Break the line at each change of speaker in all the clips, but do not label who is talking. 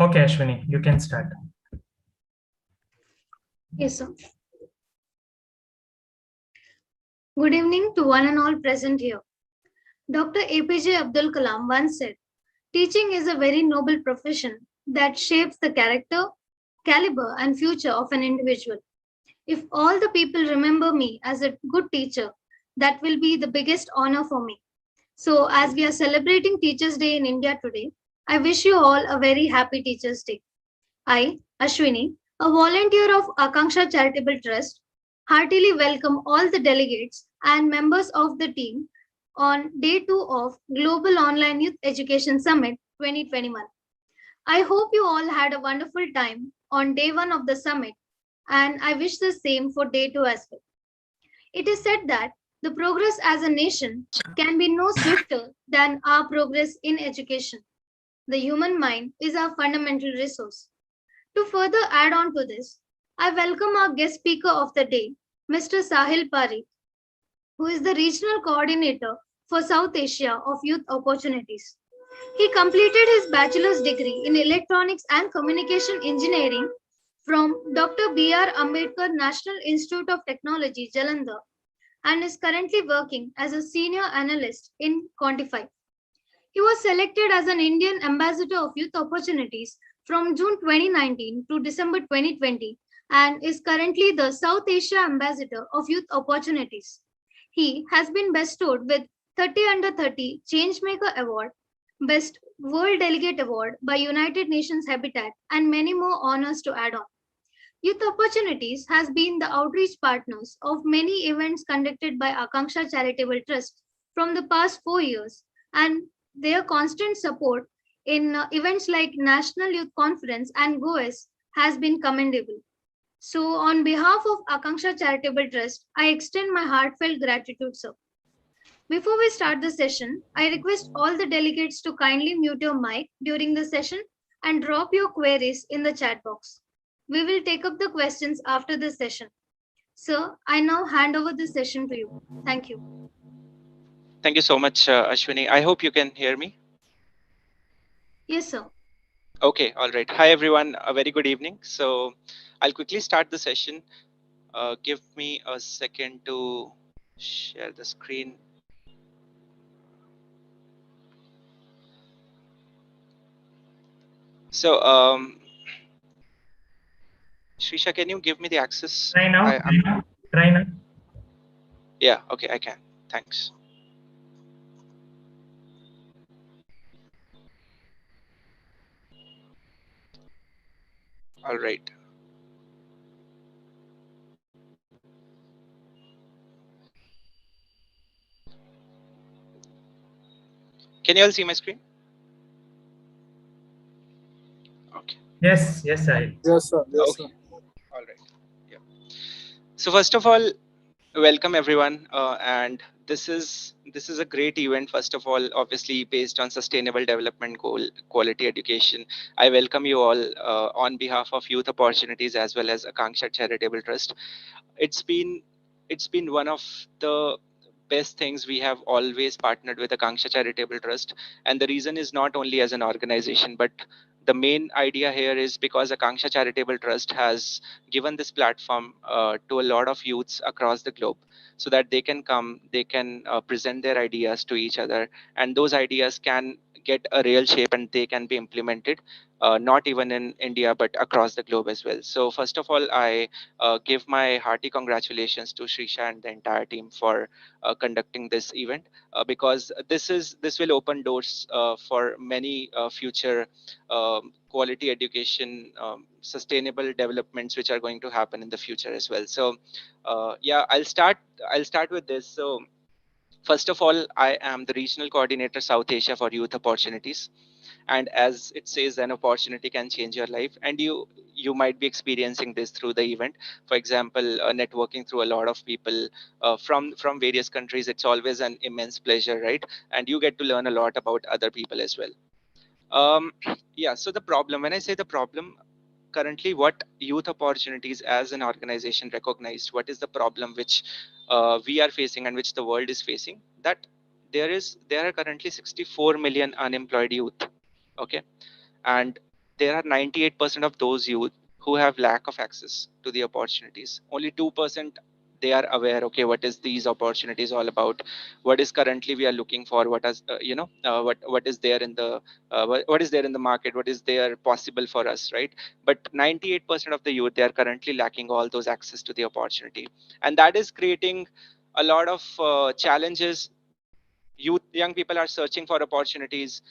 Okay, Ashwini, you can start.
Yes, sir. Good evening to one and all present here. Dr. APJ Abdul Kalam once said, teaching is a very noble profession that shapes the character, caliber, and future of an individual. If all the people remember me as a good teacher, that will be the biggest honor for me. So, as we are celebrating Teachers' Day in India today, I wish you all a very happy Teachers' Day. I, Ashwini, a volunteer of Akanksha Charitable Trust, heartily welcome all the delegates and members of the team on day 2 of Global Online Youth Education Summit 2021. I hope you all had a wonderful time on day 1 of the summit, and I wish the same for day 2 as well. It is said that the progress as a nation can be no swifter than our progress in education. The human mind is our fundamental resource. To further add on to this, I welcome our guest speaker of the day, Mr. Sahil Parikh, who is the Regional Coordinator for South Asia of Youth Opportunities. He completed his bachelor's degree in Electronics and Communication Engineering from Dr. B.R. Ambedkar National Institute of Technology, Jalandhar, and is currently working as a senior analyst in Quantify. He was selected as an Indian Ambassador of Youth Opportunities from June 2019 to December 2020 and is currently the South Asia Ambassador of Youth Opportunities. He has been bestowed with 30 Under 30 Changemaker Award, Best World Delegate Award by United Nations Habitat, and many more honors to add on. Youth Opportunities has been the outreach partners of many events conducted by Akanksha Charitable Trust from the past 4 years, and their constant support in events like National Youth Conference and GOES has been commendable. So, on behalf of Akanksha Charitable Trust, I extend my heartfelt gratitude, sir. Before we start the session, I request all the delegates to kindly mute your mic during the session and drop your queries in the chat box. We will take up the questions after the session. Sir, I now hand over the session to you. Thank you.
Thank you so much, Ashwini. I hope you can hear me.
Yes, sir.
Okay, all right. Hi, everyone. A very good evening. So I'll quickly start the session. Give me a second to share the screen. So, Shrisha, can you give me the access?
Try now. Try now.
Yeah, okay, I can. Thanks. All right. Can you all see my screen? Okay.
Yes, I.
Yes, sir. Yes,
Okay. All right. Yeah. So first of all, welcome everyone, and this is a great event. First of all, obviously based on sustainable development goal, quality education. I welcome you all on behalf of Youth Opportunities as well as Akanksha Charitable Trust. It's been one of the best things. We have always partnered with Akanksha Charitable Trust, and the reason is not only as an organization, but the main idea here is because Akanksha Charitable Trust has given this platform to a lot of youths across the globe, so that they can come, they can present their ideas to each other, and those ideas can get a real shape and they can be implemented, not even in India but across the globe as well. So first of all, I give my hearty congratulations to Shrisha and the entire team for conducting this event, because this will open doors for many future quality education, sustainable developments which are going to happen in the future as well. So yeah, I'll start with this. So first of all, I am the regional coordinator South Asia for Youth Opportunities, and as it says, an opportunity can change your life, and you might be experiencing this through the event. For example, networking through a lot of people from various countries. It's always an immense pleasure, right? And you get to learn a lot about other people as well. um, yeah, so the problem, when I say the problem, currently what Youth Opportunities as an organization recognized, what is the problem which we are facing and which the world is facing, that there are currently 64 million unemployed youth. Okay. And there are 98% of those youth who have lack of access to the opportunities. Only 2% they are aware, okay, what is these opportunities all about, what is currently we are looking for, what is what is there in the what is there in the market, what is there possible for us, right? But 98% of the youth, they are currently lacking all those access to the opportunity, and that is creating a lot of challenges. Young people are searching for opportunities,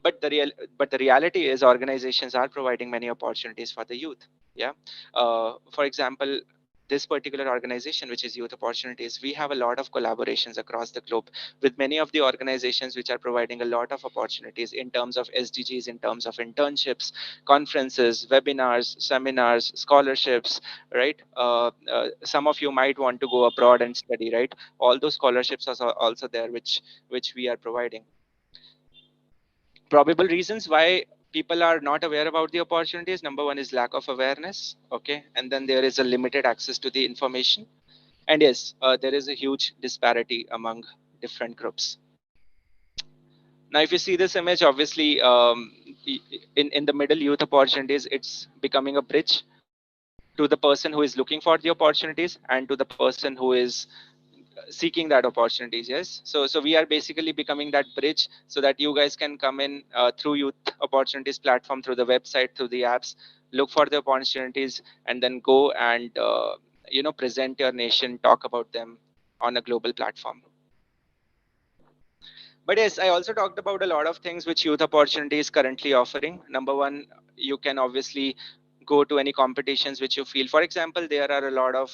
but the reality is organizations are providing many opportunities for the youth. Yeah. For example, this particular organization, which is Youth Opportunities, we have a lot of collaborations across the globe with many of the organizations which are providing a lot of opportunities in terms of SDGs, in terms of internships, conferences, webinars, seminars, scholarships, right? Some of you might want to go abroad and study, right? All those scholarships are also there, which we are providing. Probable reasons why people are not aware about the opportunities: number one is lack of awareness, okay, and then there is a limited access to the information, and yes, there is a huge disparity among different groups. Now if you see this image, obviously, in the middle, youth opportunities, it's becoming a bridge to the person who is looking for the opportunities and to the person who is seeking that opportunities. Yes, so we are basically becoming that bridge so that you guys can come in through youth opportunities platform, through the website, through the apps, look for the opportunities, and then go and present your nation, talk about them on a global platform. But yes, I also talked about a lot of things which youth opportunity is currently offering. Number one, you can obviously go to any competitions which you feel. For example, there are a lot of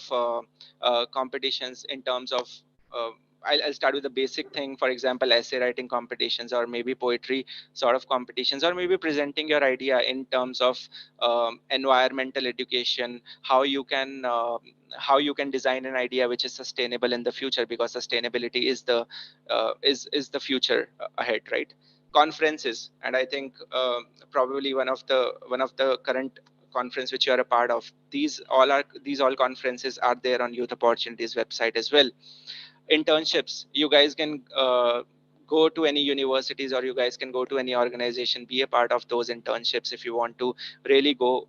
competitions in terms of uh, I'll start with the basic thing. For example, essay writing competitions, or maybe poetry sort of competitions, or maybe presenting your idea in terms of environmental education, how you can design an idea which is sustainable in the future, because sustainability is the future ahead, right? Conferences, and I think probably one of the current conference which you are a part of, these all conferences are there on Youth Opportunities website as well. Internships, you guys can go to any universities, or you guys can go to any organization, be a part of those internships if you want to really go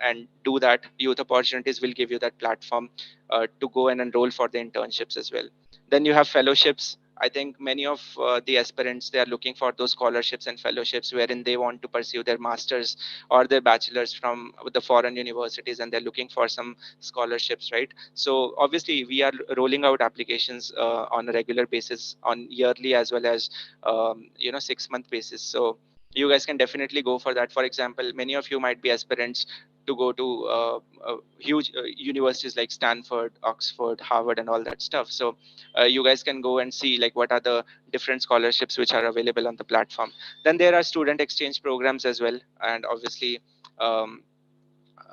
and do that. Youth Opportunities will give you that platform to go and enroll for the internships as well. Then you have fellowships. I think many of the aspirants, they are looking for those scholarships and fellowships wherein they want to pursue their masters or their bachelors from the foreign universities, and they're looking for some scholarships, right? So obviously we are rolling out applications on a regular basis, on yearly as well as 6-month basis. So you guys can definitely go for that. For example, many of you might be aspirants to go to huge universities like Stanford, Oxford, Harvard, and all that stuff. So you guys can go and see like what are the different scholarships which are available on the platform. Then there are student exchange programs as well, and obviously um,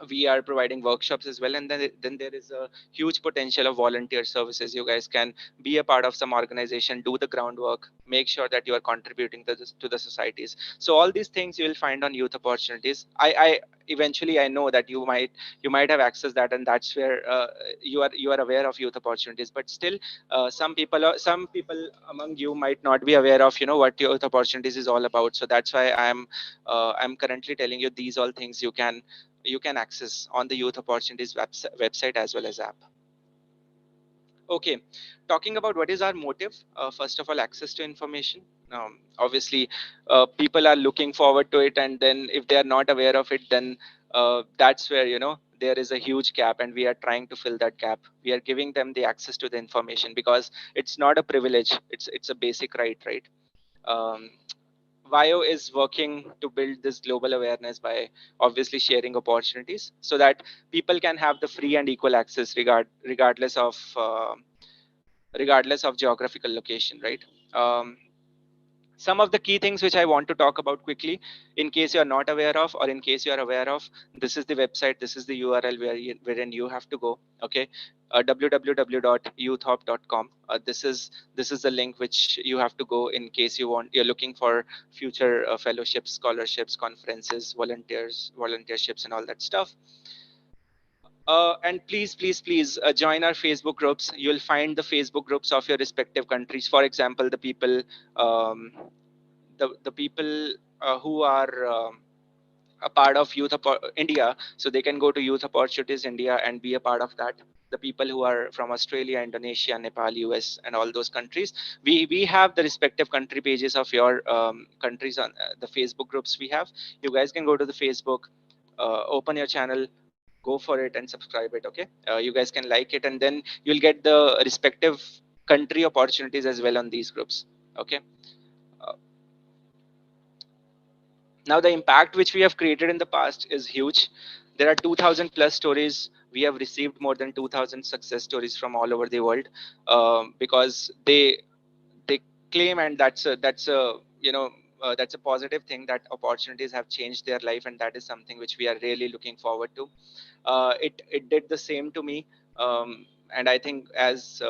we are providing workshops as well. And then there is a huge potential of volunteer services. You guys can be a part of some organization, do the groundwork, make sure that you are contributing to the societies. So all these things you will find on Youth Opportunities. I eventually, I know that you might have accessed that, and that's where you are aware of Youth Opportunities. But still, some people among you might not be aware of what Youth Opportunities is all about. So that's why I'm currently telling you these all things you can access on the Youth Opportunities website as well as app. Okay, talking about what is our motive. First of all, access to information. Obviously, people are looking forward to it, and then if they are not aware of it, then that's where there is a huge gap, and we are trying to fill that gap. We are giving them the access to the information because it's not a privilege; it's a basic right? Um, VIO is working to build this global awareness by obviously sharing opportunities so that people can have the free and equal access regardless of geographical location, right? Some of the key things which I want to talk about quickly, in case you're not aware of, or in case you are aware of, this is the website, this is the URL wherein you have to go. Okay, www.youthhop.com. This is the link which you have to go in case you're looking for future fellowships, scholarships, conferences, volunteerships, and all that stuff. And please join our Facebook groups. You'll find the Facebook groups of your respective countries. For example, the people um, the people who are a part of India, so they can go to Youth Opportunities India and be a part of that. The people who are from Australia, Indonesia, Nepal, US, and all those countries, we have the respective country pages of your countries on the Facebook groups we have. You guys can go to the Facebook, open your channel, go for it and subscribe it. Okay, you guys can like it, and then you'll get the respective country opportunities as well on these groups. Okay. Uh, Now the impact which we have created in the past is huge. There are 2000 plus stories. We have received more than 2000 success stories from all over the world, because they claim, and that's a that's a positive thing, that opportunities have changed their life, and that is something which we are really looking forward to. It did the same to me. And I think, as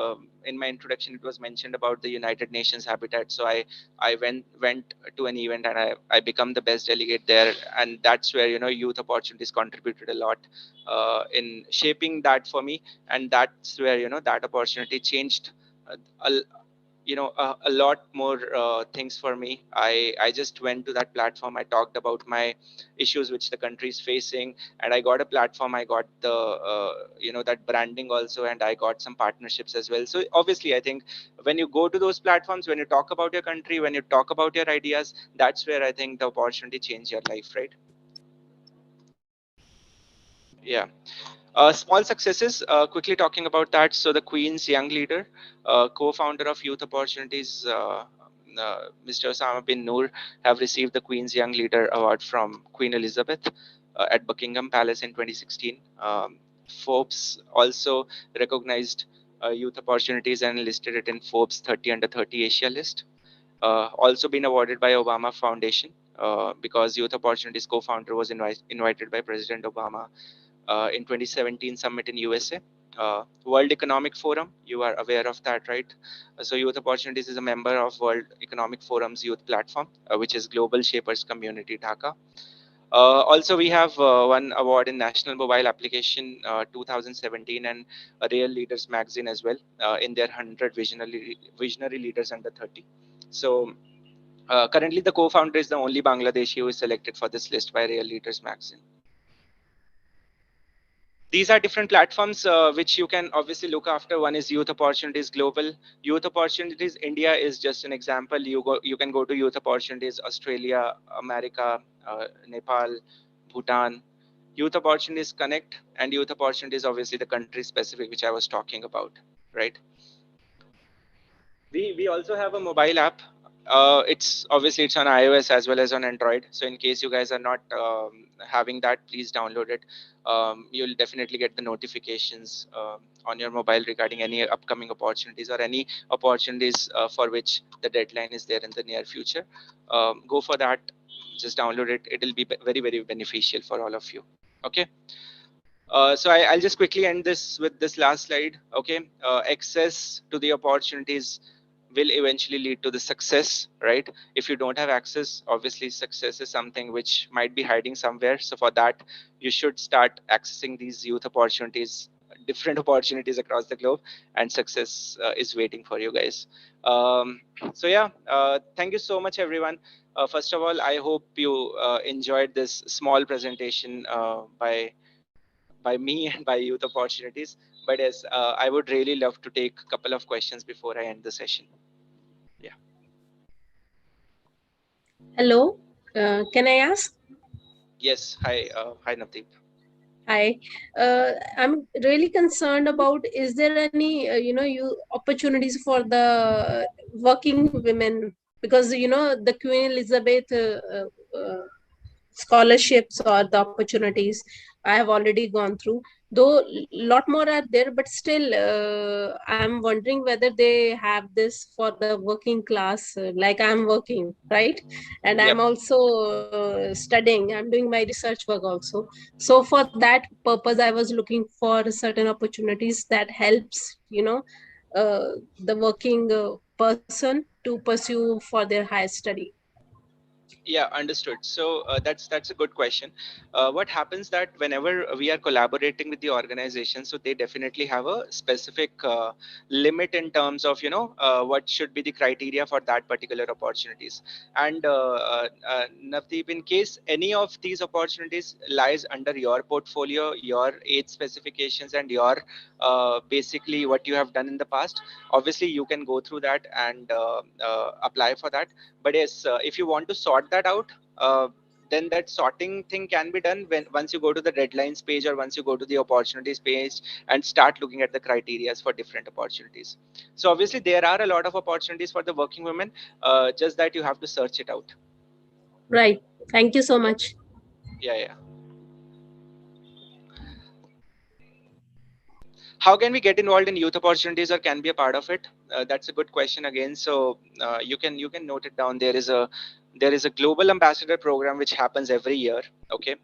in my introduction it was mentioned about the United Nations habitat, so I went to an event, and I become the best delegate there, and that's where youth opportunities contributed a lot in shaping that for me. And that's where that opportunity changed uh, a, a lot more things for me. I just went to that platform, I talked about my issues which the country is facing, and I got a platform, I got the that branding also, and I got some partnerships as well. So obviously I think when you go to those platforms, when you talk about your country, when you talk about your ideas, that's where I think the opportunity change your life, right? Yeah. Small successes, quickly talking about that. So the Queen's Young Leader, co-founder of Youth Opportunities, Mr. Osama bin Noor, have received the Queen's Young Leader Award from Queen Elizabeth at Buckingham Palace in 2016. Forbes also recognized Youth Opportunities and listed it in Forbes 30 under 30 Asia list. Also been awarded by Obama Foundation, because Youth Opportunities co-founder was invited by President Obama in 2017 summit in USA. World Economic Forum, you are aware of that, right? So Youth Opportunities is a member of World Economic Forum's youth platform, which is Global Shapers Community Dhaka. Also, we have one award in National Mobile Application 2017 and a Real Leaders magazine as well, in their 100 visionary leaders under 30. So currently, the co-founder is the only Bangladeshi who is selected for this list by Real Leaders magazine. These are different platforms which you can obviously look after. One is Youth Opportunities Global. Youth Opportunities India is just an example. You can go to Youth Opportunities Australia, America, Nepal, Bhutan. Youth Opportunities Connect, and Youth Opportunities obviously the country specific which I was talking about, right? We also have a mobile app. It's obviously it's on iOS as well as on Android. So in case you guys are not having that, please download it. You'll definitely get the notifications on your mobile regarding any upcoming opportunities or any opportunities for which the deadline is there in the near future. Go for that. Just download it. It'll be very, very beneficial for all of you. Okay. So I'll just quickly end this with this last slide. Okay, access to the opportunities will eventually lead to the success, right? If you don't have access, obviously success is something which might be hiding somewhere. So for that, you should start accessing these youth opportunities, different opportunities across the globe, and success is waiting for you guys. So yeah, thank you so much, everyone. First of all, I hope you enjoyed this small presentation by me and by Youth Opportunities. But yes, I would really love to take a couple of questions before I end the session. Yeah.
Hello, can I ask?
Yes. Hi, Navdeep.
Hi, I'm really concerned about, is there any opportunities for the working women, because the Queen Elizabeth scholarships or the opportunities I have already gone through, though lot more are there, but still I'm wondering whether they have this for the working class, like I'm working, right? And
Yep.
I'm also studying, I'm doing my research work also. So for that purpose I was looking for certain opportunities that helps the working person to pursue for their higher study.
Yeah, understood. So that's a good question. What happens that whenever we are collaborating with the organization, so they definitely have a specific limit in terms of what should be the criteria for that particular opportunities. And Navdeep, in case any of these opportunities lies under your portfolio, your age specifications, and your basically what you have done in the past, obviously you can go through that and apply for that. But yes, if you want to sort that out, then that sorting thing can be done when once you go to the deadlines page or once you go to the opportunities page and start looking at the criterias for different opportunities. So obviously there are a lot of opportunities for the working women, just that you have to search it out.
Right. Thank you so
Yeah,
much.
yeah. How can we get involved in youth opportunities or can be a part of it? That's a good question again. So you can note it down. There is a global ambassador program which happens every year. Okay.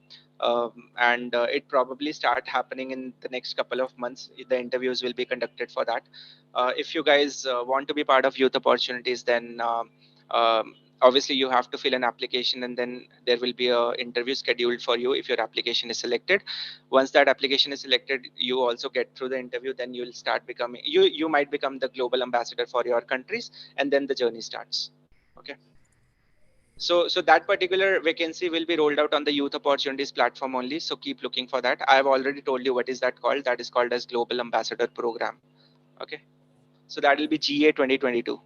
And it probably start happening in the next couple of months. The interviews will be conducted for that. If you guys want to be part of youth opportunities, then obviously you have to fill an application and then there will be a interview scheduled for you if your application is selected. Once that application is selected, you also get through the interview, then you'll start becoming, you might become the global ambassador for your countries, and then the journey starts. Okay. So that particular vacancy will be rolled out on the youth opportunities platform only, so keep looking for that. I have already told you what is that called. That is called as global ambassador program. Okay. So that will be GA 2022.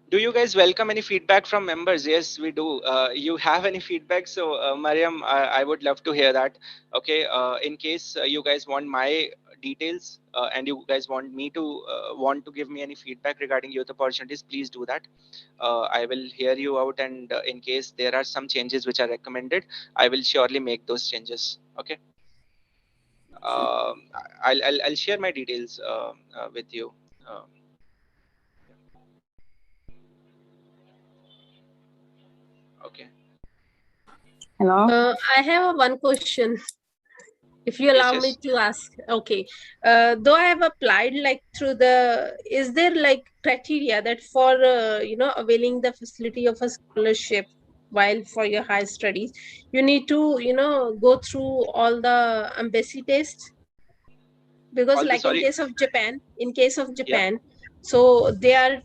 Do you guys welcome any feedback from members? Yes, we do. You have any feedback? So, Mariam, I would love to hear that. Okay. In case you guys want my details and you guys want to give me any feedback regarding youth opportunities, please do that. I will hear you out, and in case there are some changes which are recommended, I will surely make those changes. Okay. Um, I'll share my details with you. Uh, okay.
Hello.
I have one question, if you
Yes.
allow me
Yes.
to ask. Okay. Though I have applied like through the, is there like criteria that for availing the facility of a scholarship while for your higher studies, you need to go through all the embassy tests? Because
All the
like in
sorry.
case of Japan,
Yeah.
so they are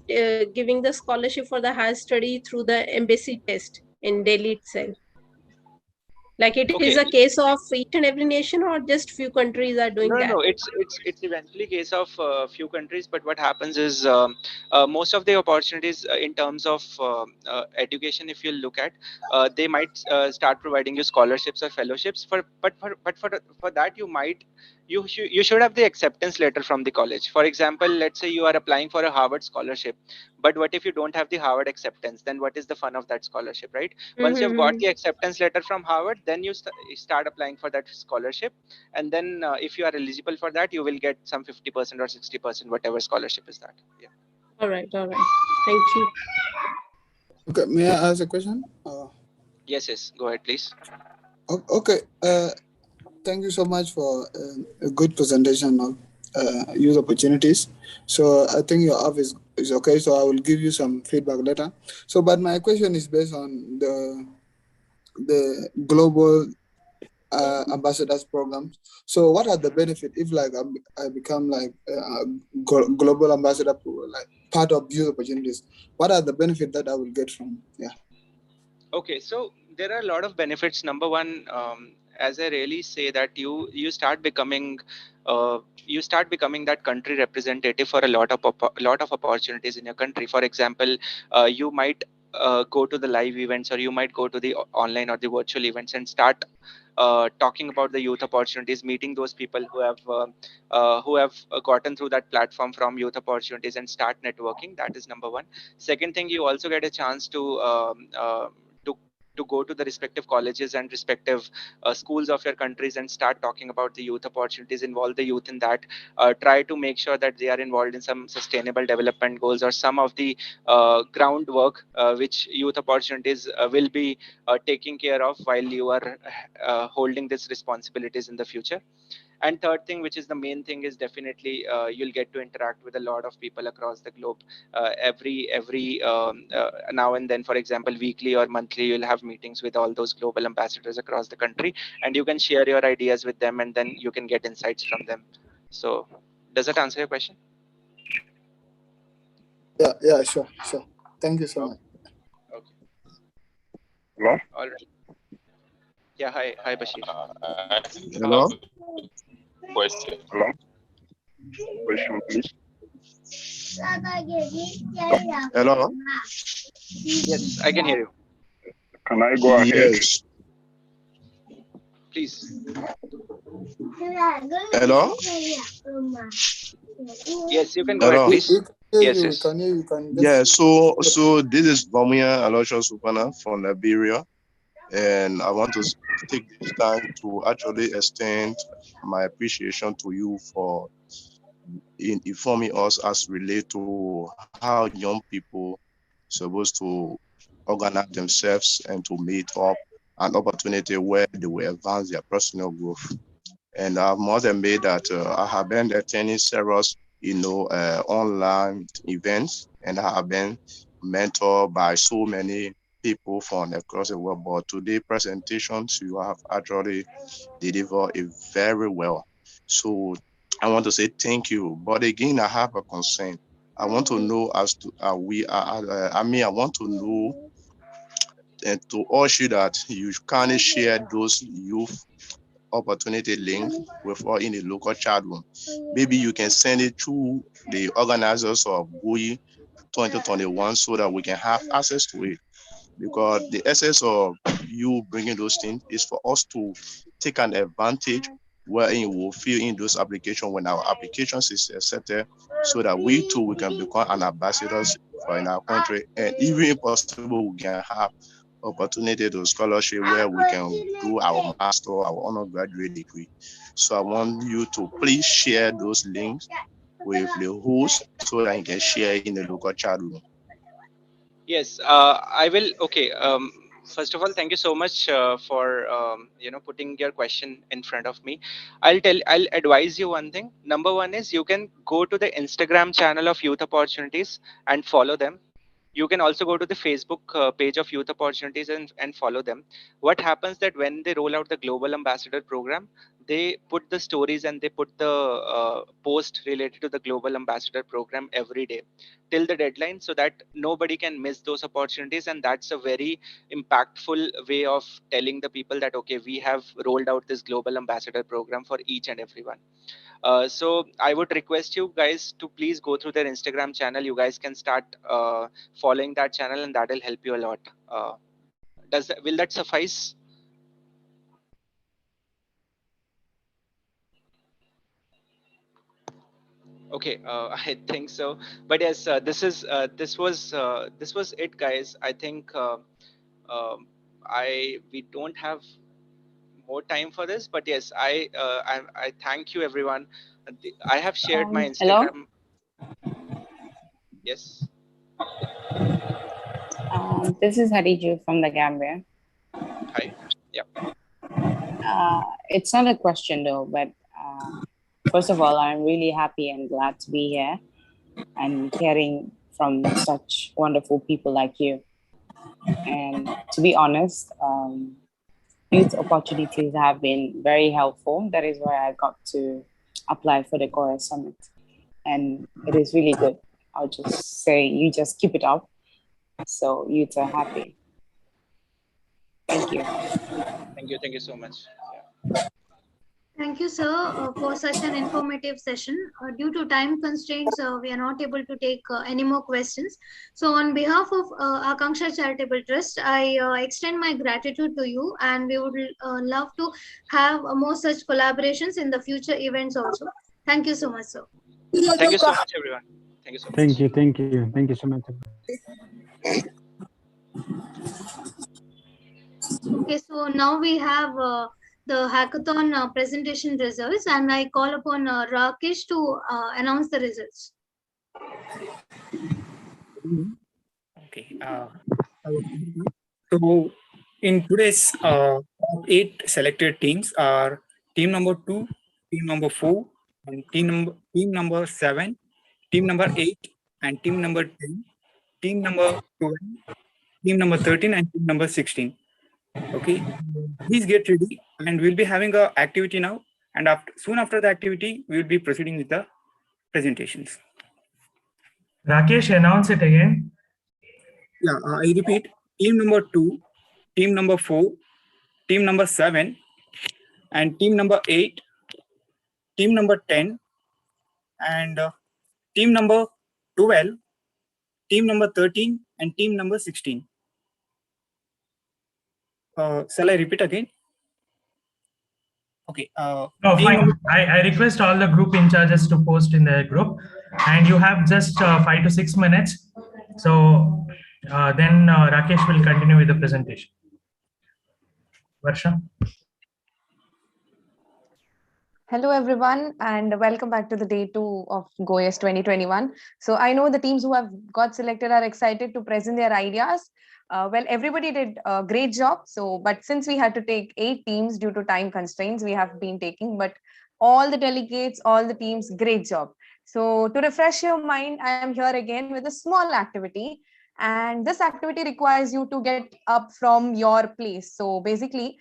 giving the scholarship for the higher study through the embassy test in Delhi itself. Like it is
Okay.
a case of each and every nation, or just few countries are doing
No.
that?
It's eventually case of few countries, but what happens is most of the opportunities in terms of education, if you look at, they might start providing you scholarships or fellowships. For that you should have the acceptance letter from the college. For example, let's say you are applying for a Harvard scholarship, but what if you don't have the Harvard acceptance? Then what is the fun of that scholarship, right? Once you've got
Mm-hmm.
the acceptance letter from Harvard, then you start applying for that scholarship, and then if you are eligible for that, you will get some 50% or 60%, whatever scholarship is that. Yeah.
All right. Thank you.
Okay, may I ask a question?
Yes, go ahead, please.
Okay. Thank you so much for a good presentation of youth opportunities. So I think your office is okay. So I will give you some feedback later. So, but my question is based on the global ambassadors programs. So, what are the benefits if like I become like a global ambassador, like part of youth opportunities? What are the benefits that I will get from? Yeah.
Okay, so there are a lot of benefits. Number one, as I really say that you start becoming that country representative for a lot of opportunities in your country. For example, you might go to the live events, or you might go to the online or the virtual events and start talking about the youth opportunities, meeting those people who have gotten through that platform from youth opportunities, and start networking. That is number one. Second thing, you also get a chance to to go to the respective colleges and respective schools of your countries and start talking about the youth opportunities, involve the youth in that, try to make sure that they are involved in some sustainable development goals or some of the groundwork which youth opportunities will be taking care of while you are holding these responsibilities in the future. And third thing, which is the main thing, is definitely you'll get to interact with a lot of people across the globe. Every now and then, for example, weekly or monthly, you'll have meetings with all those global ambassadors across the country, and you can share your ideas with them, and then you can get insights from them. So does that answer your question?
Yeah, sure. Thank you so much.
Okay.
Hello?
All right. Yeah, hi Bashir.
Hello?
Question. Hello? Question, please.
Hello?
Yes, I can hear you.
Can I go ahead?
Yes.
Please.
Hello?
Yes, you can go ahead,
Hello?
please. Yes,
You
yes.
can hear you. Can
Yeah, so this is Vamia Alosha Supana from Liberia, and I want to take this time to actually extend my appreciation to you for informing us as relate to how young people supposed to organize themselves and to meet up an opportunity where they will advance their personal growth. And I must admit that I have been attending several, online events, and I have been mentored by so many people from across the world. But today presentations, you have actually delivered it very well. So I want to say thank you. But again, I have a concern. I want to know as to I want to know and to urge you that you kindly share those youth opportunity link with us in the local chat room. Maybe you can send it to the organizers of GUI 2021 so that we can have access to it. Because the essence of you bringing those things is for us to take an advantage wherein we will fill in those applications when our applications is accepted, so that we too we can become an ambassadors for in our country, and even if possible we can have opportunity to scholarship where we can do our master, our undergraduate degree. So I want you to please share those links with the host so that you can share in the local chat room.
Yes, I will. Okay. First of all, thank you so much for putting your question in front of me. I'll advise you one thing. Number one is you can go to the Instagram channel of Youth Opportunities and follow them. You can also go to the Facebook page of Youth Opportunities and follow them. What happens that when they roll out the Global Ambassador program, they put the stories and they put the post related to the Global Ambassador program every day till the deadline, so that nobody can miss those opportunities. And that's a very impactful way of telling the people that, okay, we have rolled out this Global Ambassador program for each and everyone. So I would request you guys to please go through their Instagram channel. You guys can start following that channel, and that will help you a lot. Will that suffice? Okay, I think so. But yes, this was it, guys. I think we don't have more time for this, but yes, I thank you, everyone. I have shared my
Hello.
Instagram. Yes.
This is Hadiju from the Gambia.
Hi. Yeah.
It's not a question though, but first of all, I'm really happy and glad to be here and hearing from such wonderful people like you. And to be honest, youth opportunities have been very helpful. That is why I got to apply for the Core Summit. And it is really good. I'll just say you just keep it up so youths are happy. Thank you.
Thank you so much.
Thank you, sir, for such an informative session. Due to time constraints, we are not able to take any more questions. So, on behalf of Akanksha Charitable Trust, I extend my gratitude to you, and we would love to have more such collaborations in the future events also. Thank you so much, sir.
Thank you so much, everyone. Thank you so much.
Thank you so much.
Okay, so now we have the hackathon presentation results, and I call upon Rakesh to announce the results.
Okay. So in today's top 8 selected teams are team number 2, team number 4, and team number 7, team number 8, and team number 10, team number 12, team number 13, and team number 16. Okay. Please get ready, and we'll be having a activity now. And soon after the activity, we will be proceeding with the presentations.
Rakesh, announce it again.
Yeah, I repeat, team number 2, team number 4, team number 7, and team number 8, team number 10, and team number 12, team number 13, and team number 16. Shall I repeat again? Okay.
No, fine. I request all the group in charges to post in the group, and you have just 5 to 6 minutes. So then Rakesh will continue with the presentation. Varsha.
Hello, everyone, and welcome back to the day 2 of GoES 2021. So I know the teams who have got selected are excited to present their ideas. Well, everybody did a great job. But since we had to take 8 teams due to time constraints, we have been taking, but all the delegates, all the teams, great job. So to refresh your mind, I am here again with a small activity. And this activity requires you to get up from your place. So basically,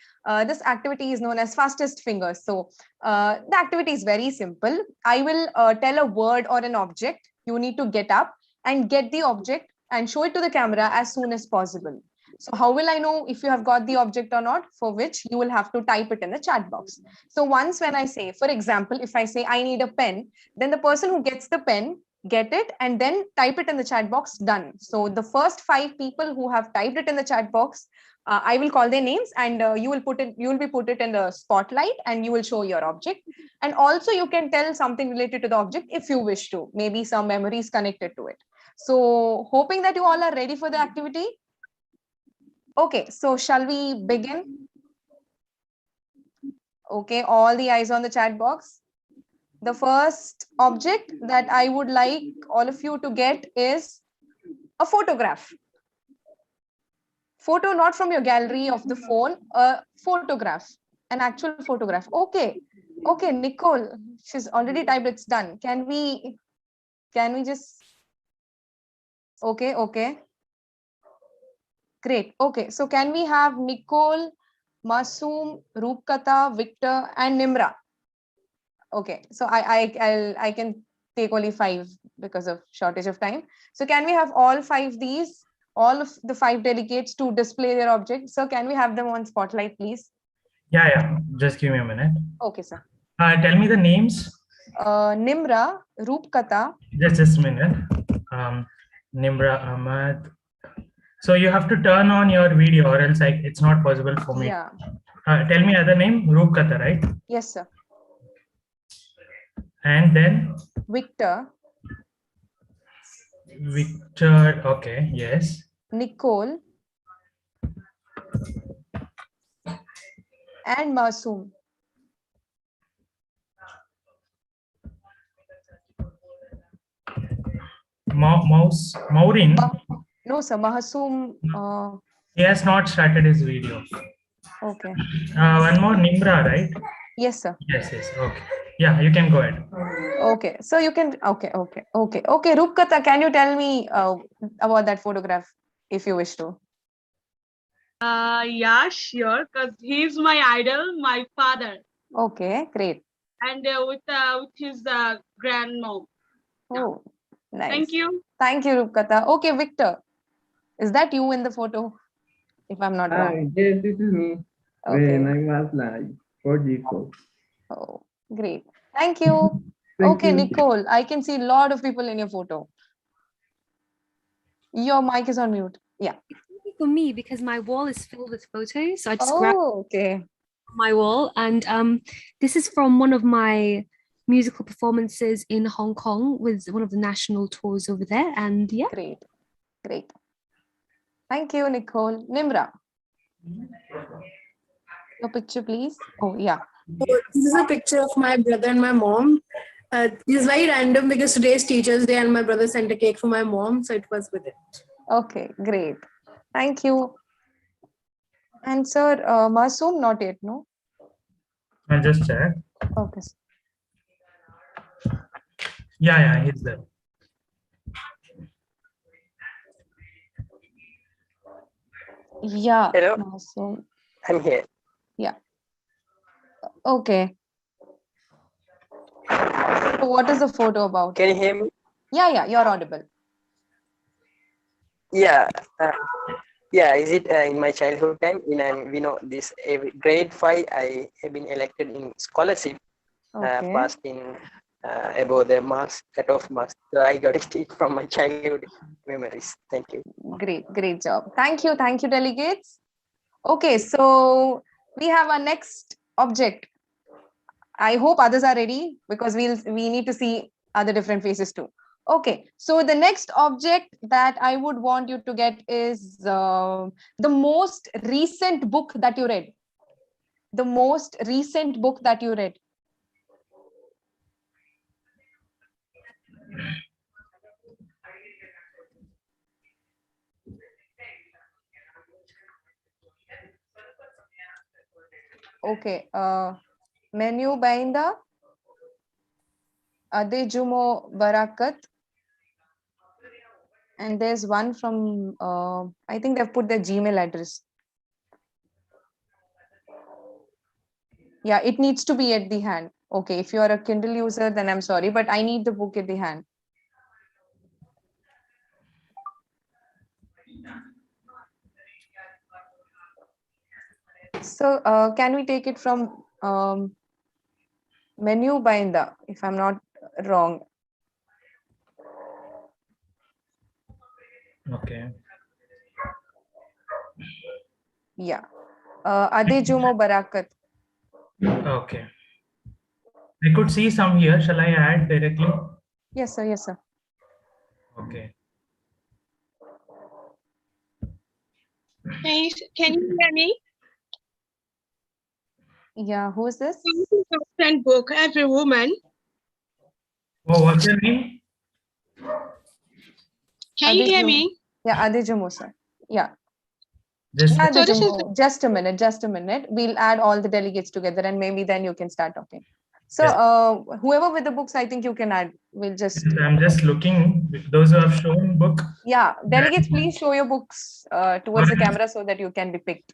this activity is known as fastest fingers. So the activity is very simple. I will tell a word or an object. You need to get up and get the object and show it to the camera as soon as possible. So how will I know if you have got the object or not? For which you will have to type it in the chat box. So once when I say, for example, if I say I need a pen, then the person who gets the pen, get it and then type it in the chat box, done. So the first 5 people who have typed it in the chat box, I will call their names and you will be put it in the spotlight and you will show your object. And also you can tell something related to the object if you wish to, maybe some memories connected to it. So hoping that you all are ready for the activity. Okay, so shall we begin? Okay, all the eyes on the chat box. The first object that I would like all of you to get is a photograph. Photo not from your gallery of the phone, a photograph, an actual photograph. Okay, Nicole, she's already typed, it's done. Can we just, okay. Great, okay. So can we have Nicole, Masoom, Roopkatha, Victor, and Nimra? Okay, so I can take only 5 because of shortage of time. So can we have all 5 these, all of the 5 delegates to display their objects? So can we have them on spotlight, please?
Yeah. Just give me a minute.
Okay, sir.
Tell me the names.
Nimra, Roopkatha.
Just a minute. Nimra, Ahmad. So you have to turn on your video or else it's not possible for me.
Yeah.
Tell me other name, Roopkatha, right?
Yes, sir.
And then?
Victor.
Victor, okay, yes.
Nicole. And Masoom.
Maureen?
No, sir, Masoom.
He has not started his video.
Okay.
One more, Nimra, right?
Yes, sir.
Yes, okay. Yeah, you can go ahead.
Okay, so you can, okay. Roopkatha, can you tell me about that photograph if you wish to?
Yeah, sure, because he's my idol, my father.
Okay, great.
And with his grandmom.
Oh, nice.
Thank you.
Thank you, Roopkatha. Okay, Victor, is that you in the photo? If I'm not wrong.
Yes, this is me.
Okay.
When I was like 4 years old.
Oh, great. Thank you. Okay, Nicole, I can see a lot of people in your photo. Your mic is on mute. Yeah.
It's for me because my wall is filled with photos. So I just grabbed my wall. And this is from one of my musical performances in Hong Kong with one of the national tours over there. And yeah.
Great. Thank you, Nicole. Nimra. Your picture, please. Oh, yeah.
So this is a picture of my brother and my mom. This is very random because today is Teacher's Day and my brother sent a cake for my mom, so it was with it.
Okay, great. Thank you. And sir, Masoom, not yet, no?
I'll just check.
Okay.
Yeah, he's there.
Yeah.
Hello.
Masoom.
I'm here.
Yeah. Okay. So what is the photo about?
Can you hear me?
Yeah, you're audible.
Yeah. Is it in my childhood time? We know this grade 5. I have been elected in scholarship.
Okay.
Passed in above the marks, cutoff marks. So I got it from my childhood memories. Thank you.
Great job. Thank you, delegates. Okay, so we have our next object. I hope others are ready because we need to see other different faces too. Okay, so the next object that I would want you to get is the most recent book that you read. The most recent book that you read. Okay, Menu Bainda, Adejumo Barakat, and there's one from, I think they've put their Gmail address. Yeah, it needs to be at the hand. Okay, if you are a Kindle user, then I'm sorry, but I need the book at the hand. So can we take it from Menu Bainda, if I'm not wrong?
Okay.
Yeah. Adejumo Barakat.
Okay. I could see some here. Shall I add directly?
Yes, sir.
Okay.
Can you hear me?
Yeah, who is this?
This is a friend book, Every Woman.
Oh, what's your name?
Can you hear me?
Yeah, Adejumo, sir. Yeah.
Just,
just a minute. We'll add all the delegates together and maybe then you can start talking. So
yes.
Whoever with the books, I think you can add. We'll just.
I'm just looking. Those who have shown book.
Yeah, delegates, please show your books towards the camera so that you can be picked.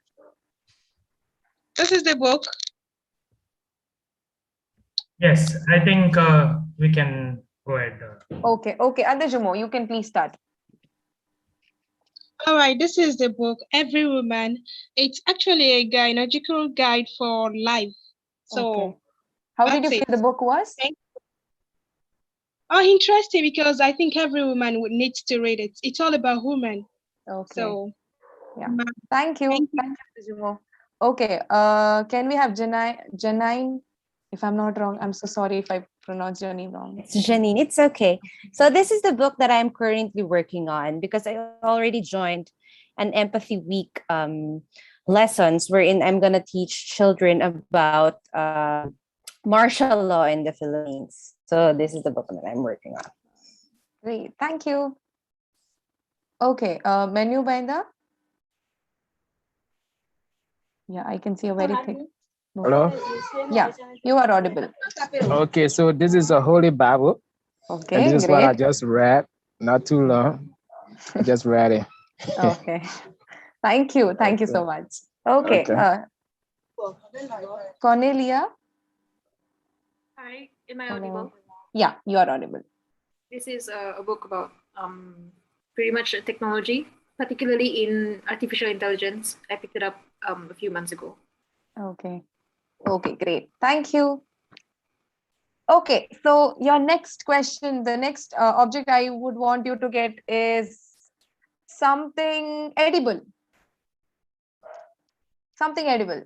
This is the book.
Yes, I think we can go ahead.
Okay, Adejumo, you can please start.
All right, this is the book, Every Woman. It's actually a gynecological guide for life. So,
okay. How did you feel the book was?
Oh, interesting, because I think every woman would need to read it. It's all about women.
Okay.
So,
yeah. Thank you, Adejumo. Okay, can we have Janine? If I'm not wrong, I'm so sorry if I pronounce your name wrong.
It's Janine. It's okay. So this is the book that I'm currently working on because I already joined an empathy week lessons wherein I'm going to teach children about martial law in the Philippines. So this is the book that I'm working on.
Great. Thank you. Okay. Menu Bainda? Yeah, I can see a very thick.
Hello?
Yeah, you are audible.
Okay, so this is a Holy Bible.
Okay,
and this is
great.
what I just read, not too long. I just read it.
Okay. Thank you. Thank you so much. Okay. Cornelia?
Hi, am I audible?
Yeah, you are audible.
This is a book about pretty much technology, particularly in artificial intelligence. I picked it up a few months ago.
Okay. Okay, great. Thank you. Okay, so your next question, the next object I would want you to get is something edible. Something edible.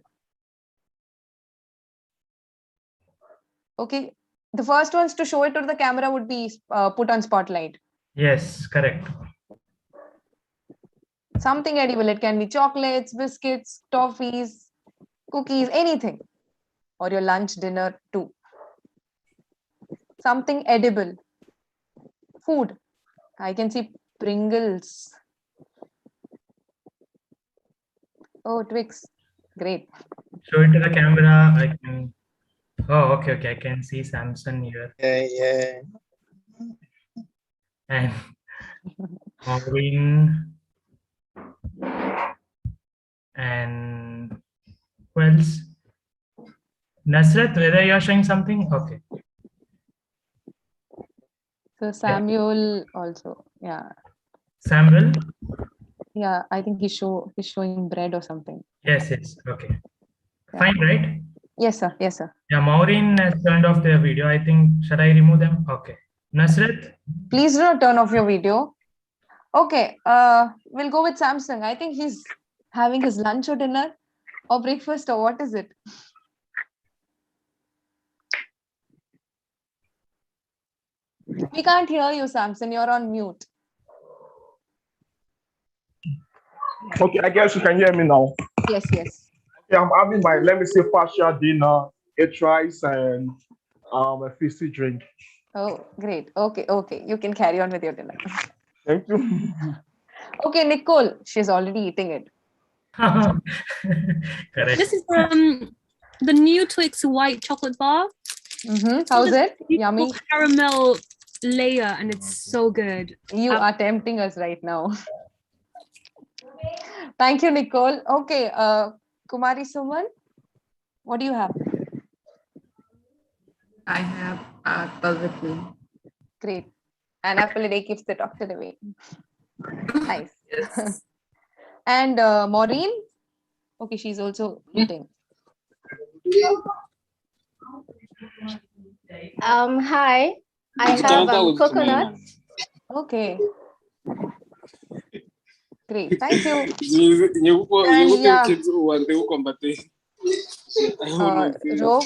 Okay, the first ones to show it to the camera would be put on spotlight.
Yes, correct.
Something edible. It can be chocolates, biscuits, toffees, cookies, anything. Or your lunch, dinner too. Something edible. Food. I can see Pringles. Oh, Twix. Great.
Show it to the camera. I can. Oh, okay. I can see Samson here.
Yeah.
And Maureen. And who else? Nasrat, whether you're showing something? Okay.
So Samuel also. Yeah.
Samuel?
Yeah, I think he's showing bread or something.
Yes. Okay.
Yeah.
Fine, right?
Yes, sir.
Yeah, Maureen has turned off their video. I think, should I remove them? Okay. Nasrat?
Please do not turn off your video. Okay, we'll go with Samsung. I think he's having his lunch or dinner or breakfast or what is it? We can't hear you, Samson. You're on mute.
Okay, I guess you can hear me now.
Yes.
Okay, I'm having my, let me say, partial dinner, 8 rice and a fizzy drink.
Oh, great. Okay. You can carry on with your dinner.
Thank you.
Okay, Nicole, she's already eating it.
Correct.
This is the new Twix white chocolate bar.
How's it?
Yummy. Caramel layer, and it's so good.
You are tempting us right now. Thank you, Nicole. Okay, Kumari Suman, what do you have?
I have apple with me.
Great. An apple a day keeps the doctor away. Nice.
Yes.
And Maureen? Okay, she's also eating.
Hi. I have coconut.
Okay. Great. Thank you. And yeah. Rob?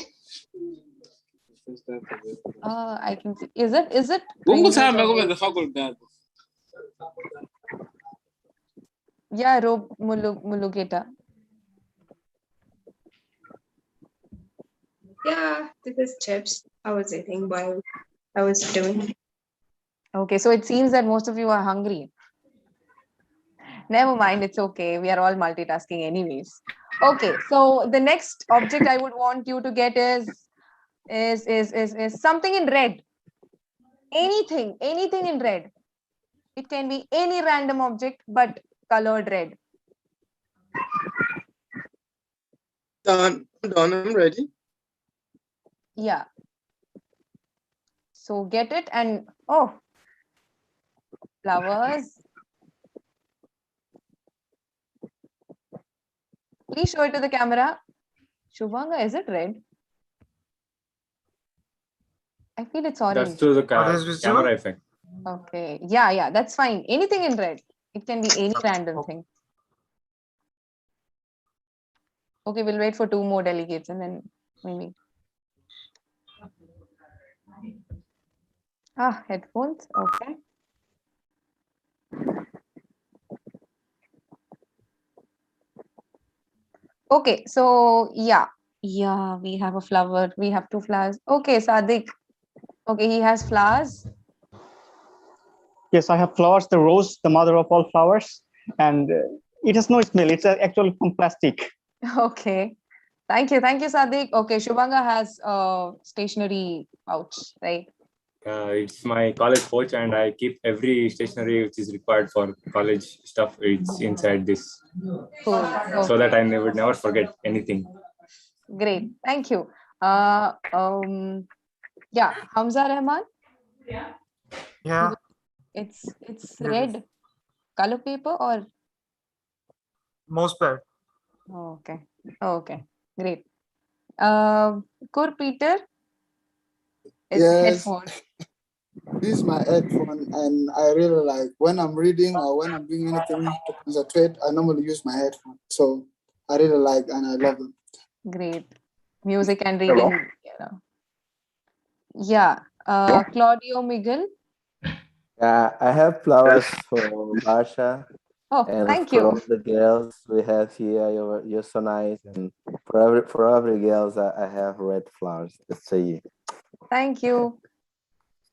I can see. Is it? Yeah, Rob Mulugeta.
Yeah, this is chips. I was eating while I was doing.
Okay, so it seems that most of you are hungry. Never mind, it's okay. We are all multitasking anyways. Okay, so the next object I would want you to get is something in red. Anything in red. It can be any random object, but colored red.
Done, I'm ready.
Yeah. So get it and flowers. Please show it to the camera. Shubhanga, is it red? I feel it's orange.
That's through the camera effect.
Okay. Yeah, that's fine. Anything in red. It can be any random thing. Okay, we'll wait for 2 more delegates and then we meet. Headphones. Okay. Okay, so yeah, we have a flower. We have 2 flowers. Okay, Sadiq. Okay, he has flowers.
Yes, I have flowers, the rose, the mother of all flowers, and it has no smell. It's actually from plastic.
Okay. Thank you, Sadiq. Okay, Shubhanga has stationery pouch, right?
It's my college pouch, and I keep every stationery which is required for college stuff. It's inside this,
Cool. Okay.
so that I would never forget anything.
Great, thank you. Yeah, Hamza Rahman.
Yeah.
It's red color paper or
Mousepad.
Okay, great. Kur Peter. It's
Yes.
headphone.
This is my headphone, and I really like when I'm reading or when I'm doing anything to concentrate. I normally use my headphone, so I really like and I love them.
Great, music and reading. Yeah, Claudio Miguel.
Yeah, I have flowers for Barsha.
Oh,
And
thank
for
you.
all the girls we have here, you're so nice. And for every girls, I have red flowers. Just say you.
Thank you.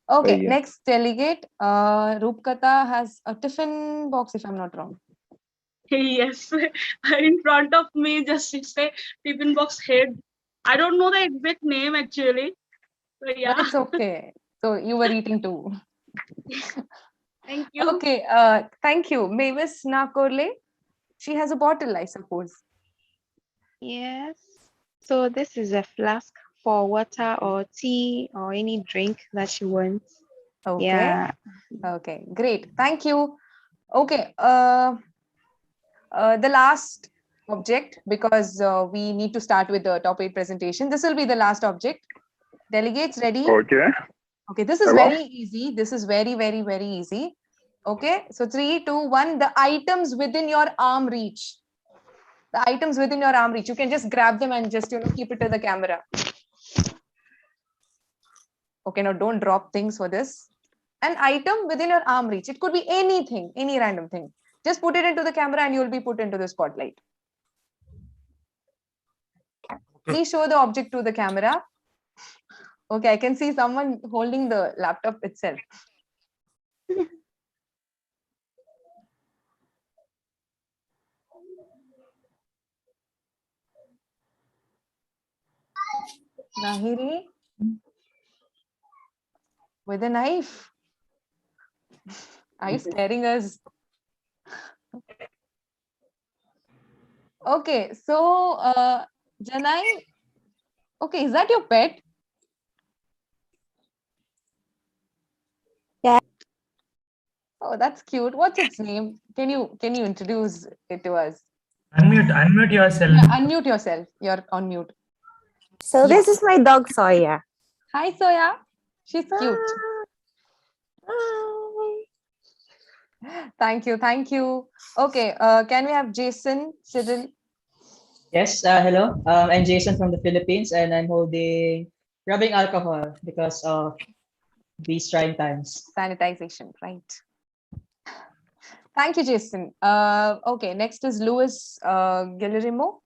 For
Okay,
you.
next delegate. Roopkata has a tiffin box, if I'm not wrong.
Yes, in front of me just it's a tiffin box head. I don't know the exact name actually. So yeah.
But it's okay. So you were eating too.
Thank you.
Okay, thank you. Mavis Nakorle. She has a bottle, I suppose.
Yes. So this is a flask for water or tea or any drink that she wants.
Okay.
Yeah.
Okay, great. Thank you. Okay. The last object, because we need to start with the top 8 presentation. This will be the last object. Delegates ready?
Okay.
Okay, this is
Hello?
very easy. This is very, very, very easy. Okay, so 3, 2, 1. The items within your arm reach. The items within your arm reach. You can just grab them and just, keep it to the camera. Okay, now don't drop things for this. An item within your arm reach. It could be anything, any random thing. Just put it into the camera and you'll be put into the spotlight. Please show the object to the camera. Okay, I can see someone holding the laptop itself. Lahiri with a knife. Are you scaring us? Okay, so Janai, okay, is that your pet?
Yeah.
Oh, that's cute. What's its name? Can you introduce it to us?
Unmute yourself.
Yeah, unmute yourself. You're on mute.
So this is my dog Soya.
Hi, Soya. She's cute. Thank you. Thank you. Okay, can we have Jason Cyril?
Yes, hello. I'm Jason from the Philippines, and I'm holding rubbing alcohol because of these trying times.
Sanitization, right. Thank you, Jason. Okay, next is Louis Guillermo.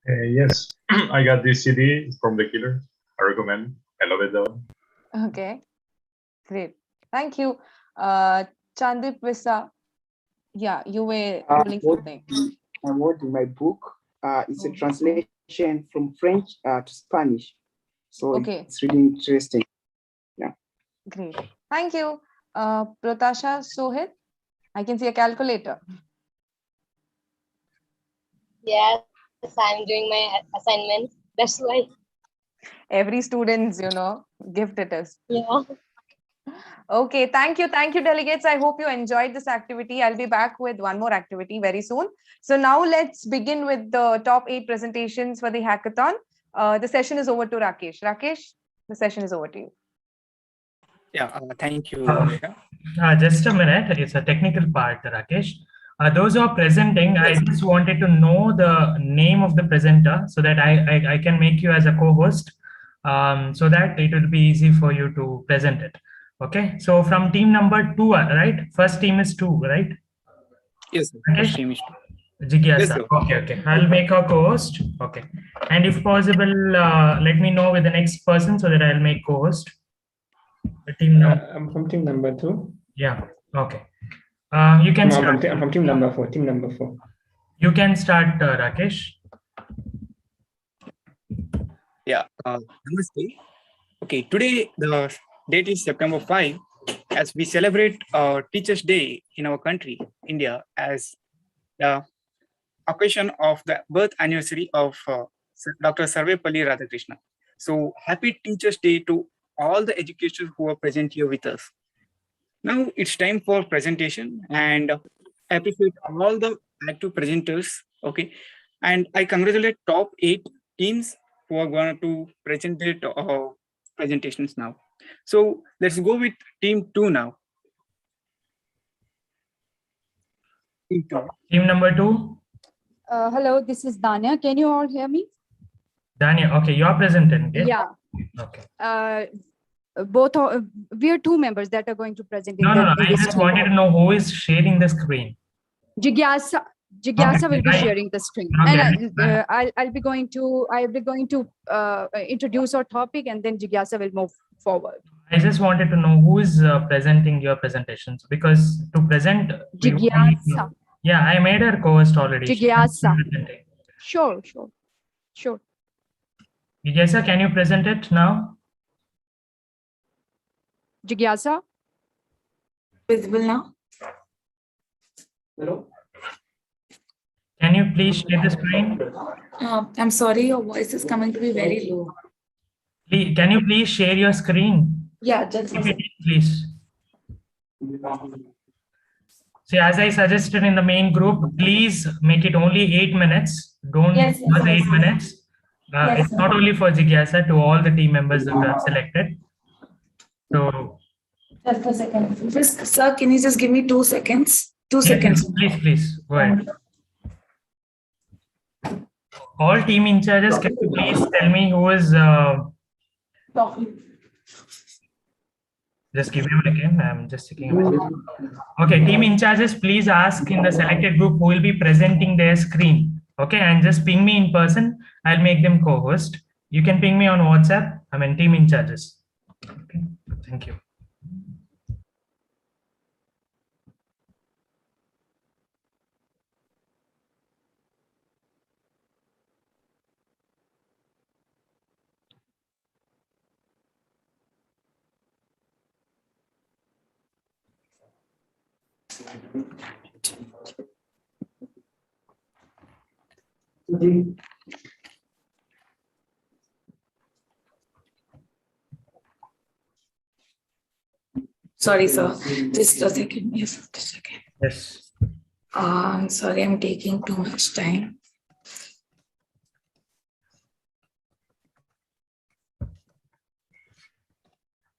Yes, I got this CD from The Killer. I recommend. I love it though.
Okay, great. Thank you. Chandip Visa. Yeah, you were holding something.
I'm holding my book. It's a translation from French to Spanish. So
Okay.
it's really interesting. Yeah.
Great. Thank you. Pratasha Sohit. I can see a calculator.
Yes, I'm doing my assignments. That's why.
Every student's, gift it is.
Yeah.
Okay, thank you, delegates. I hope you enjoyed this activity. I'll be back with one more activity very soon. So now let's begin with the top 8 presentations for the hackathon. The session is over to Rakesh. Rakesh, the session is over to you.
Yeah, thank you, Anushka.
Just a minute. It's a technical part, Rakesh. Those who are presenting, I just wanted to know the name of the presenter so that I can make you as a co-host, so that it will be easy for you to present it. Okay. So from team number 2, right? First team is 2, right?
Yes, sir. First team is 2.
Jigyasa.
Yes, sir.
Okay. I'll make a co-host. Okay. And if possible, let me know with the next person so that I'll make co-host. Team number.
I'm from team number 2.
Yeah. Okay. You can start.
I'm from team number 4. Team number 4.
You can start, Rakesh.
Yeah. Namaste. Okay. Today the date is September 5, as we celebrate Teachers' Day in our country, India, as the occasion of the birth anniversary of Dr. Sarvepalli Radhakrishnan. So happy Teachers' Day to all the educators who are present here with us. Now it's time for presentation, and I appreciate all the active presenters. Okay, and I congratulate top 8 teams who are going to present their presentations now. So let's go with team 2 now. Team 2.
Team number 2.
Hello, this is Dania. Can you all hear me?
Dania, okay, you are presenting. Okay?
Yeah.
Okay.
we are two members that are going to present in,
No.
in
I
this
just
screen.
wanted to know who is sharing the screen.
Jigyasa
Okay,
will be sharing the screen,
okay.
and I'll be going to introduce our topic, and then Jigyasa will move forward.
I just wanted to know who is presenting your presentations, because to present.
Jigyasa.
Yeah, I made her co-host already.
Jigyasa. Sure.
Jigyasa, can you present it now?
Jigyasa.
Visible now?
Hello.
Can you please share the screen?
I'm sorry, your voice is coming to be very low.
Can you please share your screen?
Yeah, just a second.
Please. See, as I suggested in the main group, please make it only 8 minutes. Don't
Yes,
8 minutes.
Yes,
it's not only for Jigyasa, to all the team members that are selected. So,
just a second. Just, sir, can you just give me 2 seconds? 2
yes,
seconds.
Please, go ahead. All team in charges, can you please tell me who is... Just give me a second. I'm just checking a message. Okay, team in charges, please ask in the selected group who will be presenting their screen. Okay, and just ping me in person. I'll make them co-host. You can ping me on WhatsApp. I mean, team in charges. Okay, thank you.
Sorry, sir. Just a second. Yes, just a second.
Yes.
I'm sorry, I'm taking too much time.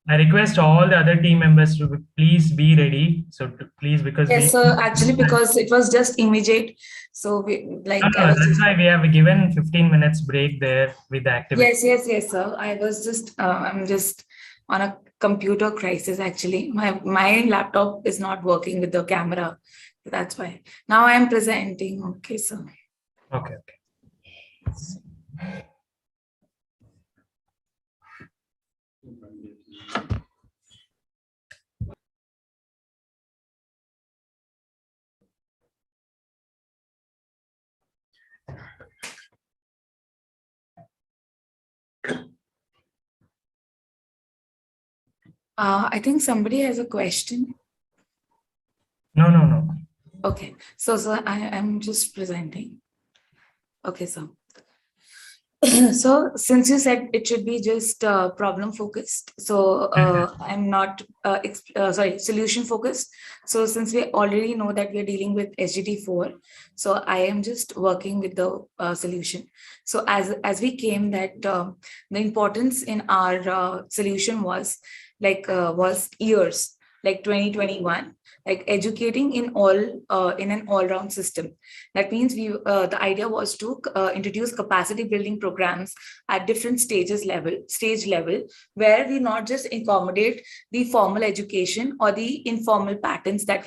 I request all the other team members to please be ready. So please, because
Yes, sir. Actually, because it was just immediate. So we like.
No, that's why we have given 15 minutes break there with the activity.
Yes, sir. I was just. I'm just on a computer crisis. Actually, my laptop is not working with the camera. That's why. Now I am presenting. Okay, sir.
Okay.
I think somebody has a question.
No.
Okay, so I am just presenting. Okay, so so since you said it should be just problem focused, so I'm not solution focused. So since we already know that we are dealing with SGT4, so I am just working with the solution. So as we came that the importance in our solution was was years, like 2021, like educating in an all-round system. That means the idea was to introduce capacity building programs at different stage level, where we not just accommodate the formal education or the informal patterns that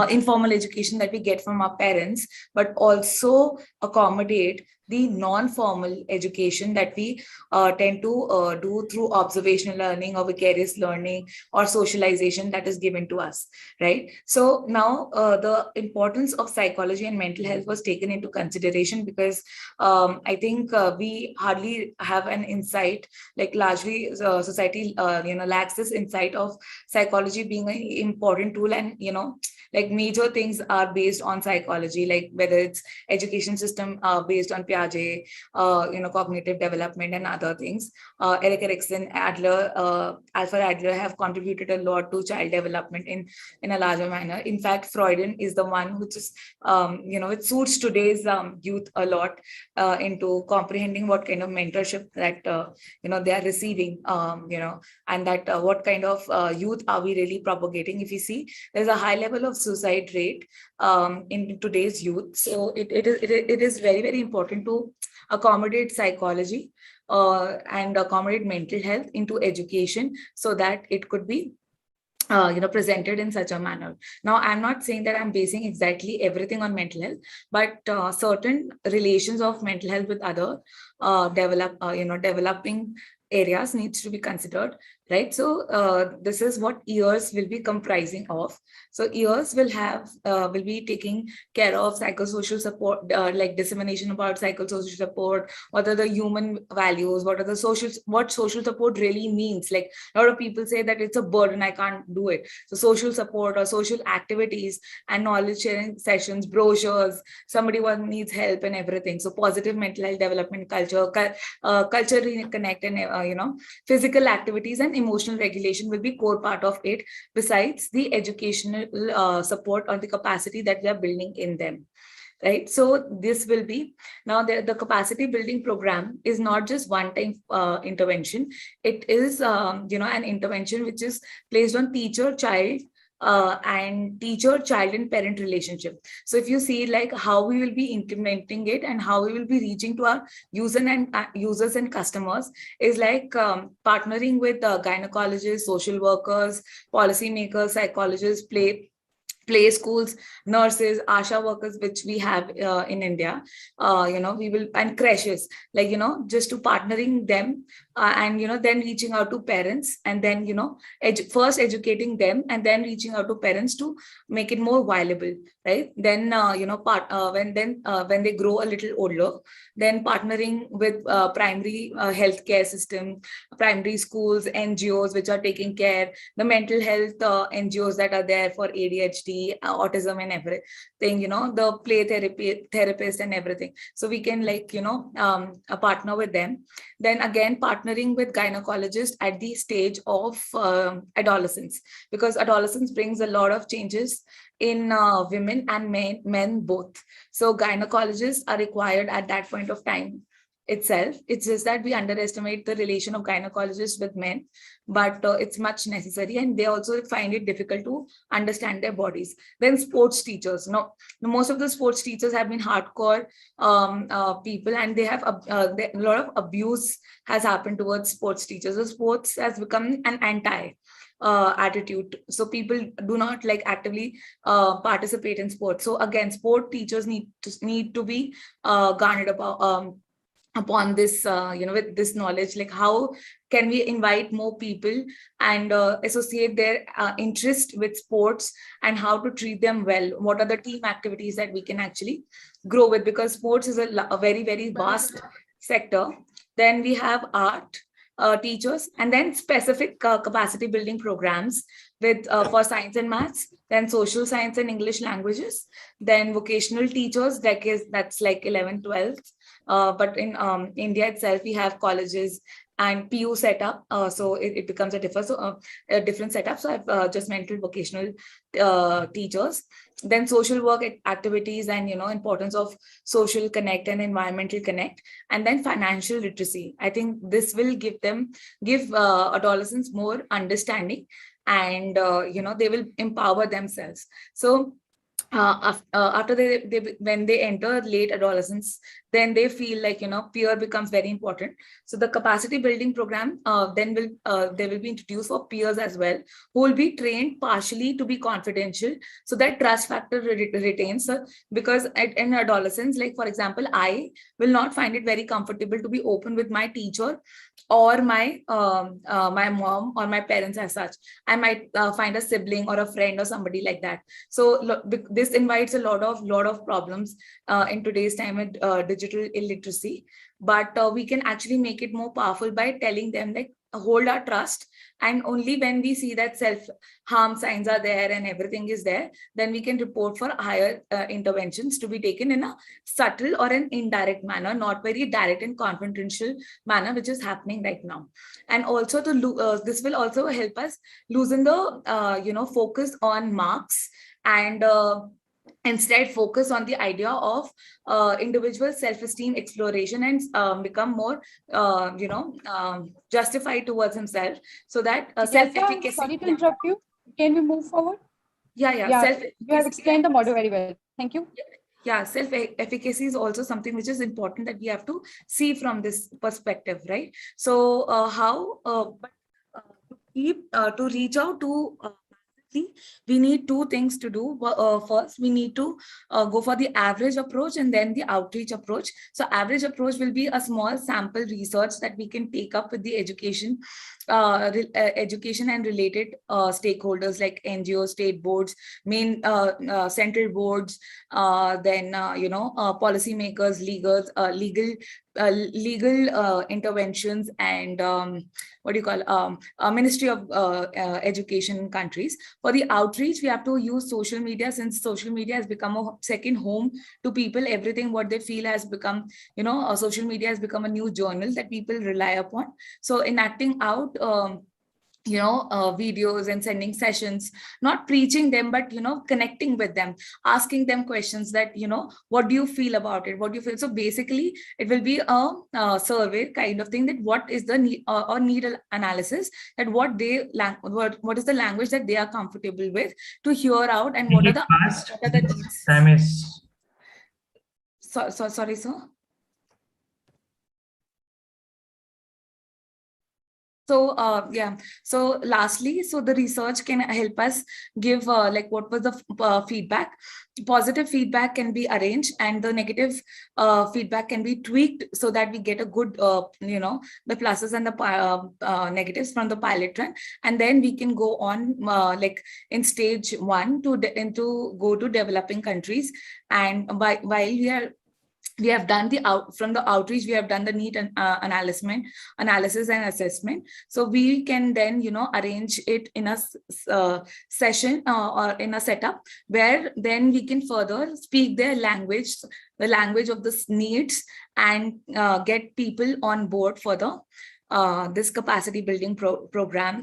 informal education that we get from our parents, but also accommodate the non-formal education that we tend to do through observational learning or vicarious learning or socialization that is given to us, right? So now the importance of psychology and mental health was taken into consideration, because I think we hardly have an insight, like largely society lacks this insight of psychology being an important tool, and like major things are based on psychology, like whether it's education system based on Piaget, cognitive development and other things. Erik Erikson, Adler, Alfred Adler have contributed a lot to child development in a larger manner. In fact, Freudian is the one which is, it suits today's youth a lot into comprehending what kind of mentorship that, they are receiving, and that what kind of youth are we really propagating. If you see, there's a high level of suicide rate in today's youth. So it is very, very important to accommodate psychology and accommodate mental health into education so that it could be presented in such a manner. Now, I'm not saying that I'm basing exactly everything on mental health, but certain relations of mental health with other developing areas needs to be considered, right? So this is what years will be comprising of. So years will be taking care of psychosocial support, like dissemination about psychosocial support, what are the human values, what social support really means. Like a lot of people say that it's a burden, I can't do it. So social support or social activities and knowledge sharing sessions, brochures, somebody needs help and everything. So positive mental health development culture, culture reconnect, and physical activities and emotional regulation will be core part of it, besides the educational support or the capacity that we are building in them. Right. So this will be now the capacity building program is not just one-time intervention. It is, an intervention which is placed on teacher-child and teacher-child and parent relationship. So if you see like how we will be implementing it and how we will be reaching to our users and customers is like partnering with gynecologists, social workers, policymakers, psychologists, play schools, nurses, ASHA workers, which we have in India, we will, and creches, like, just to partnering them and, then reaching out to parents and then, first educating them and then reaching out to parents to make it more viable, right? Then, when they grow a little older, then partnering with primary healthcare system, primary schools, NGOs, which are taking care, the mental health NGOs that are there for ADHD, autism and everything, the play therapist and everything. So we can partner with them. Then again, partnering with gynecologists at the stage of adolescence, because adolescence brings a lot of changes in women and men both. So gynecologists are required at that point of time itself. It's just that we underestimate the relation of gynecologists with men, but it's much necessary, and they also find it difficult to understand their bodies. Then sports teachers. Most of the sports teachers have been hardcore people, and they have a lot of abuse has happened towards sports teachers. So sports has become an anti attitude. So people do not actively participate in sports. So again, sport teachers need to be garnered upon this, with this knowledge, like how can we invite more people and associate their interest with sports and how to treat them well. What are the team activities that we can actually grow with, because sports is a very, very vast sector. Then we have art teachers, and then specific capacity building programs with for science and maths, then social science and English languages, then vocational teachers, that's like 11th, 12th. But in India itself, we have colleges and PU setup. So it becomes a different setup. So I've just mentioned vocational teachers. Then social work activities and, importance of social connect and environmental connect. And then financial literacy. I think this will give adolescents more understanding, and, they will empower themselves. So after when they enter late adolescence, then they feel like, peer becomes very important. So the capacity building program then they will be introduced for peers as well, who will be trained partially to be confidential, so that trust factor retains. Because in adolescence, like for example, I will not find it very comfortable to be open with my teacher or my mom or my parents as such. I might find a sibling or a friend or somebody like that. So this invites a lot of problems in today's time with digital illiteracy. But we can actually make it more powerful by telling them, like, hold our trust, and only when we see that self-harm signs are there and everything is there, then we can report for higher interventions to be taken in a subtle or an indirect manner, not very direct and confrontational manner, which is happening right now. And also this will also help us loosen the focus on marks, and instead focus on the idea of individual self-esteem exploration, and become more justified towards himself, so that self-efficacy.
Sorry to interrupt you. Can we move forward?
Yeah.
You have explained the model very well. Thank you.
yeah, self-efficacy is also something which is important that we have to see from this perspective, right? So to reach out to we need two things to do. First, we need to go for the average approach and then the outreach approach. So average approach will be a small sample research that we can take up with the education and related stakeholders like NGOs, state boards, main central boards, then policymakers, legal interventions, and what do you call Ministry of Education in countries. For the outreach, we have to use social media, since social media has become a second home to people. Everything what they feel has become, social media has become a new journal that people rely upon. So enacting out videos and sending sessions, not preaching them, but connecting with them, asking them questions that what do you feel about it, what do you feel. So basically it will be a survey kind of thing, that what is the need or need analysis, that what is the language that they are comfortable with to hear out, and what are the needs.
Time is
sorry sir. So so lastly, so the research can help us give like what was the feedback. Positive feedback can be arranged, and the negative feedback can be tweaked, so that we get a good the pluses and the negatives from the pilot run. And then we can go on like in stage 1 to go to developing countries. And while we have done from the outreach, we have done the need analysis and assessment. So we can then arrange it in a session or in a setup, where then we can further speak their language, the language of the needs, and get people on board for the this capacity building program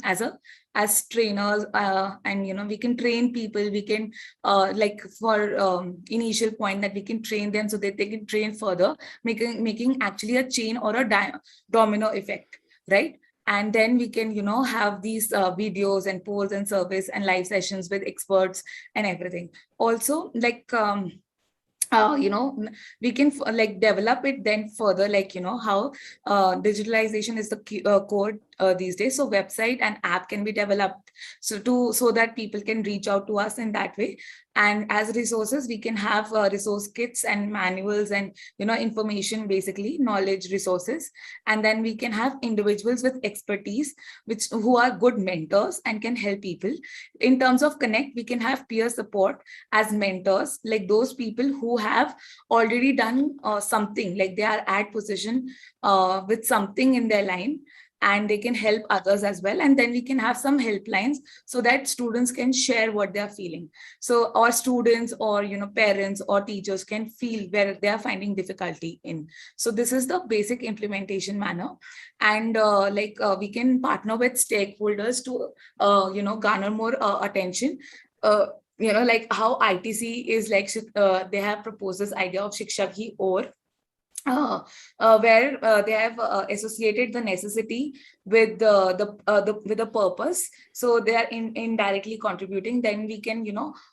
as trainers, and we can train people. We can like for initial point, that we can train them so that they can train further, making actually a chain or a domino effect, right? And then we can have these videos and polls and surveys and live sessions with experts and everything. Also, like we can like develop it then further, like how digitalization is the core these days. So website and app can be developed so that people can reach out to us in that way. And as resources, we can have resource kits and manuals and information, basically knowledge resources. And then we can have individuals with expertise who are good mentors and can help people. In terms of connect, we can have peer support as mentors, like those people who have already done something, like they are at position with something in their line, and they can help others as well. And then we can have some helplines so that students can share what they are feeling. So or students or parents or teachers can feel where they are finding difficulty in. So this is the basic implementation manner. And we can partner with stakeholders to garner more attention. Like how ITC is like they have proposed this idea of Shiksha Hi Or, where they have associated the necessity with the purpose. So they are indirectly contributing. Then we can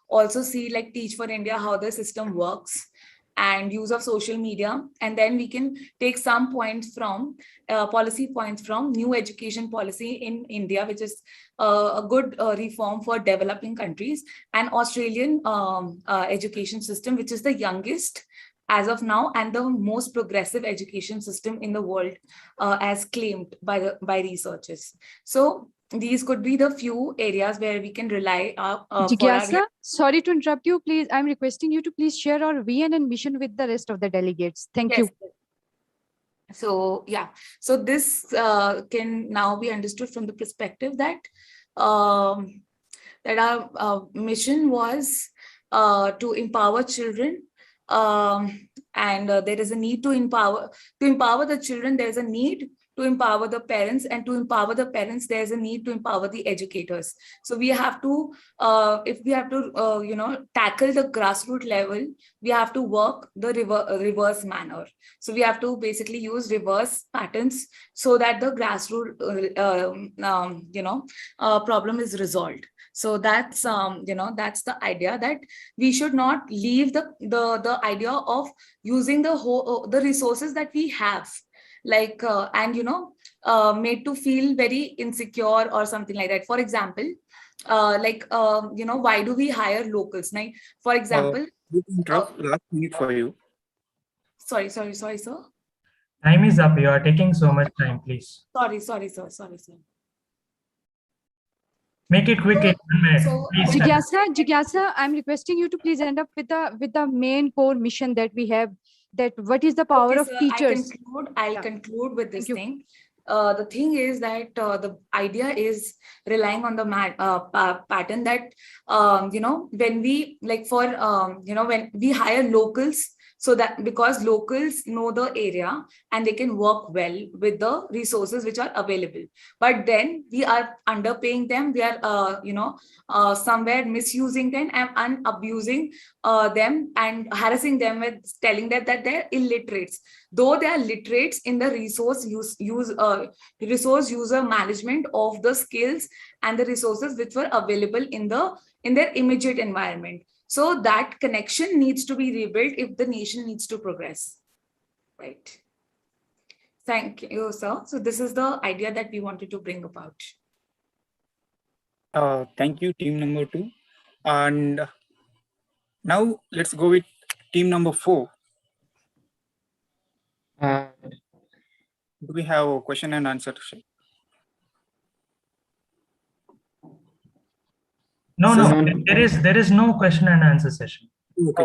also see like Teach for India, how the system works, and use of social media. And then we can take some points from policy points from new education policy in India, which is a good reform for developing countries, and Australian education system, which is the youngest as of now and the most progressive education system in the world, as claimed by researchers. So these could be the few areas where we can rely
Jigyasa, sorry to interrupt you. Please, I'm requesting you to please share our VN and mission with the rest of the delegates. Thank you.
So yeah, so this can now be understood from the perspective that that our mission was to empower children. And there is a need to empower the children. There's a need to empower the parents, and to empower the parents, there's a need to empower the educators. So we have to, if we have to, tackle the grassroots level, we have to work the reverse manner. So we have to basically use reverse patterns so that the grassroots, problem is resolved. So that's that's the idea, that we should not leave the idea of using the resources that we have, like and made to feel very insecure or something like that. For example, why do we hire locals? Like, for example,
last minute for you.
sorry, sir.
Time is up. You are taking so much time, please.
Sorry, sir.
Make it quick in 1 minute. Please.
Jigyasa, I'm requesting you to please end up with the main core mission that we have. That what is the power of
sir,
teachers?
I'll conclude with this thing. The thing is that the idea is relying on the pattern that when we when we hire locals, so that because locals know the area and they can work well with the resources which are available, but then we are underpaying them, we are somewhere misusing them and abusing them and harassing them with telling that they're illiterates, though they are literates in the resource user management of the skills and the resources which were available in their immediate environment. So that connection needs to be rebuilt if the nation needs to progress. Right. Thank you, sir. So this is the idea that we wanted to bring about.
Thank you, team number 2. And now let's go with team number 4. Do we have a question and answer session?
No, there is no question and answer session.
Okay,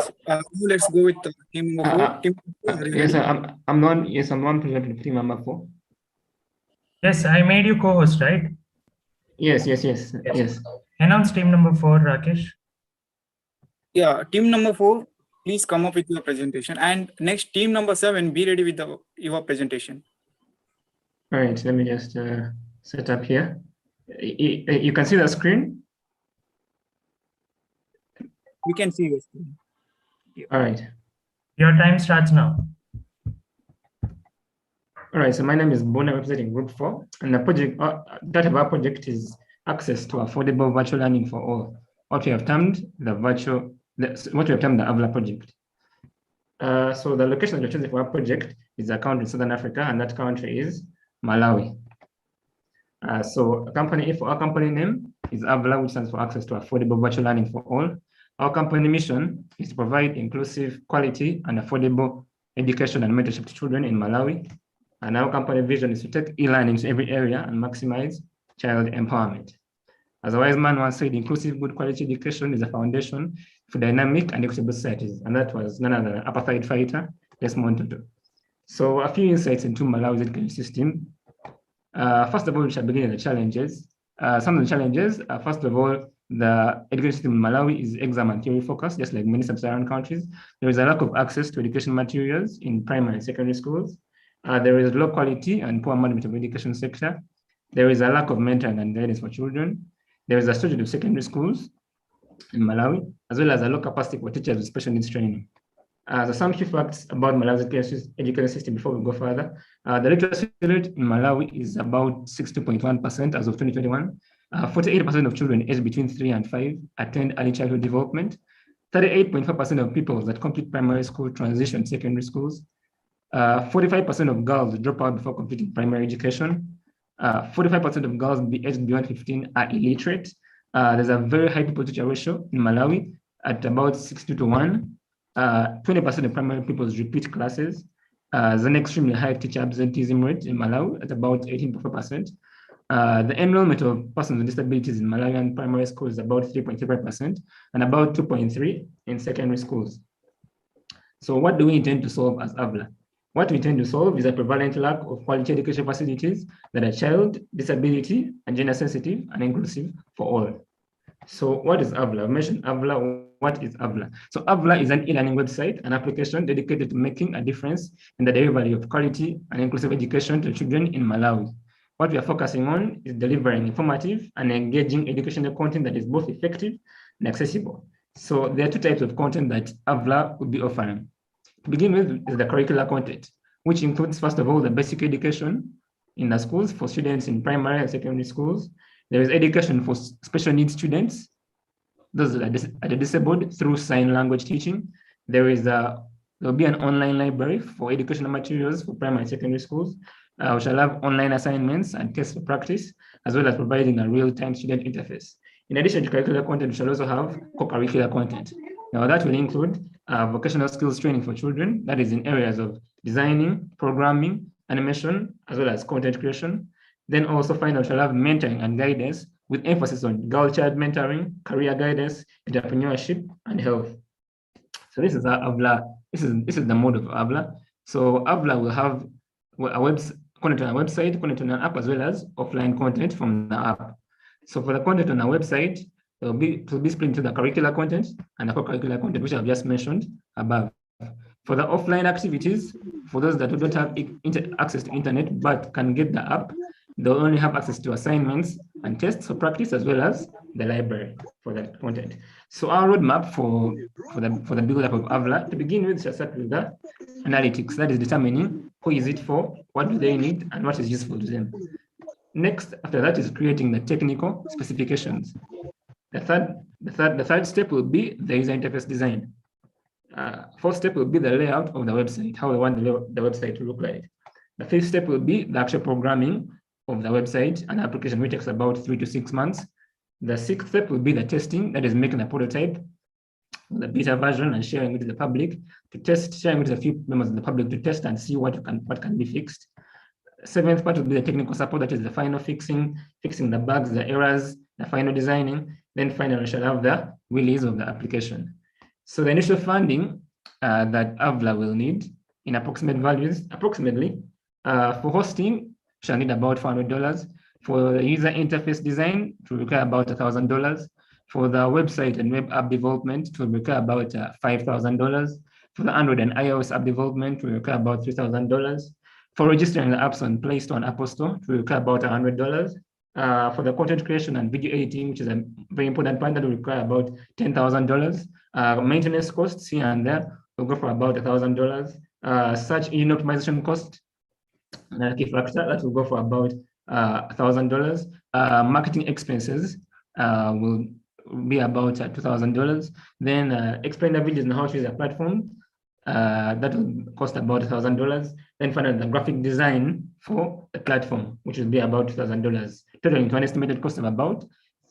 let's go with team number 4.
Yes, I'm not. Yes, I'm not presenting team number 4.
Yes, I made you co-host, right?
Yes.
Announce team number 4, Rakesh.
Yeah, team number 4, please come up with your presentation. And next, team number 7, be ready with your presentation.
All right, let me just set up here. You can see the screen?
We can see your screen.
All right.
Your time starts now.
All right, so my name is Bona, representing Group 4, and the project, that of our project is access to affordable virtual learning for all. What we have termed the AVLA project. So the location that we're choosing for our project is a country in Southern Africa, and that country is Malawi. So our company name is AVLA, which stands for Access to Affordable Virtual Learning for All. Our company mission is to provide inclusive, quality, and affordable education and mentorship to children in Malawi. And our company vision is to take e-learning to every area and maximize child empowerment. As a wise man once said, inclusive, good quality education is a foundation for dynamic and equitable societies. And that was none other than apartheid fighter, Desmond Tutu. So a few insights into Malawi's education system. First of all, we shall begin with the challenges. Some of the challenges, first of all, the education system in Malawi is exam and theory focused, just like many sub-Saharan countries. There is a lack of access to education materials in primary and secondary schools. There is low quality and poor management of the education sector. There is a lack of mentoring and guidance for children. There is a shortage of secondary schools in Malawi, as well as a low capacity for teachers with special needs training. Some key facts about Malawi's education system before we go further. The literacy rate in Malawi is about 60.1% as of 2021. 48% of children aged between 3 and 5 attend early childhood development. 38.5% of people that complete primary school transition to secondary schools. 45% of girls drop out before completing primary education. 45% of girls aged beyond 15 are illiterate. There's a very high people-teacher ratio in Malawi at about 62:1. 20% of primary pupils repeat classes. There's an extremely high teacher absenteeism rate in Malawi at about 18.4%. The enrollment of persons with disabilities in Malawian primary schools is about 3.3% and about 2.3% in secondary schools. So what do we intend to solve as AVLA? What we intend to solve is a prevalent lack of quality education facilities that are child, disability, and gender sensitive and inclusive for all. So what is AVLA? I mentioned AVLA. What is AVLA? So AVLA is an e-learning website, an application dedicated to making a difference in the delivery of quality and inclusive education to children in Malawi. What we are focusing on is delivering informative and engaging educational content that is both effective and accessible. So there are two types of content that AVLA will be offering. To begin with is the curricular content, which includes, first of all, the basic education in the schools for students in primary and secondary schools. There is education for special needs students, those that are disabled, through sign language teaching. There'll be an online library for educational materials for primary and secondary schools. We shall have online assignments and tests for practice, as well as providing a real-time student interface. In addition to curricular content, we shall also have co-curricular content. Now that will include vocational skills training for children, that is in areas of designing, programming, animation, as well as content creation. Then also finally, we shall have mentoring and guidance with emphasis on girl-child mentoring, career guidance, entrepreneurship, and health. So this is our AVLA. This is the mode of AVLA. So AVLA will have content on our website, content on our app, as well as offline content from the app. So for the content on our website, it will be split into the curricular content and the co-curricular content, which I've just mentioned above. For the offline activities, for those that don't have access to internet but can get the app, they'll only have access to assignments and tests for practice, as well as the library for that content. So our roadmap for the build-up of AVLA, to begin with, shall start with the analytics. That is determining who is it for, what do they need, and what is useful to them. Next, after that, is creating the technical specifications. The third step will be the user interface design. Fourth step will be the layout of the website, how we want the website to look like. The fifth step will be the actual programming of the website and application, which takes about 3 to 6 months. The sixth step will be the testing, that is making a prototype, the beta version, and sharing it with the public to test, sharing it with a few members of the public to test and see what can be fixed. Seventh part will be the technical support, that is the final fixing the bugs, the errors, the final designing. Then finally, we shall have the release of the application. So the initial funding that AVLA will need in approximate values, for hosting, shall need about $400. For the user interface design, it will require about $1,000. For the website and web app development, it will require about $5,000. For the Android and iOS app development, it will require about $3,000. For registering the apps on Play Store and Apple Store, it will require about $100. For the content creation and video editing, which is a very important part, that will require about $10,000. Maintenance costs here and there will go for about $1,000. Search engine optimization cost, key factor, that will go for about $1,000. Marketing expenses will be about $2,000. Then explainer videos and how to use a platform, that will cost about $1,000. Then finally, the graphic design for the platform, which will be about $2,000, totaling to an estimated cost of about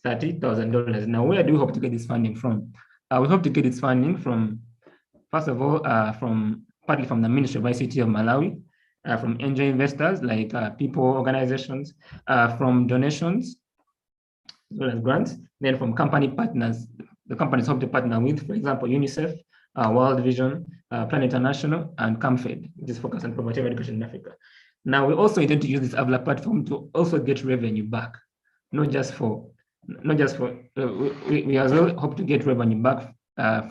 $30,000. Now, where do we hope to get this funding from? We hope to get this funding from, first of all, partly from the Ministry of ICT of Malawi, from angel investors like people, organizations, from donations, as well as grants, then from company partners. The companies hope to partner with, for example, UNICEF, World Vision, Plan International, and CAMFED, which is focused on poverty eradication in Africa. Now, we also intend to use this AVLA platform to also get revenue back, we as well hope to get revenue back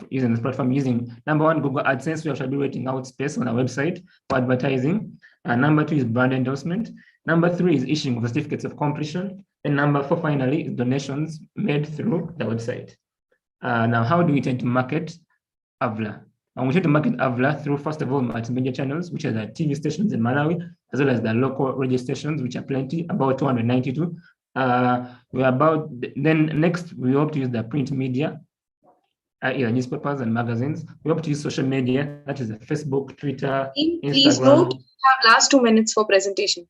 using this platform, using number one, Google AdSense, we shall be renting out space on our website for advertising. Number two is brand endorsement. Number three is issuing of certificates of completion. And number four, finally, is donations made through the website. Now, how do we intend to market AVLA? And we tend to market AVLA through, first of all, multimedia channels, which are the TV stations in Malawi, as well as the local radio stations, which are plenty, about 292. Then next, we hope to use the print media, either newspapers and magazines. We hope to use social media, that is Facebook, Twitter,
Please
Instagram.
note, you have last 2 minutes for presentation.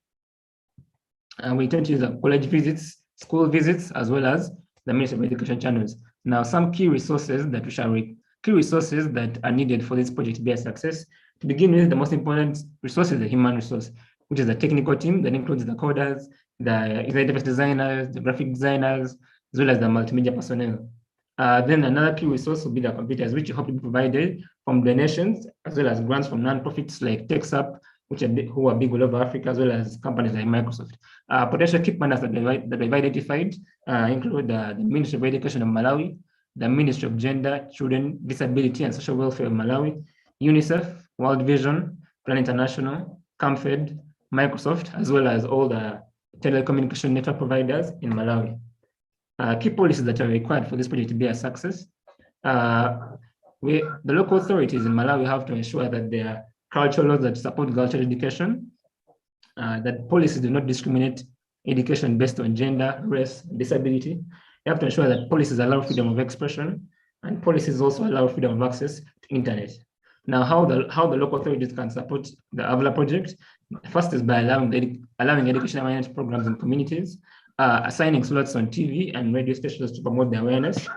And we tend to use the college visits, school visits, as well as the Ministry of Education channels. Now, some key resources that are needed for this project to be a success. To begin with, the most important resource is the human resource, which is the technical team that includes the coders, the user interface designers, the graphic designers, as well as the multimedia personnel. Then another key resource will be the computers, which hope to be provided from donations, as well as grants from nonprofits like TechSup, who are big all over Africa, as well as companies like Microsoft. Potential key partners that we've identified include the Ministry of Education of Malawi, the Ministry of Gender, Children, Disability, and Social Welfare of Malawi, UNICEF, World Vision, Plan International, CAMFED, Microsoft, as well as all the telecommunication network providers in Malawi. Key policies that are required for this project to be a success. The local authorities in Malawi have to ensure that there are cultural laws that support cultural education, that policies do not discriminate education based on gender, race, disability. You have to ensure that policies allow freedom of expression, and policies also allow freedom of access to internet. Now, how the local authorities can support the AVLA project, first is by allowing education awareness programs in communities, assigning slots on TV and radio stations to promote the awareness.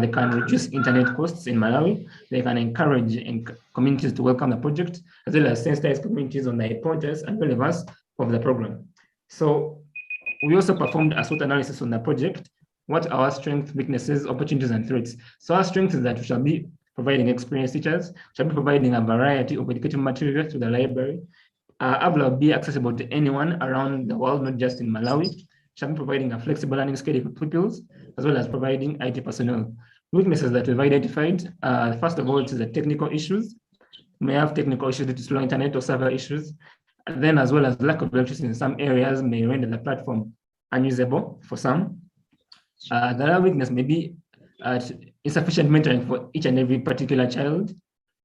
They can reduce internet costs in Malawi. They can encourage communities to welcome the project, as well as sensitize communities on the importance and relevance of the program. So we also performed a SWOT analysis on the project. What are our strengths, weaknesses, opportunities, and threats? So our strength is that we shall be providing experienced teachers, shall be providing a variety of educational materials to the library. AVLA will be accessible to anyone around the world, not just in Malawi. Shall be providing a flexible learning schedule for pupils, as well as providing IT personnel. Weaknesses that we've identified, first of all, it is the technical issues. We may have technical issues due to slow internet or server issues. And then, as well as lack of electricity in some areas may render the platform unusable for some. The other weakness may be insufficient mentoring for each and every particular child.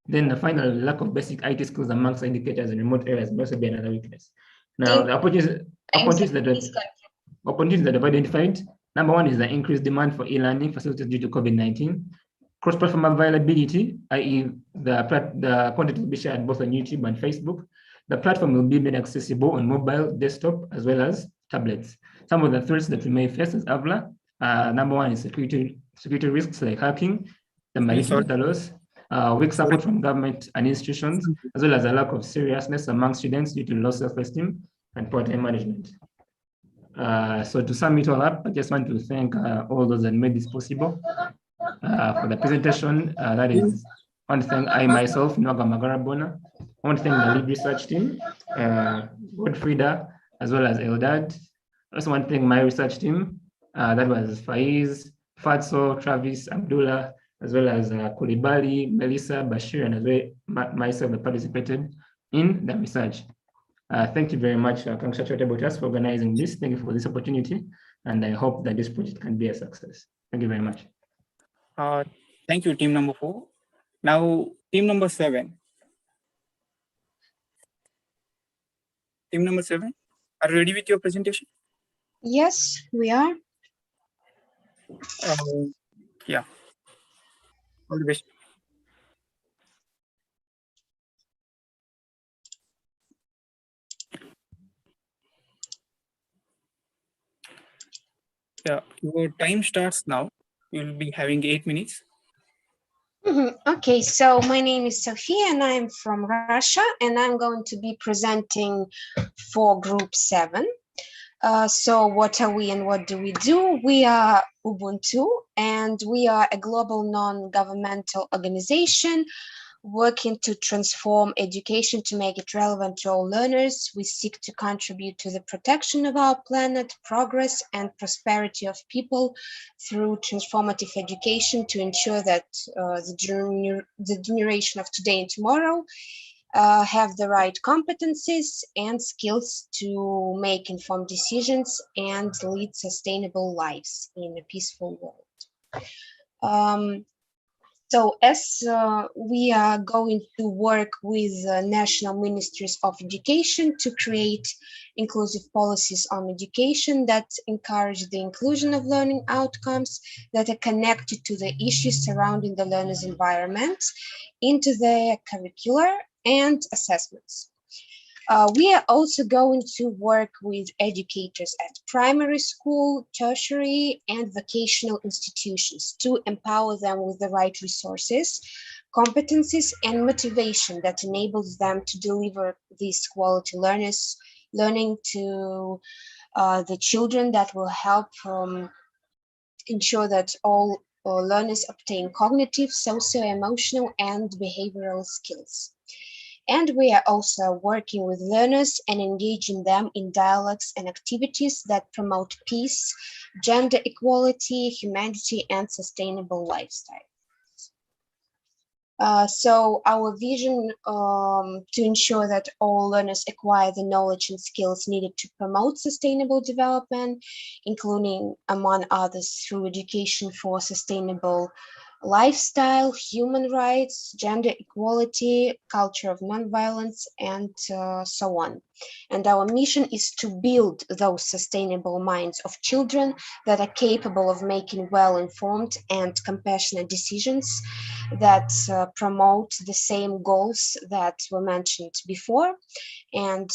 Then the final lack of basic IT skills amongst educators in remote areas may also be another weakness. Now, the opportunities that have identified, number one is the increased demand for e-learning facilities due to COVID-19. Cross-platform availability, i.e. the content will be shared both on YouTube and Facebook. The platform will be made accessible on mobile, desktop, as well as tablets. Some of the threats that we may face as AVLA, number one is security risks like hacking, the malicious data loss, weak support from government and institutions, as well as a lack of seriousness among students due to low self-esteem and poor time management. So to sum it all up, I just want to thank all those that made this possible. For the presentation, that is, I want to thank I myself, Nwaga Magarabona. I want to thank the lead research team, Godfrida, as well as Eldad. I also want to thank my research team, that was Faiz, Fatso, Travis, Abdullah, as well as Kulibali, Melissa, Bashir, and as well myself that participated in the research. Thank you very much, Kanksha Charitable Trust, for organizing this. Thank you for this opportunity, and I hope that this project can be a success. Thank you very much.
Thank you, team number 4. Now, team number 7. Team number 7, are you ready with your presentation?
Yes, we are.
Yeah. All the best. Yeah, your time starts now. You'll be having 8 minutes.
Okay, so my name is Sophia and I'm from Russia, and I'm going to be presenting for group 7. So what are we and what do we do? We are Ubuntu, and we are a global non-governmental organization working to transform education to make it relevant to all learners. We seek to contribute to the protection of our planet, progress and prosperity of people through transformative education to ensure that the generation of today and tomorrow have the right competencies and skills to make informed decisions and lead sustainable lives in a peaceful world. So as we are going to work with national ministries of education to create inclusive policies on education that encourage the inclusion of learning outcomes that are connected to the issues surrounding the learner's environment into their curricular and assessments. We are also going to work with educators at primary school, tertiary, and vocational institutions to empower them with the right resources, competencies, and motivation that enables them to deliver these quality learning to the children that will help ensure that all learners obtain cognitive, socio-emotional, and behavioral skills. And we are also working with learners and engaging them in dialogues and activities that promote peace, gender equality, humanity, and sustainable lifestyle. So our vision to ensure that all learners acquire the knowledge and skills needed to promote sustainable development, including, among others, through education for sustainable lifestyle, human rights, gender equality, culture of nonviolence, and so on. And our mission is to build those sustainable minds of children that are capable of making well-informed and compassionate decisions that promote the same goals that were mentioned before. And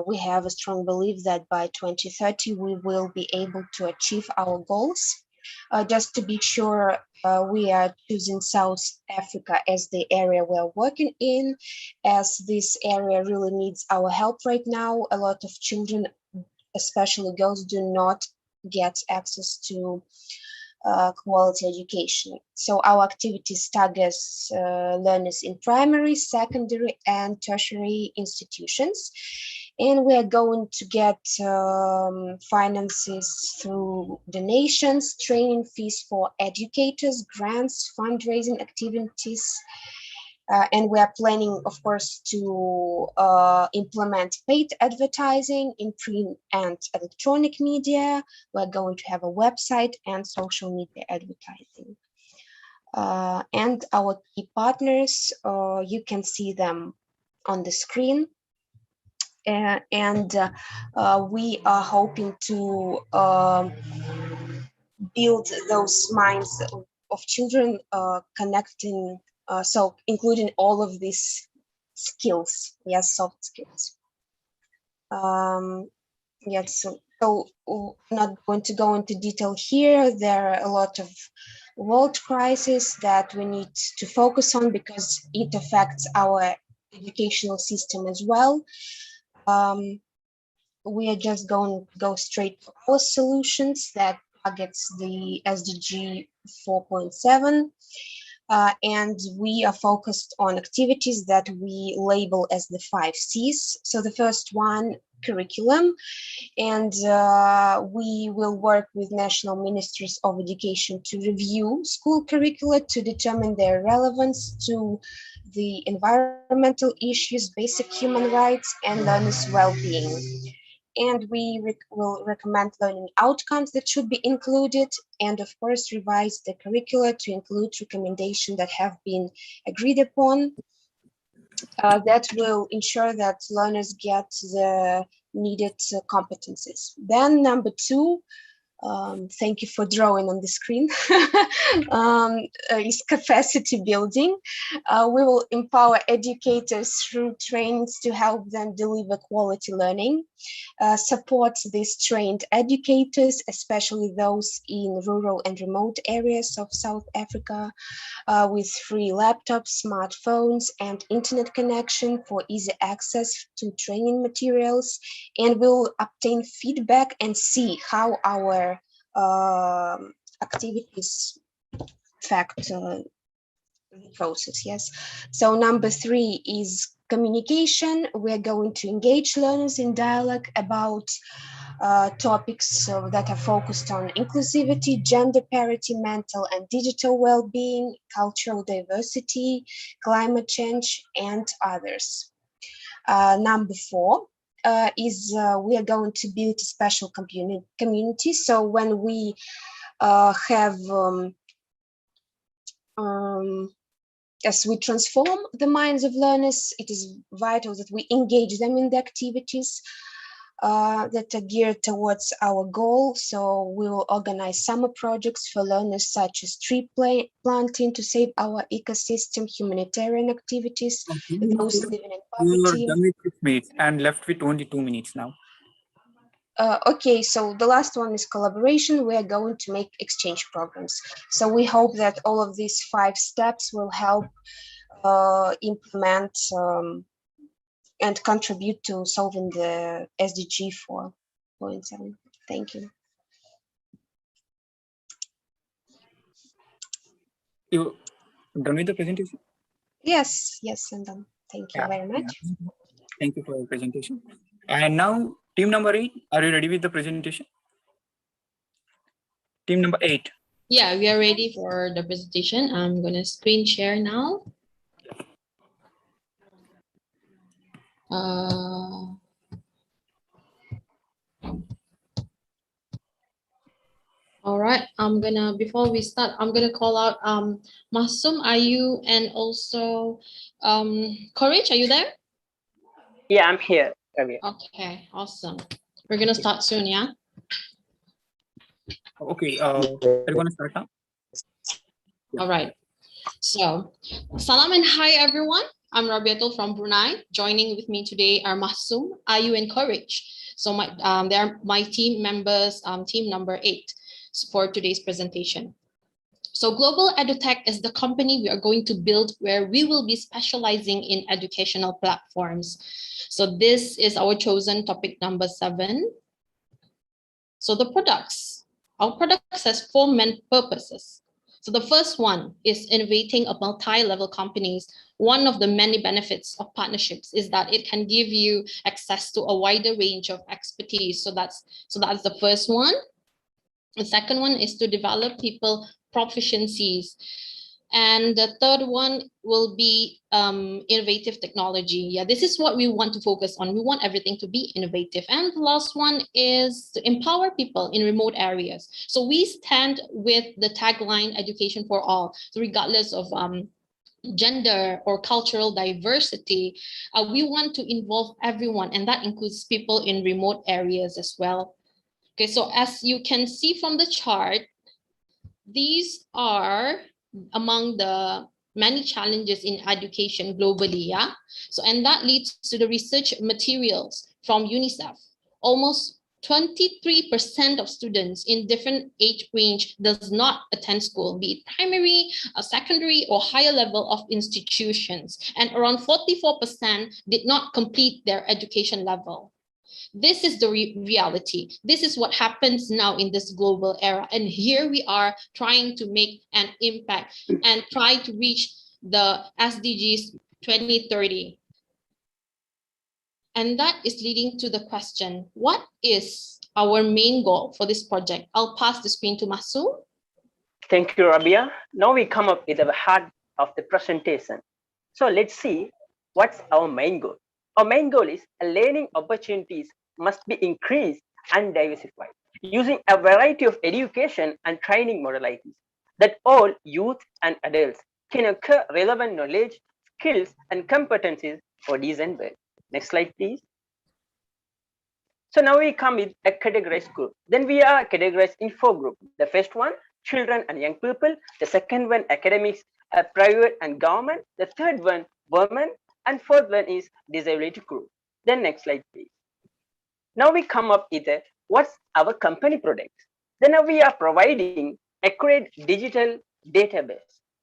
we have a strong belief that by 2030, we will be able to achieve our goals. Just to be sure, we are choosing South Africa as the area we're working in, as this area really needs our help right now. A lot of children, especially girls, do not get access to quality education. So our activities targets learners in primary, secondary, and tertiary institutions. And we are going to get finances through donations, training fees for educators, grants, fundraising activities. And we are planning, of course, to implement paid advertising in print and electronic media. We're going to have a website and social media advertising. And our key partners, you can see them on the screen. And we are hoping to build those minds of children, connecting, so including all of these skills, yes, soft skills. Yes, so not going to go into detail here. There are a lot of world crises that we need to focus on because it affects our educational system as well. We are just going to go straight to our solutions that targets the SDG 4.7. And we are focused on activities that we label as the 5 C's. So the first one, curriculum, and we will work with national ministries of education to review school curricula to determine their relevance to the environmental issues, basic human rights, and learners' well-being. And we will recommend learning outcomes that should be included, and of course revise the curricula to include recommendations that have been agreed upon. That will ensure that learners get the needed competencies. Then number 2, thank you for drawing on the screen, is capacity building. We will empower educators through trainings to help them deliver quality learning, support these trained educators, especially those in rural and remote areas of South Africa, with free laptops, smartphones, and internet connection for easy access to training materials, and we'll obtain feedback and see how our activities affect the process. Yes. So number 3 is communication. We're going to engage learners in dialogue about topics that are focused on inclusivity, gender parity, mental and digital well-being, cultural diversity, climate change, and others. Number 4 is we are going to build a special community. So when we have as we transform the minds of learners, it is vital that we engage them in the activities that are geared towards our goal. So we will organize summer projects for learners such as tree planting to save our ecosystem, humanitarian activities, those living in poverty.
You're done with 6 minutes and left with only 2 minutes now.
Okay, so the last one is collaboration. We are going to make exchange programs. So we hope that all of these 5 steps will help implement and contribute to solving the SDG 4.7. Thank you.
You done with the presentation?
Yes, I'm done. Thank you very much.
Yeah. Thank you for your presentation. And now, team number 8, are you ready with the presentation? Team number 8.
Yeah, we are ready for the presentation. I'm going to screen share now. All right. before we start, I'm gonna call out Masum, are you, and also Courage, are you there?
Yeah, I'm here. Ravi.
Okay, awesome. We're gonna start soon, yeah?
Okay, are you gonna start now?
All right. So, salam and hi everyone. I'm Rabiatul from Brunei. Joining with me today are Masum, Ayu, and Courage. So they are my team members, team number 8 for today's presentation. So Global EduTech is the company we are going to build where we will be specializing in educational platforms. So this is our chosen topic number 7. So the products. Our products has 4 main purposes. So the first one is innovating a multi-level companies. One of the many benefits of partnerships is that it can give you access to a wider range of expertise. So that's the first one. The second one is to develop people proficiencies. And the third one will be innovative technology. Yeah, this is what we want to focus on. We want everything to be innovative. And the last one is to empower people in remote areas. So we stand with the tagline education for all. So regardless of gender or cultural diversity, we want to involve everyone, and that includes people in remote areas as well. Okay, so as you can see from the chart, these are among the many challenges in education globally, yeah? So, and that leads to the research materials from UNICEF. Almost 23% of students in different age range does not attend school, be it primary, secondary, or higher level of institutions. And around 44% did not complete their education level. This is the reality. This is what happens now in this global era. And here we are trying to make an impact and try to reach the SDGs 2030. And that is leading to the question, what is our main goal for this project? I'll pass the screen to Masu.
Thank you, Rabia. Now we come up with the heart of the presentation. So let's see what's our main goal. Our main goal is learning opportunities must be increased and diversified, using a variety of education and training modalities that all youth and adults can acquire relevant knowledge, skills, and competencies for decent work. Next slide, please. So now we come with a categorized group. Then we are categorized in 4 groups. The first one, children and young people. The second one, academics, private and government. The third one, women. And fourth one is disability group. Then next slide, please. Now we come up with what's our company product. Then we are providing accurate digital database.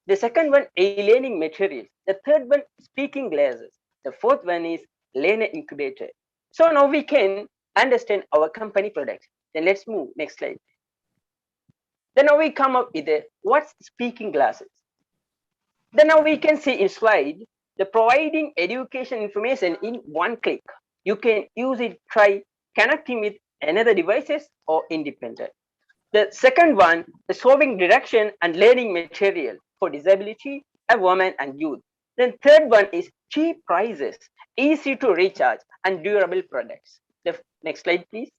The second one, e-learning materials. The third one, speaking glasses. The fourth one is learner incubator. So now we can understand our company product. Then let's move next slide. Then now we come up with what's speaking glasses. Then now we can see in slide the providing education information in one click. You can use it, try connecting with another devices or independent. The second one, the solving direction and learning material for disability, a woman and youth. Then third one is cheap prices, easy to recharge and durable products. The next slide, please.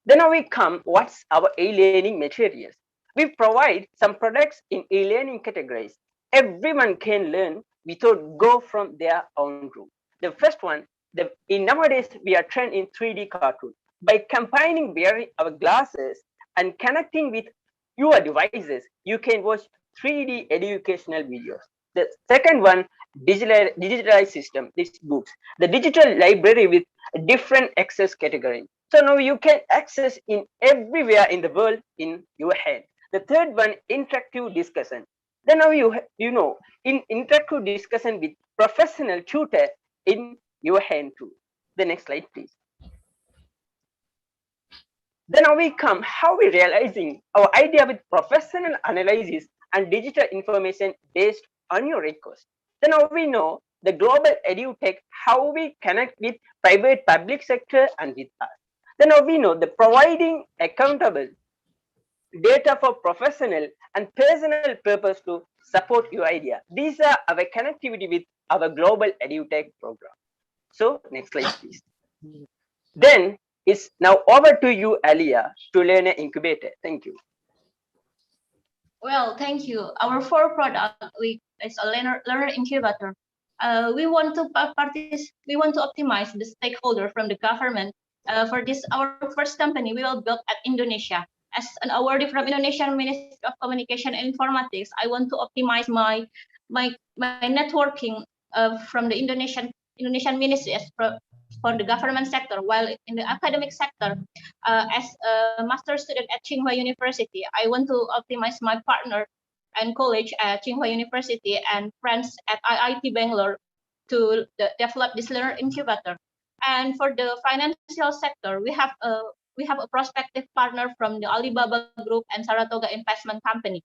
Then now we come, what's our e-learning materials? We provide some products in e-learning categories. Everyone can learn without go from their own room. The first one, in nowadays we are trained in 3D cartoon. By combining wearing our glasses and connecting with your devices, you can watch 3D educational videos. The second one, digitalized system, these books. The digital library with different access category. So now you can access in everywhere in the world in your hand. The third one, interactive discussion. Then now you know, in interactive discussion with professional tutor in your hand too. The next slide, please. Then now we come, how we realizing our idea with professional analysis and digital information based on your request. Then now we know the global edutech, how we connect with private public sector and with us. Then now we know the providing accountable data for professional and personal purpose to support your idea. These are our connectivity with our global edutech program. So next slide, please. Then it's now over to you, Alia, to learn an incubator. Thank you.
Well, thank you. Our four product is a learner incubator. We want to we want to optimize the stakeholder from the government. For this, our first company we will build at Indonesia. As an awardee from Indonesian Ministry of Communication and Informatics, I want to optimize my networking from the Indonesian ministries for the government sector, while in the academic sector, as a master student at Tsinghua University, I want to optimize my partner and college at Tsinghua University and friends at IIT Bangalore to develop this learner incubator. And for the financial sector, we have a prospective partner from the Alibaba Group and Saratoga Investment Company.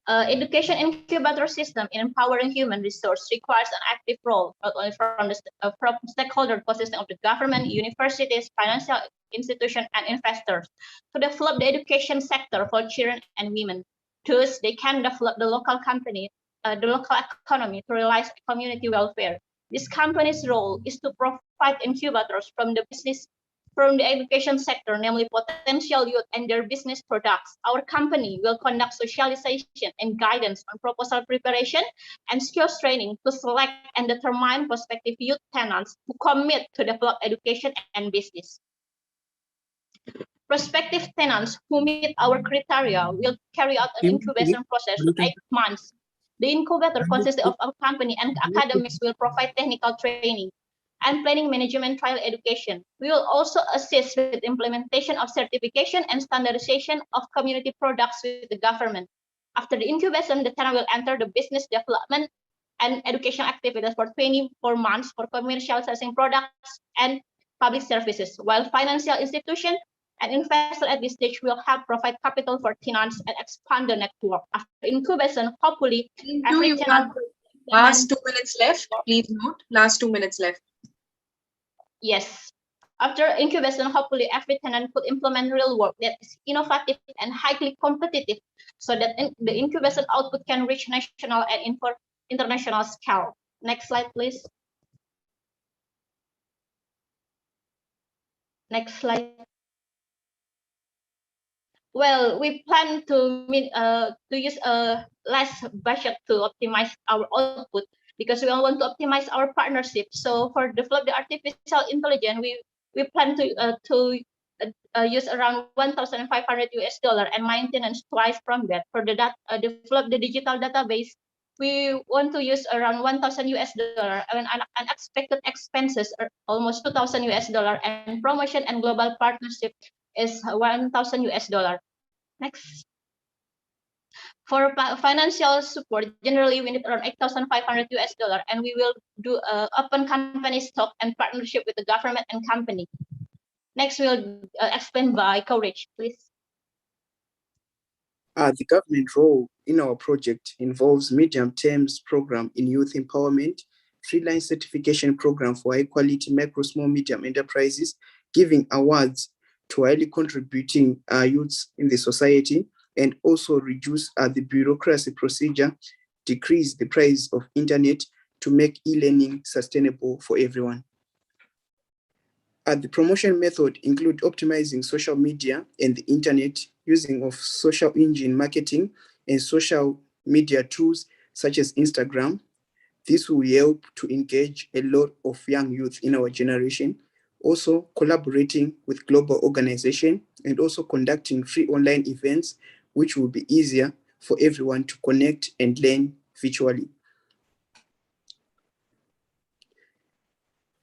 Education incubator system in empowering human resource requires an active role, not only from the from stakeholder consisting of the government, universities, financial institutions, and investors to develop the education sector for children and women. Thus, they can develop the local company, the local economy to realize community welfare. This company's role is to provide incubators from the business from the education sector, namely potential youth and their business products. Our company will conduct socialization and guidance on proposal preparation and skills training to select and determine prospective youth tenants who commit to develop education and business. Prospective tenants who meet our criteria will carry out an incubation process of 8 months. The incubator consists of our company and academics will provide technical training and planning management trial education. We will also assist with implementation of certification and standardization of community products with the government. After the incubation, the tenant will enter the business development and education activities for 24 months for commercializing products and public services, while financial institutions and investors at this stage will help provide capital for tenants and expand the network. After incubation, hopefully, every tenant.
Last 2 minutes left. Please note, last 2 minutes left.
Yes. After incubation, hopefully every tenant could implement real work that is innovative and highly competitive so that the incubation output can reach national and international scale. Next slide, please. Next slide. Well, we plan to use a less budget to optimize our output because we want to optimize our partnership. So for develop the artificial intelligence, we plan to use around 1,500 US dollar and maintenance twice from that. For the develop the digital database, we want to use around 1,000 US dollar and unexpected expenses are almost 2,000 US dollar and promotion and global partnership is 1,000 US dollar. Next. For financial support, generally we need around 8,500 US dollar, and we will do open company stock and partnership with the government and company. Next, we'll explain by Courage, please.
The government role in our project involves medium-term program in youth empowerment, freelance certification program for high-quality micro, small, medium enterprises, giving awards to highly contributing youths in the society, and also reduce the bureaucracy procedure, decrease the price of internet to make e-learning sustainable for everyone. The promotion method include optimizing social media and the internet, using of social engine marketing and social media tools such as Instagram. This will help to engage a lot of young youth in our generation. Also collaborating with global organizations and also conducting free online events, which will be easier for everyone to connect and learn virtually.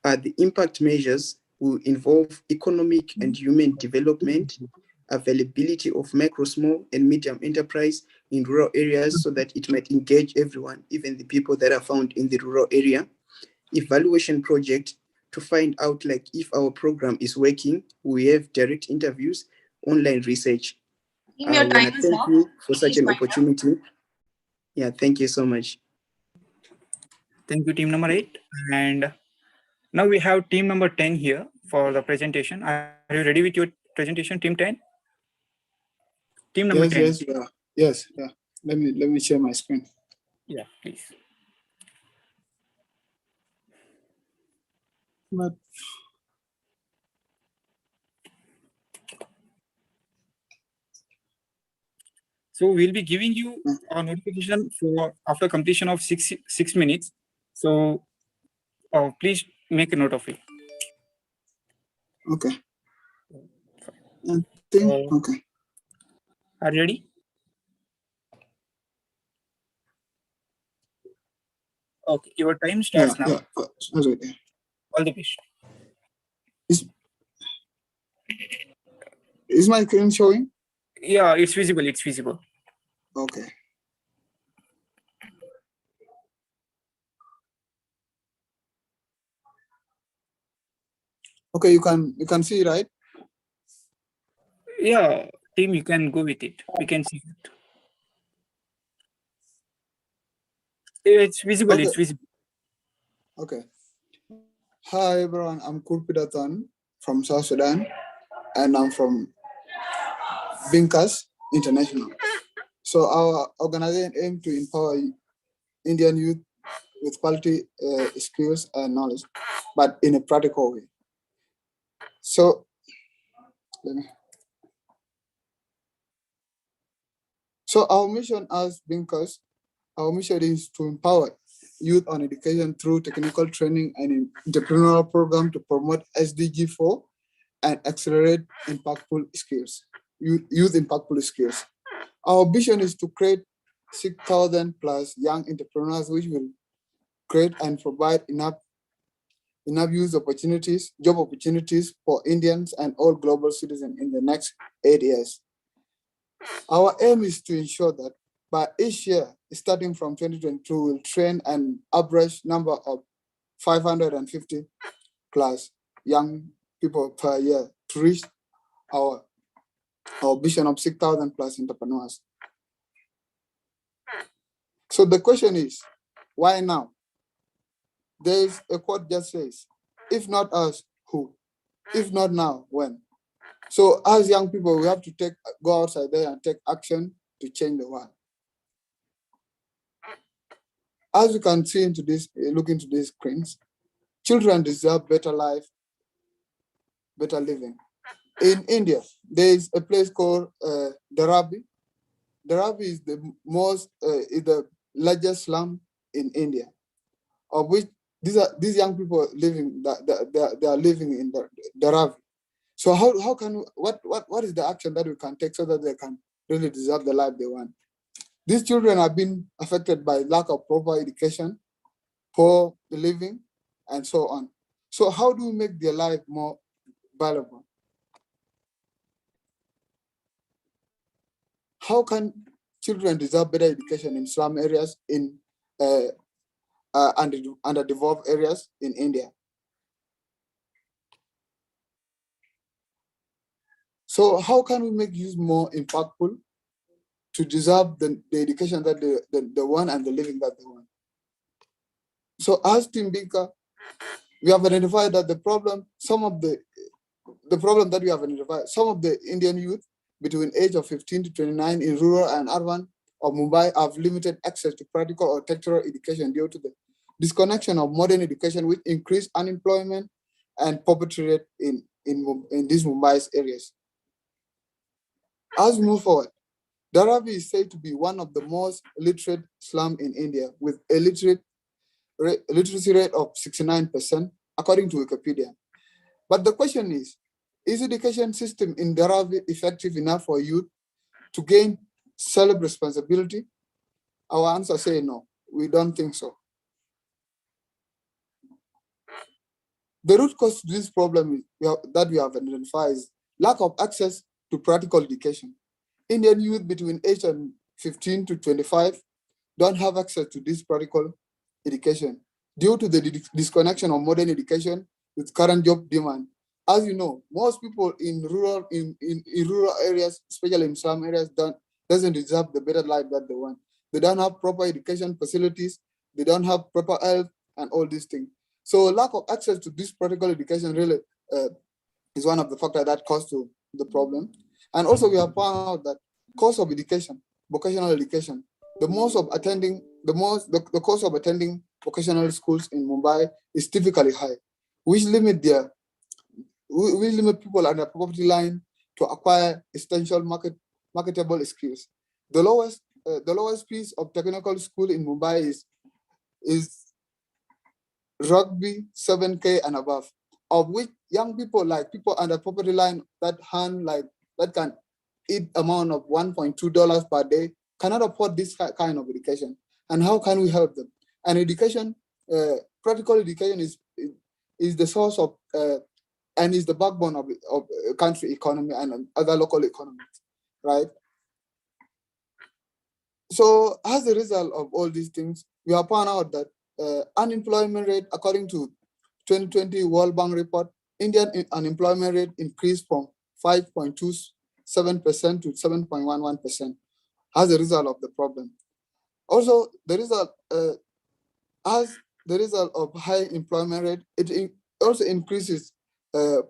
The impact measures will involve economic and human development, availability of micro, small, and medium enterprise in rural areas so that it might engage everyone, even the people that are found in the rural area. Evaluation project to find out like if our program is working. We have direct interviews, online research.
Your time is
thank
up.
you for such
Please
an
wind up.
opportunity. Yeah, thank you so much.
Thank you, team number 8. And now we have team number 10 here for the presentation. Are you ready with your presentation, team 10? Team number 10.
Yes, yeah. Yes, yeah. Let me share my screen.
Yeah, please.
But
So we'll be giving you a notification for after completion of 6 minutes. So please make a note of it.
Okay. Okay.
Are you ready? Okay, your time starts now.
Yeah. Okay.
All the best.
Is my screen showing?
Yeah, it's visible. It's visible.
Okay. Okay, you can see, right?
Yeah, team, you can go with it. We can see it. It's visible.
Okay.
It's visible.
Okay. Hi everyone, I'm Kurpidatan from South Sudan, and I'm from Binkas International. So our organization aims to empower Indian youth with quality skills and knowledge, but in a practical way. So, our mission as Binkas, our mission is to empower youth on education through technical training and entrepreneurial program to promote SDG 4 and accelerate impactful skills, youth impactful skills. Our vision is to create 6,000 plus young entrepreneurs, which will create and provide enough job opportunities for Indians and all global citizens in the next 8 years. Our aim is to ensure that by each year, starting from 2022, we'll train an average number of 550 plus young people per year to reach our vision of 6,000 plus entrepreneurs. So the question is, why now? There's a quote just says, if not us, who? If not now, when? So as young people, we have to go outside there and take action to change the world. As you can see into this, look into these screens, children deserve better life, better living. In India, there is a place called Dharavi. Dharavi is the largest slum in India, of which these young people living they are living in Dharavi. So how can what is the action that we can take so that they can really deserve the life they want? These children have been affected by lack of proper education, poor living, and so on. So how do we make their life more valuable? How can children deserve better education in slum areas, in underdeveloped areas in India? So how can we make youth more impactful to deserve the education that they want and the living that they want? So as Team Bika, we have identified that the problem that we have identified, some of the Indian youth between age of 15 to 29 in rural and urban of Mumbai have limited access to practical or technical education due to the disconnection of modern education, which increased unemployment and poverty rate in these Mumbai's areas. As we move forward, Dharavi is said to be one of the most literate slums in India, with a literacy rate of 69%, according to Wikipedia. But the question is education system in Dharavi effective enough for youth to gain self-responsibility? Our answer say no, we don't think so. The root cause to this problem that we have identified is lack of access to practical education. Indian youth between age and 15 to 25 don't have access to this practical education due to the disconnection of modern education with current job demand. As you know, most people in rural areas, especially in slum areas, doesn't deserve the better life that they want. They don't have proper education facilities, they don't have proper health and all these things. So lack of access to this practical education really is one of the factors that cause to the problem. And also we have found out that cost of education, vocational education, the cost of attending vocational schools in Mumbai is typically high, which limit people under poverty line to acquire essential marketable skills. The lowest fees of technical school in Mumbai is rugby 7K and above, of which young people, like people under poverty line that can eat amount of $1.2 per day, cannot afford this kind of education. And how can we help them? And education, practical education is the source of and is the backbone of country economy and other local economies, right? So as a result of all these things, we have found out that unemployment rate, according to 2020 World Bank report, Indian unemployment rate increased from 5.27% to 7.11% as a result of the problem. Also, as the result of high employment rate, it also increases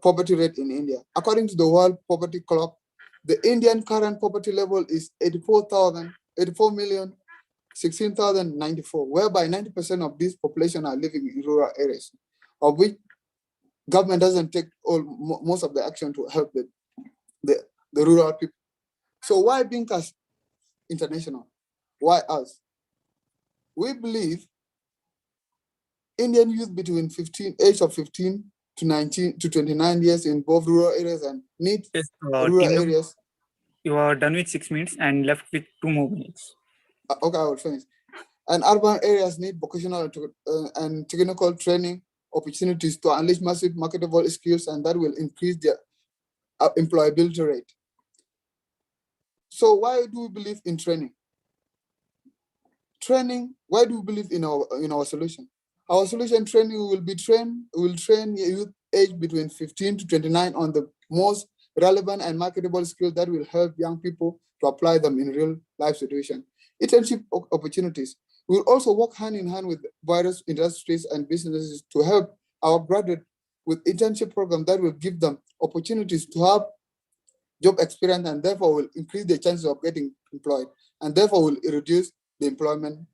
poverty rate in India. According to the World Poverty Clock, the Indian current poverty level is 84,016,094, whereby 90% of this population are living in rural areas, of which government doesn't take most of the action to help the rural people. So why Binkas International? Why us? We believe Indian youth between age of 15 to 19 to 29 years in both rural areas and need rural areas.
You are done with 6 minutes and left with 2 more minutes.
Okay, I will finish. And urban areas need vocational and technical training opportunities to unleash massive marketable skills, and that will increase their employability rate. So why do we believe in training? Why do we believe in our solution? Our solution training will train youth age between 15 to 29 on the most relevant and marketable skills that will help young people to apply them in real life situations. Internship opportunities. We'll also work hand in hand with various industries and businesses to help our graduates with internship programs that will give them opportunities to have job experience, and therefore will increase the chances of getting employed, and therefore will reduce the employment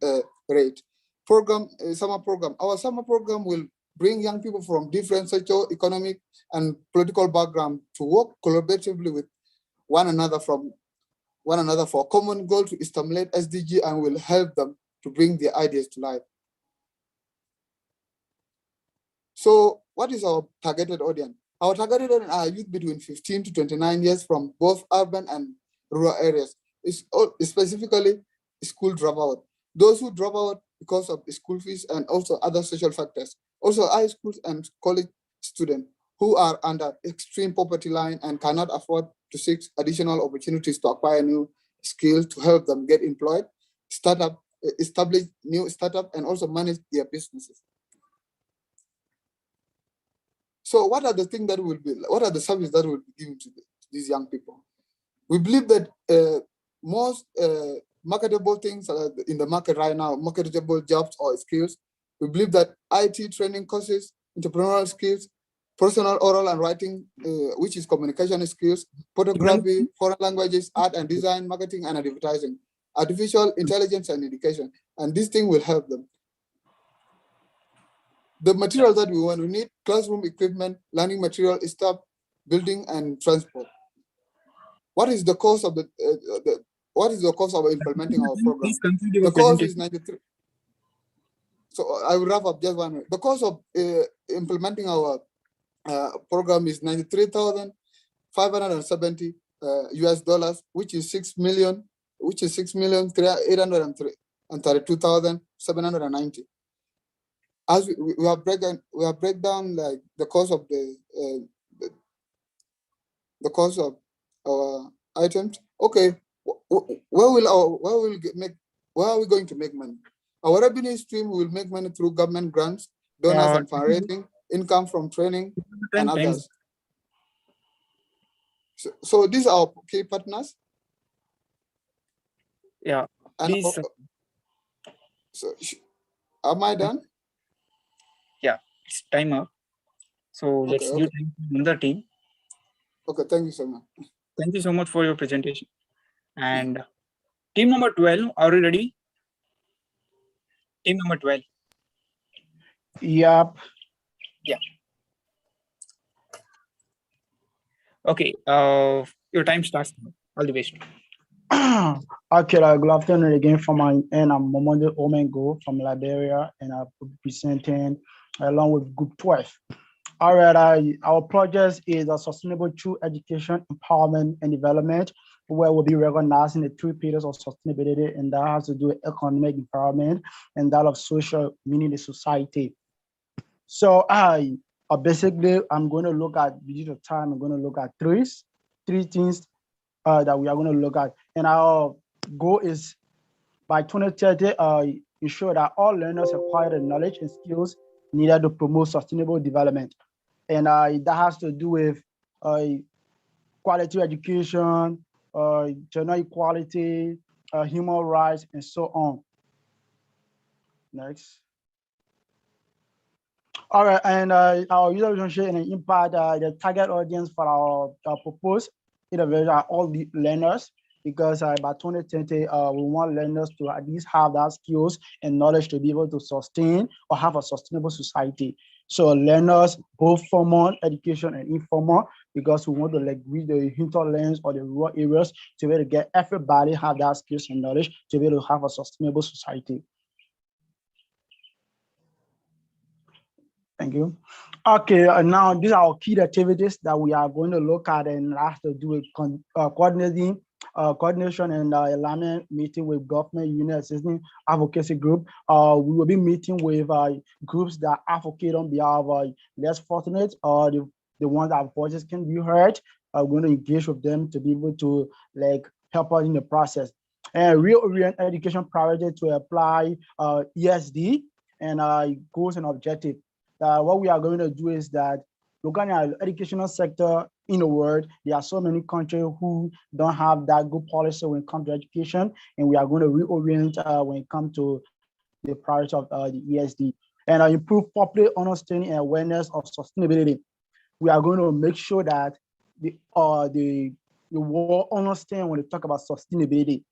rate. Summer program. Our summer program will bring young people from different socio-economic and political background to work collaboratively with one another for a common goal to stimulate SDG, and will help them to bring their ideas to life. So what is our targeted audience? Our targeted audience are youth between 15 to 29 years from both urban and rural areas. It's specifically school dropout. Those who drop out because of school fees and also other social factors. Also high school and college students who are under extreme poverty line and cannot afford to seek additional opportunities to acquire new skills to help them get employed, establish new startup, and also manage their businesses. So what are the things that what are the services that will be given to these young people? We believe that most marketable things in the market right now, marketable jobs or skills, we believe that IT training courses, entrepreneurial skills, personal oral and writing, which is communication skills, photography, foreign languages, art and design, marketing and advertising, artificial intelligence and education, and this thing will help them. The material that we want, we need classroom equipment, learning material, staff, building, and transport. What is the cost of what is the cost of implementing our program? The cost is 93. So I will wrap up just 1 minute. The cost of implementing our program is $93,570 US dollars, which is $6,832,790. As we have break down like the cost of the cost of our items. Okay, where are we going to make money? Our revenue stream will make money through government grants, donors and fundraising, income from training, and others. So these are our key partners.
Yeah, please.
So am I done?
Yeah, it's time up. So let's give time to another team.
Okay, thank you so much.
Thank you so much for your presentation. And team number 12, are you ready? Team number 12.
Yep.
Yeah. Okay, your time starts now. All the best.
Okay, good afternoon again from my end. I'm Momondo Omengo from Liberia, and I'll be presenting along with Group 12. All right, our project is a sustainable through education, empowerment, and development, where we'll be recognizing the three pillars of sustainability, and that has to do with economic empowerment and that of social, meaning the society. So basically, I'm going to look at, due to time, I'm going to look at three things that we are going to look at. And our goal is by 2030, ensure that all learners acquire the knowledge and skills needed to promote sustainable development. And that has to do with quality education, gender equality, human rights, and so on. Next. All right, and our user relationship and impact, the target audience for our proposed innovation are all the learners, because by 2020, we want learners to at least have that skills and knowledge to be able to sustain or have a sustainable society. So learners, both formal education and informal, because we want to like reach the hinterlands or the rural areas to be able to get everybody have that skills and knowledge to be able to have a sustainable society. Thank you. Okay, now these are our key activities that we are going to look at, and have to do with coordination and alignment meeting with government, union, assisting advocacy group. We will be meeting with groups that advocate on behalf of less fortunate or the ones that voices can be heard. We're going to engage with them to be able to like help us in the process. And reorient education priority to apply ESD and goals and objectives. What we are going to do is that looking at the educational sector in the world, there are so many countries who don't have that good policy when it comes to education, and we are going to reorient when it comes to the priority of the ESD, and improve public understanding and awareness of sustainability. We are going to make sure that the world understand when they talk about sustainability.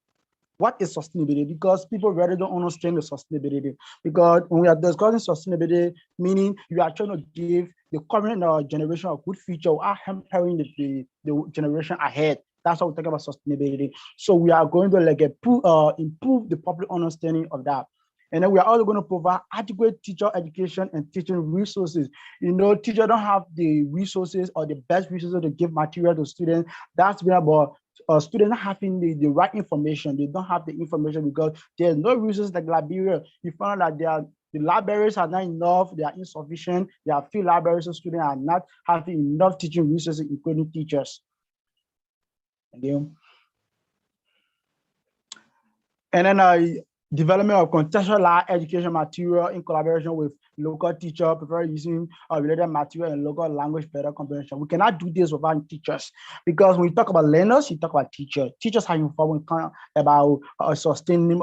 What is sustainability? Because people really don't understand the sustainability. Because when we are discussing sustainability, meaning you are trying to give the current generation a good future, we are hampering the generation ahead. That's how we talk about sustainability. So we are going to like improve the public understanding of that. And then we are also going to provide adequate teacher education and teaching resources. You know, teachers don't have the resources or the best resources to give material to students. That's been about students not having the right information. They don't have the information because there's no resources like Liberia. You find out that the libraries are not enough, they are insufficient. There are few libraries, so students are not having enough teaching resources, including teachers. Thank you. And then development of contextualized education material in collaboration with local teachers, prefer using related material and local language better comprehension. We cannot do this without teachers, because when you talk about learners, you talk about teachers. Teachers are informed about sustaining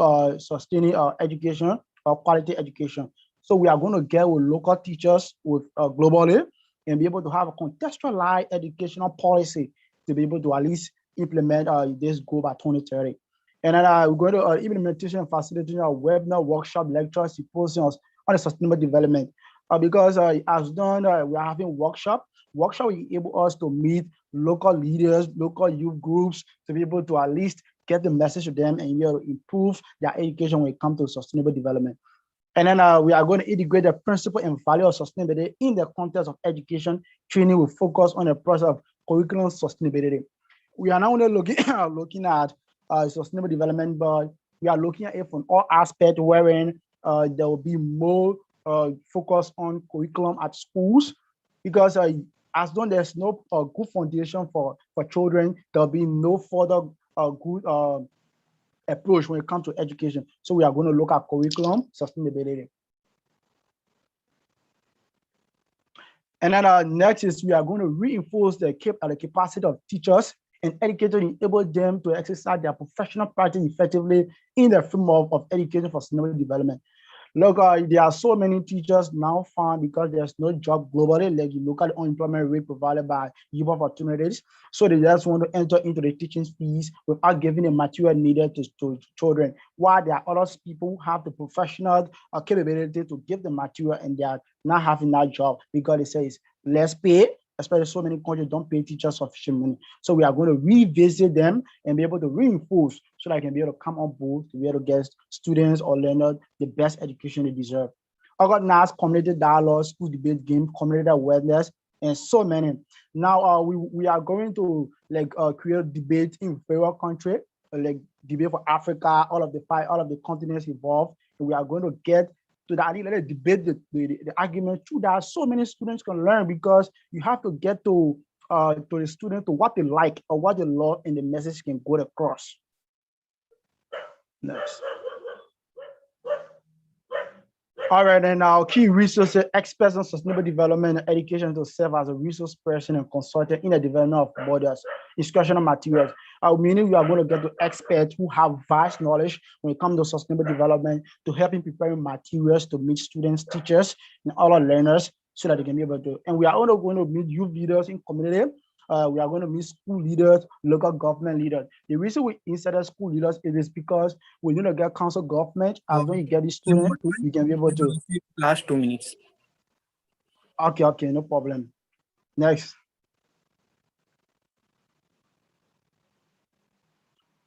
education or quality education. So we are going to get with local teachers with globally and be able to have a contextualized educational policy to be able to at least implement this goal by 2030. And then we're going to implementation and facilitation of webinar, workshop, lectures, symposiums on sustainable development. Because as done, we are having workshop. Workshop will enable us to meet local leaders, local youth groups, to be able to at least get the message to them and be able to improve their education when it comes to sustainable development. And then we are going to integrate the principle and value of sustainability in the context of education training with focus on the process of curriculum sustainability. We are now only looking at sustainable development, but we are looking at it from all aspects, wherein there will be more focus on curriculum at schools, because as long as there's no good foundation for children, there'll be no further good approach when it comes to education. So we are going to look at curriculum sustainability. And then next is we are going to reinforce the capacity of teachers and educators, enable them to exercise their professional practice effectively in the framework of education for sustainable development. Look, there are so many teachers now found because there's no job globally, like the local unemployment rate provided by youth opportunities. So they just want to enter into the teaching fees without giving the material needed to children. While there are other people who have the professional capability to give the material and they are not having that job because it says less pay, especially so many countries don't pay teachers sufficient money. So we are going to revisit them and be able to reinforce so that I can be able to come on board to be able to get students or learners the best education they deserve. Organize community dialogue, school debate game, community awareness, and so many. Now we are going to create debate in various countries, like debate for Africa, all of the continents involved. And we are going to get to that debate the argument through that so many students can learn, because you have to get to the student to what they like or what they love, and the message can go across. Next. All right, and our key resources, experts on sustainable development and education to serve as a resource person and consultant in the development of borders, instructional materials. Meaning we are going to get to experts who have vast knowledge when it comes to sustainable development to help in preparing materials to meet students, teachers, and all our learners so that they can be able to. And we are also going to meet youth leaders in community. We are going to meet school leaders, local government leaders. The reason we inserted school leaders is because we're going to get council government. As when you get the student, you can be able to.
Last 2 minutes.
Okay, no problem. Next.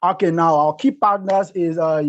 Okay, now our key partners is our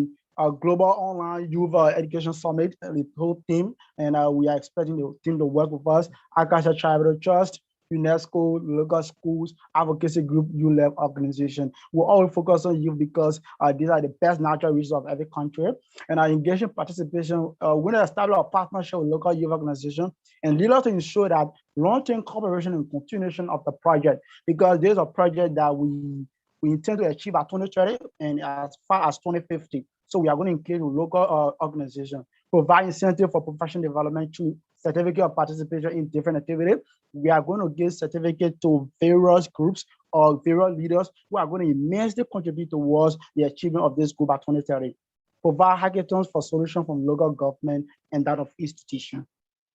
Global Online Youth Education Summit, the whole team, and we are expecting the team to work with us. Akasha Charitable Trust, UNESCO, local schools, advocacy group, youth-led organization. We all focus on youth because these are the best natural resources of every country. And our engagement participation, we're going to establish a partnership with local youth organizations and leaders to ensure that long-term cooperation and continuation of the project, because there's a project that we intend to achieve at 2030 and as far as 2050. So we are going to engage with local organizations, provide incentive for professional development through certificate of participation in different activities. We are going to give certificate to various groups or various leaders who are going to immensely contribute towards the achievement of this goal by 2030. Provide hackathons for solutions from local government and that of institutions.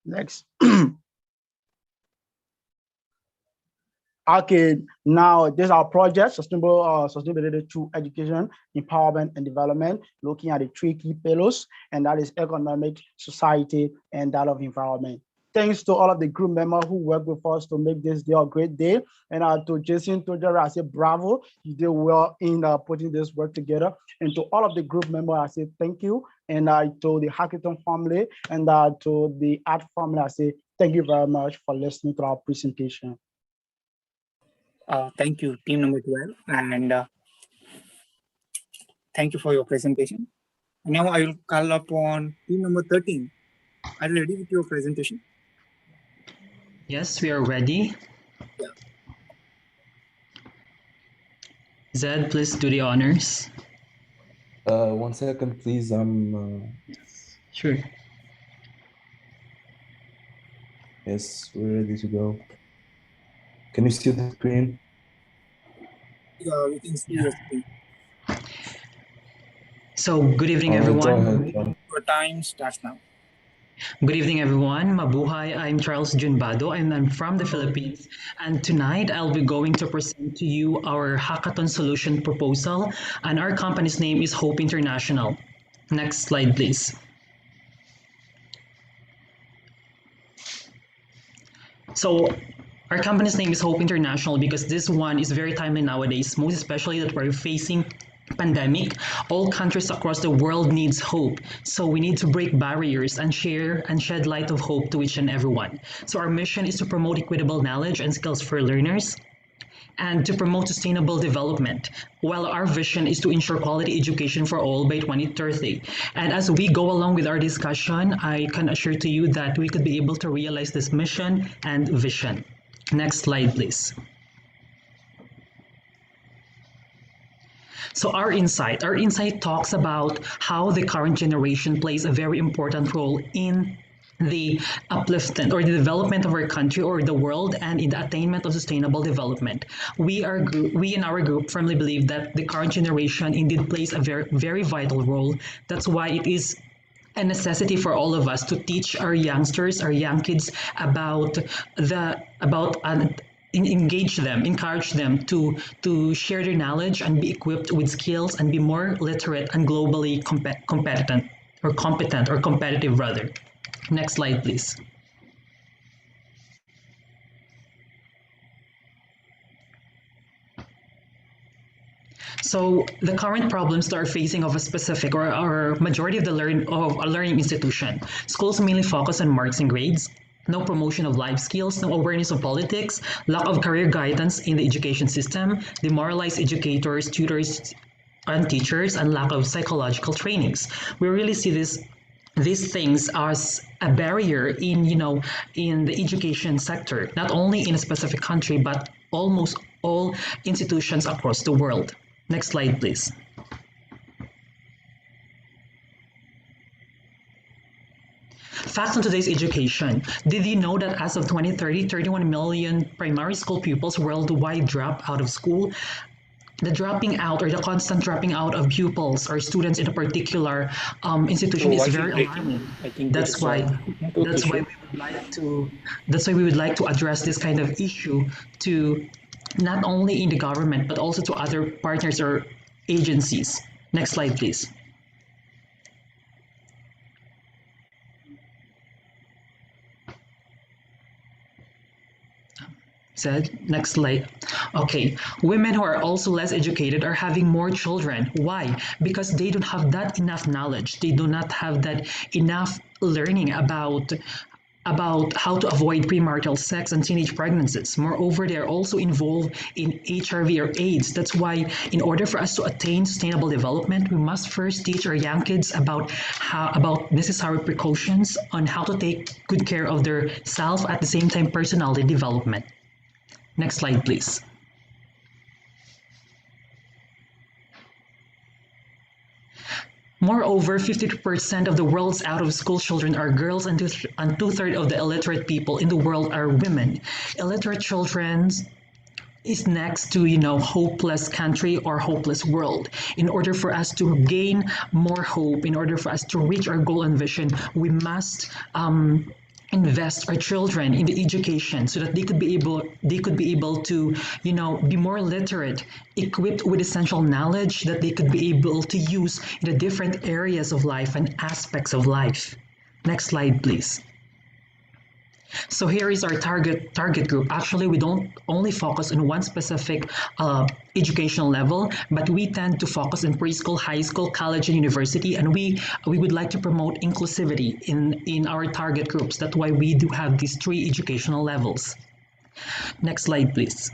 Next. Okay, now this is our project, sustainability through education, empowerment, and development, looking at the 3 key pillars, and that is economic, society, and that of environment. Thanks to all of the group members who work with us to make this day a great day. And to Jason, I say bravo, you did well in putting this work together. And to all of the group members, I say thank you. And to the Hackathon family and to the art family, I say thank you very much for listening to our presentation.
Thank you, team number 12, and thank you for your presentation. Now I will call upon team number 13. Are you ready with your presentation?
Yes, we are ready.
Yeah.
Zed, please do the honors.
1 second, please.
Sure.
Yes, we're ready to go. Can you see the screen?
Yeah, we can see your screen.
So, good evening, everyone.
Go ahead, John.
Your time starts now.
Good evening, everyone. Mabuhay. I'm Charles Junbado, and I'm from the Philippines. And tonight, I'll be going to present to you our hackathon solution proposal, and our company's name is Hope International. Next slide, please. So, our company's name is Hope International because this one is very timely nowadays, most especially that we're facing pandemic. All countries across the world needs hope. So we need to break barriers and share and shed light of hope to each and everyone. So our mission is to promote equitable knowledge and skills for learners and to promote sustainable development, while our vision is to ensure quality education for all by 2030. And as we go along with our discussion, I can assure to you that we could be able to realize this mission and vision. Next slide, please. So our insight talks about how the current generation plays a very important role in the upliftment or the development of our country or the world and in the attainment of sustainable development. We in our group firmly believe that the current generation indeed plays a very, very vital role. That's why it is a necessity for all of us to teach our youngsters, our young kids engage them, encourage them to share their knowledge and be equipped with skills and be more literate and globally competent or competitive rather. Next slide, please. So the current problems that are facing of a specific or majority of the learning institution, schools mainly focus on marks and grades, no promotion of life skills, no awareness of politics, lack of career guidance in the education system, demoralized educators, tutors, and teachers, and lack of psychological trainings. We really see these things as a barrier in the education sector, not only in a specific country but almost all institutions across the world. Next slide, please. Facts on today's education. Did you know that as of 2030, 31 million primary school pupils worldwide drop out of school? The dropping out or the constant dropping out of pupils or students in a particular institution is very alarming. That's why we would like to address this kind of issue to not only in the government but also to other partners or agencies. Next slide, please. Next slide. Okay, women who are also less educated are having more children. Why? Because they don't have that enough knowledge. They do not have that enough learning about how to avoid premarital sex and teenage pregnancies. Moreover, they are also involved in HIV or AIDS. That's why in order for us to attain sustainable development, we must first teach our young kids about necessary precautions on how to take good care of their self, at the same time personality development. Next slide, please. Moreover, 52% of the world's out-of-school children are girls, and two-thirds of the illiterate people in the world are women. Illiterate children is next to, hopeless country or hopeless world. In order for us to gain more hope, in order for us to reach our goal and vision, we must invest our children in the education so that they could be able to be more literate, equipped with essential knowledge that they could be able to use in the different areas of life and aspects of life. Next slide, please. So here is our target group. Actually, we don't only focus on one specific educational level, but we tend to focus in preschool, high school, college, and university, and we would like to promote inclusivity in our target groups. That's why we do have these 3 educational levels. Next slide, please.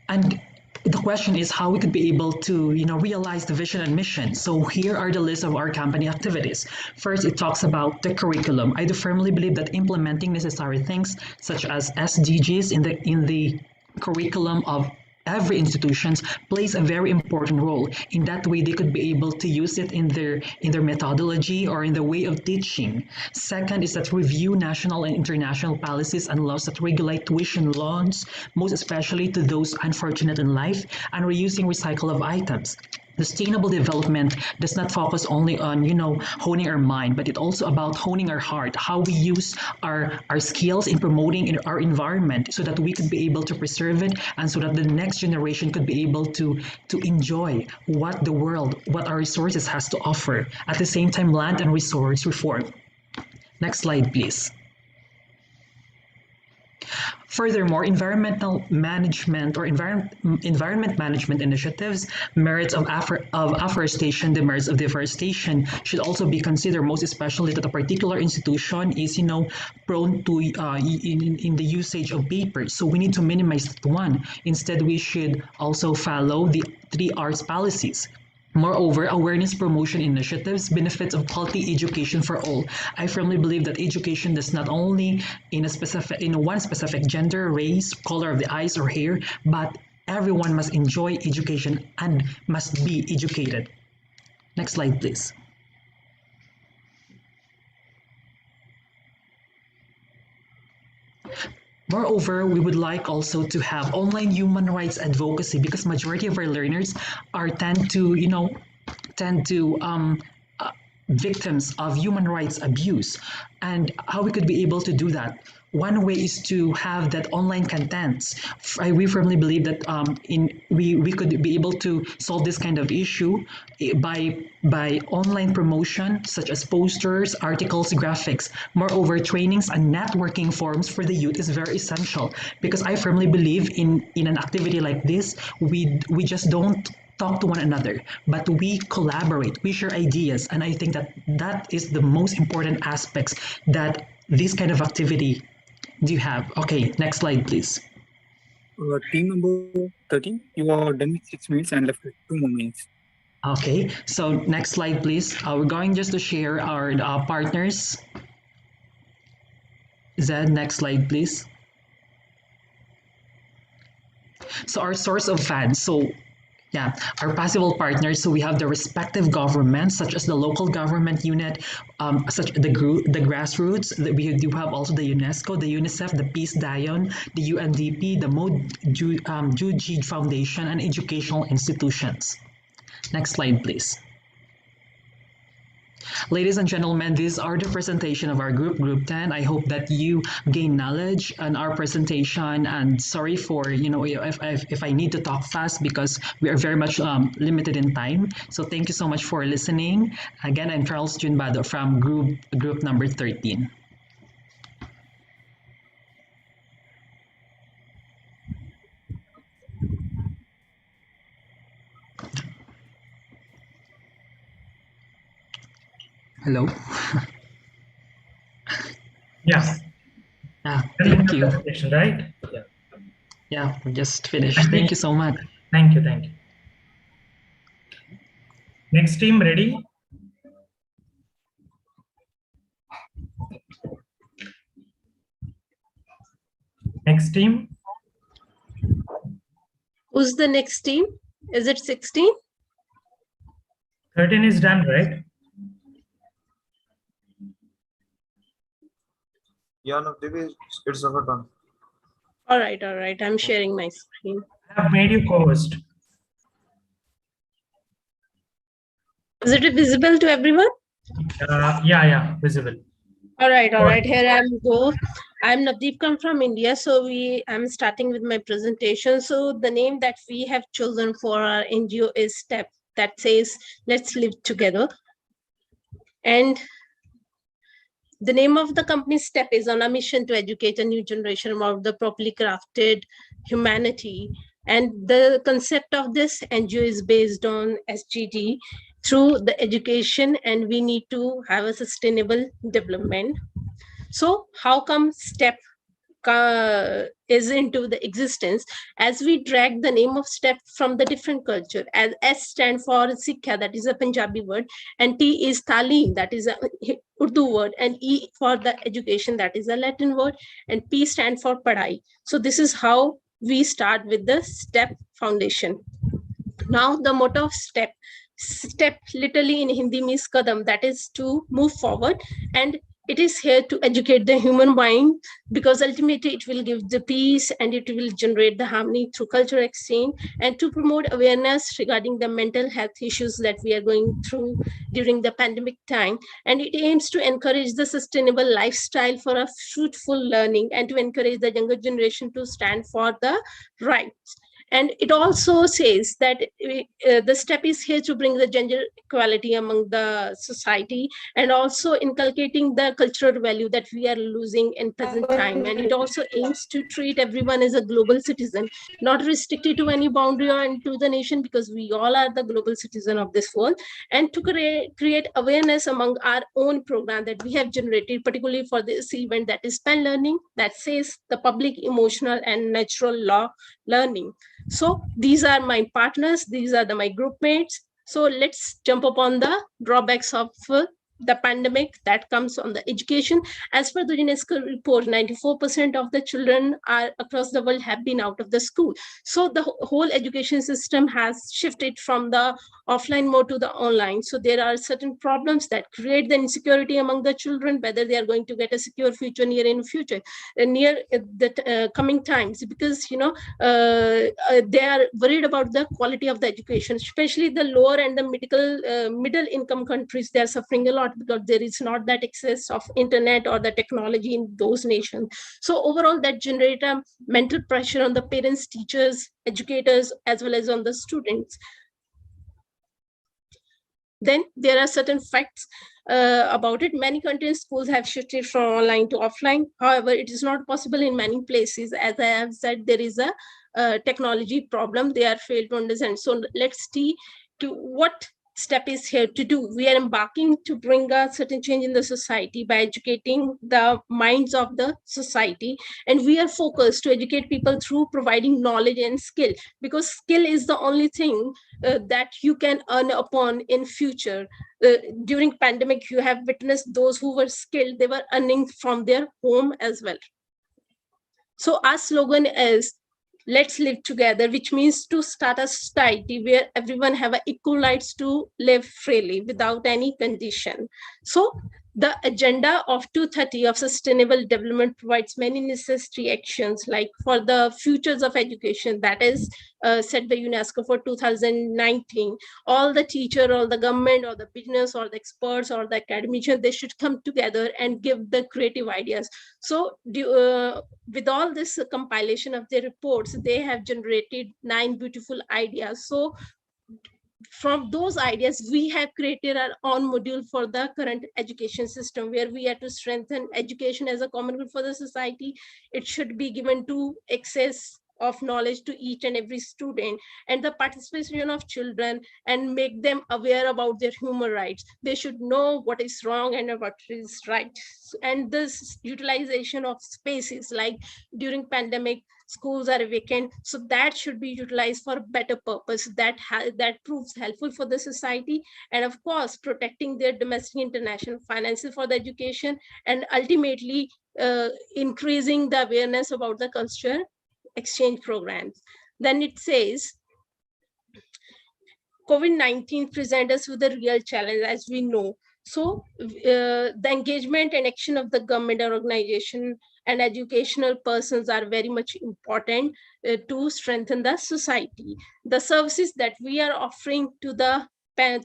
And the question is how we could be able to, realize the vision and mission. So here are the list of our company activities. First, it talks about the curriculum. I do firmly believe that implementing necessary things such as SDGs in the curriculum of every institution plays a very important role. In that way, they could be able to use it in their methodology or in the way of teaching. Second is that review national and international policies and laws that regulate tuition loans, most especially to those unfortunate in life, and reusing recycle of items. Sustainable development does not focus only on, honing our mind, but it's also about honing our heart, how we use our skills in promoting in our environment so that we could be able to preserve it and so that the next generation could be able to enjoy what our resources has to offer. At the same time, land and resource reform. Next slide, please. Furthermore, environmental management or environment management initiatives, merits of afforestation, the merits of deforestation should also be considered, most especially that a particular institution is, prone to in the usage of paper. So we need to minimize that one. Instead, we should also follow the 3 R's policies. Moreover, awareness promotion initiatives, benefits of quality education for all. I firmly believe that education does not only in one specific gender, race, color of the eyes or hair, but everyone must enjoy education and must be educated. Next slide, please. Moreover, we would like also to have online human rights advocacy because majority of our learners tend to victims of human rights abuse. And how we could be able to do that? one way is to have that online contents. We firmly believe that we could be able to solve this kind of issue by online promotion, such as posters, articles, graphics. Moreover, trainings and networking forums for the youth is very essential, because I firmly believe in an activity like this, we just don't talk to one another, but we collaborate, we share ideas, and I think that is the most important aspects that this kind of activity do you have. Okay, next slide, please.
Team number 13, you are done with 6 minutes and left with 2 more minutes.
Okay, so next slide, please. We're going just to share our partners. Zed, next slide, please. So our source of funds. So yeah, our possible partners. So we have the respective governments, such as the local government unit, such the grassroots. We do have also the UNESCO, the UNICEF, the Peace Dion, the UNDP, the Juji Foundation, and educational institutions. Next slide, please. Ladies and gentlemen, these are the presentation of our group 10. I hope that you gain knowledge on our presentation, and sorry for, if I need to talk fast, because we are very much limited in time. So thank you so much for listening. Again, I'm Charles Junbado from group number 13. Hello.
Yeah.
Thank you.
Right? Yeah.
Yeah, we just finished. Thank you so much.
Thank you. Thank you. Next team, ready? Next team.
Who's the next team? Is it 16?
13 is done, right?
Yeah, no, it's over done.
All right. I'm sharing my screen.
I have made you co-host.
Is it visible to everyone?
Yeah, visible.
All right. Here I'm Navdeep, come from India. So I'm starting with my presentation. So the name that we have chosen for our NGO is STEP, that says, let's live together. And the name of the company STEP is on a mission to educate a new generation about the properly crafted humanity. And the concept of this NGO is based on SGD through the education, and we need to have a sustainable development. So how come STEP is into the existence? As we drag the name of STEP from the different culture, as S stand for Sikha, that is a Punjabi word, and T is Talim, that is a Urdu word, and E for the education, that is a Latin word, and P stand for Padhai. So this is how we start with the STEP Foundation. Now the motto of STEP literally in Hindi means Kadam, that is to move forward, and it is here to educate the human mind, because ultimately it will give the peace and it will generate the harmony through cultural exchange, and to promote awareness regarding the mental health issues that we are going through during the pandemic time. And it aims to encourage the sustainable lifestyle for a fruitful learning, and to encourage the younger generation to stand for the rights. And it also says that the STEP is here to bring the gender equality among the society, and also inculcating the cultural value that we are losing in present time. And it also aims to treat everyone as a global citizen, not restricted to any boundary or into the nation, because we all are the global citizen of this world. And to create awareness among our own program that we have generated, particularly for this event, that is PEN learning, that says the public, emotional, and natural law learning. So these are my partners, these are my group mates. So let's jump upon the drawbacks of the pandemic that comes on the education. As per the UNESCO report, 94% of the children across the world have been out of the school. So the whole education system has shifted from the offline mode to the online. So there are certain problems that create the insecurity among the children, whether they are going to get a secure future near the coming times, because they are worried about the quality of the education, especially the lower and the middle income countries. They are suffering a lot not, because there is not that access of internet or the technology in those nations. So overall, that generate a mental pressure on the parents, teachers, educators, as well as on the students. Then there are certain facts about it. Many countries, schools have shifted from online to offline. However, it is not possible in many places. As I have said, there is a technology problem. They are failed to understand. So let's see to what step is here to do. We are embarking to bring a certain change in the society by educating the minds of the society, and we are focused to educate people through providing knowledge and skill, because skill is the only thing that you can earn upon in future. During pandemic, you have witnessed those who were skilled, they were earning from their home as well. So our slogan is let's live together, which means to start a society where everyone have equal rights to live freely without any condition. So the agenda of 230 of sustainable development provides many necessary actions, like for the futures of education, that is set by UNESCO for 2019. All the teacher, all the government, or the business, or the experts, or the academicians, they should come together and give the creative ideas. So with all this compilation of their reports, they have generated 9 beautiful ideas. So from those ideas, we have created our own module for the current education system, where we have to strengthen education as a common good for the society. It should be given to access of knowledge to each and every student, and the participation of children, and make them aware about their human rights. They should know what is wrong and what is right. And this utilization of spaces, like during pandemic, schools are vacant, so that should be utilized for better purpose, that proves helpful for the society. And of course, protecting their domestic international finances for the education, and ultimately increasing the awareness about the cultural exchange programs. Then it says COVID-19 presents us with a real challenge, as we know. So the engagement and action of the government organization and educational persons are very much important to strengthen the society. The services that we are offering to the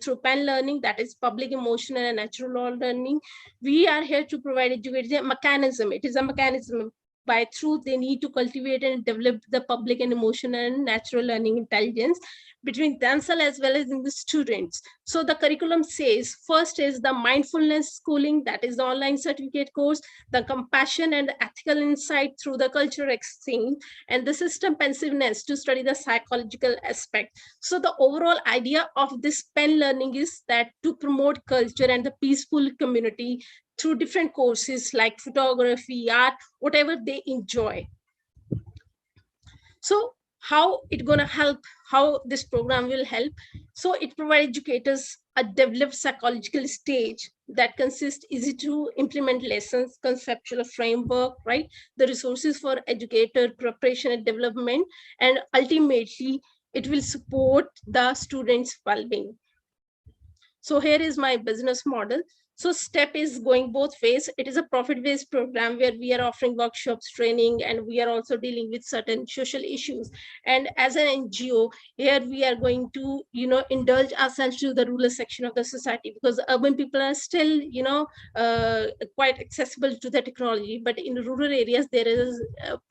through PEN learning, that is public, emotional, and natural law learning, we are here to provide education mechanism. It is a mechanism by through they need to cultivate and develop the public and emotional and natural learning intelligence between themselves as well as in the students. So the curriculum says, first is the mindfulness schooling, that is the online certificate course, the compassion and ethical insight through the cultural exchange, and the system pensiveness to study the psychological aspect. So the overall idea of this PEN learning is that to promote culture and the peaceful community through different courses like photography, art, whatever they enjoy. So how it gonna help, how this program will help? So it provides educators a developed psychological stage that consists easy to implement lessons, conceptual framework, right? The resources for educator preparation and development, and ultimately it will support the students' well-being. So here is my business model. So STEP is going both ways. It is a profit-based program where we are offering workshops, training, and we are also dealing with certain social issues. And as an NGO, here we are going to, indulge ourselves to the rural section of the society, because urban people are still, quite accessible to the technology. But in rural areas, there is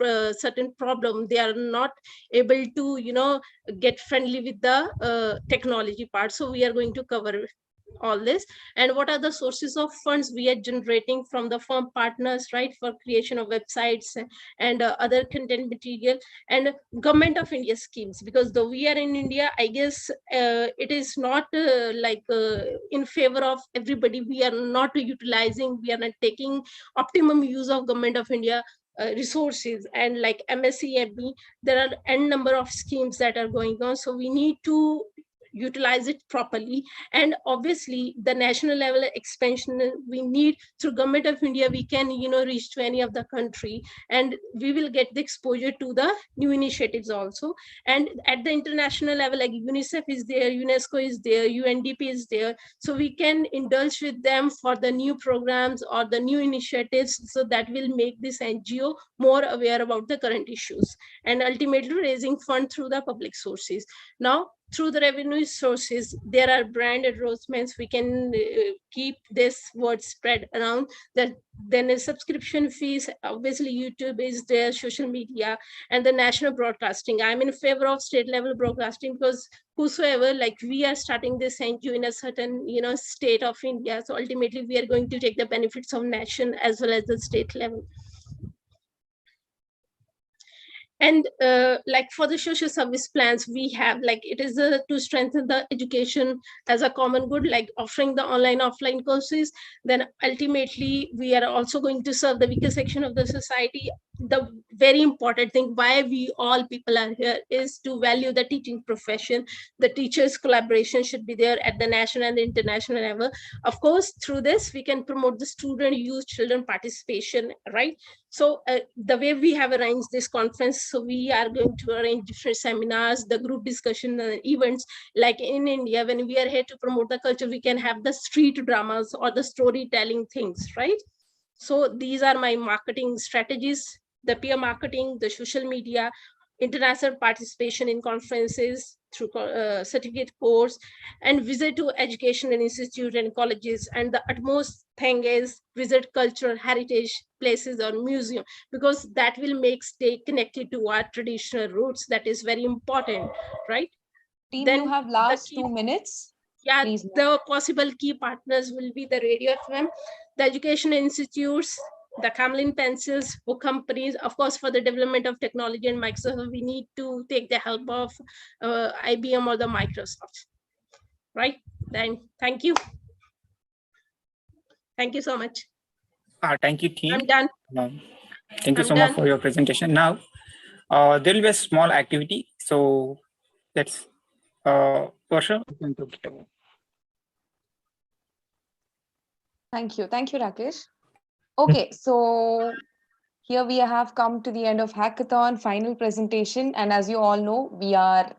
a certain problem. They are not able to, get friendly with the technology part. So we are going to cover all this. And what are the sources of funds we are generating from the firm partners, right, for creation of websites and other content material, and government of India schemes, because though we are in India, I guess it is not in favor of everybody. We are not utilizing, we are not taking optimum use of government of India resources, and like MSCME, there are n number of schemes that are going on, so we need to utilize it properly. And obviously the national level expansion we need through government of India, we can reach to any of the country, and we will get the exposure to the new initiatives also. And at the international level, like UNICEF is there, UNESCO is there, UNDP is there, so we can indulge with them for the new programs or the new initiatives, so that will make this NGO more aware about the current issues, and ultimately raising fund through the public sources. Now through the revenue sources, there are brand endorsements. We can keep this word spread around. That then a subscription fees. Obviously, YouTube is there, social media, and the national broadcasting. I'm in favor of state level broadcasting because whosoever, like, we are starting this NGO in a certain state of India. So ultimately, we are going to take the benefits of nation as well as the state level. And like for the social service plans, we have, like, it is to strengthen the education as a common good, like offering the online offline courses. Then ultimately we are also going to serve the weaker section of the society. The very important thing why we all people are here is to value the teaching profession. The teachers collaboration should be there at the national and the international level. Of course, through this we can promote the student, youth, children participation, right? So the way we have arranged this conference, so we are going to arrange different seminars, the group discussion events. Like in India, when we are here to promote the culture, we can have the street dramas or the storytelling things, right? So these are my marketing strategies: the peer marketing, the social media, international participation in conferences through certificate course, and visit to educational institute and colleges. And the utmost thing is visit cultural heritage places or museum, because that will make stay connected to our traditional roots. That is very important, right?
Team,
Then
you have last 2 minutes.
Yeah,
Please.
the possible key partners will be the Radio FM, the education institutes, the Camlin pencils, book companies. Of course, for the development of technology and Microsoft, we need to take the help of IBM or the Microsoft, right? Then thank you. Thank you so much.
Thank you, team.
I'm done.
Thank you
I'm
so
done.
much for your presentation. Now, there will be a small activity. So let's, Varsha, you can take it away.
Thank you, Rakesh. Okay, so here we have come to the end of hackathon final presentation, and as you all know, we are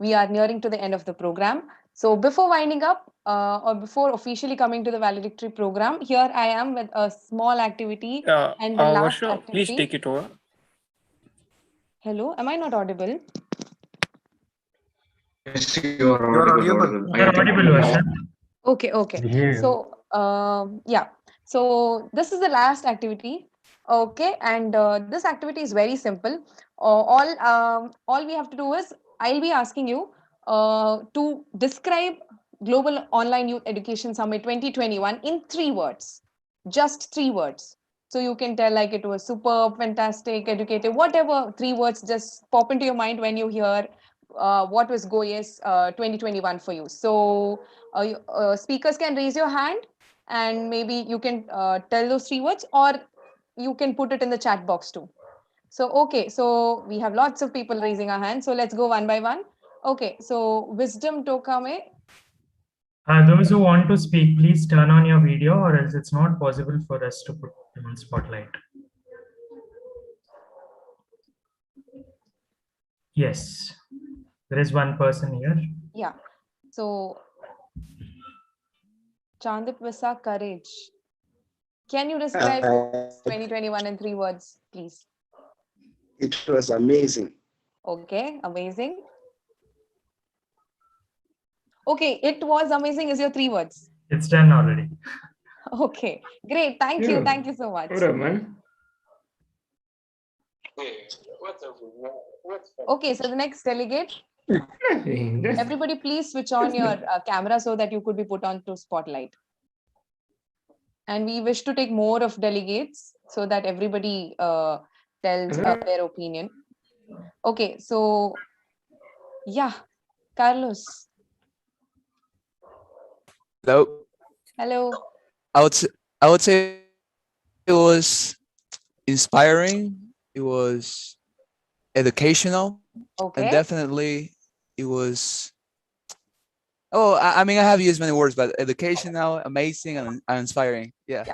nearing to the end of the program. So before winding up, or before officially coming to the valedictory program, here I am with a small activity and the last
Varsha,
activity.
please take it over.
Hello, am I not audible?
Yes, you are audible.
You're audible, Varsha.
Okay. So yeah, so this is the last activity. Okay, and this activity is very simple. All we have to do is I'll be asking you to describe Global Online Youth Education Summit 2021 in 3 words, just 3 words. So you can tell like it was superb, fantastic, educative, whatever 3 words just pop into your mind when you hear what was GoYes 2021 for you. So speakers can raise your hand and maybe you can tell those 3 words, or you can put it in the chat box too. So, okay, so we have lots of people raising our hands. So let's go one by one. Okay, so Wisdom Tokame.
Those who want to speak, please turn on your video, or else it's not possible for us to put them on spotlight. Yes, there is one person here.
Yeah, so Chandip Vasa Courage. Can you describe 2021 in 3 words, please?
It was amazing.
Okay, amazing. Okay, it was amazing is your 3 words.
It's done already.
Okay, great. Thank you. Thank you so much.
Hold on, man.
Okay, so the next delegate. Everybody please switch on your camera so that you could be put on to spotlight. And we wish to take more of delegates so that everybody tells their opinion. Okay, so yeah, Carlos.
Hello.
Hello.
I would say it was inspiring. It was educational.
Okay.
And definitely it was. Oh, I mean, I have used many words, but educational, amazing, and inspiring. Yeah.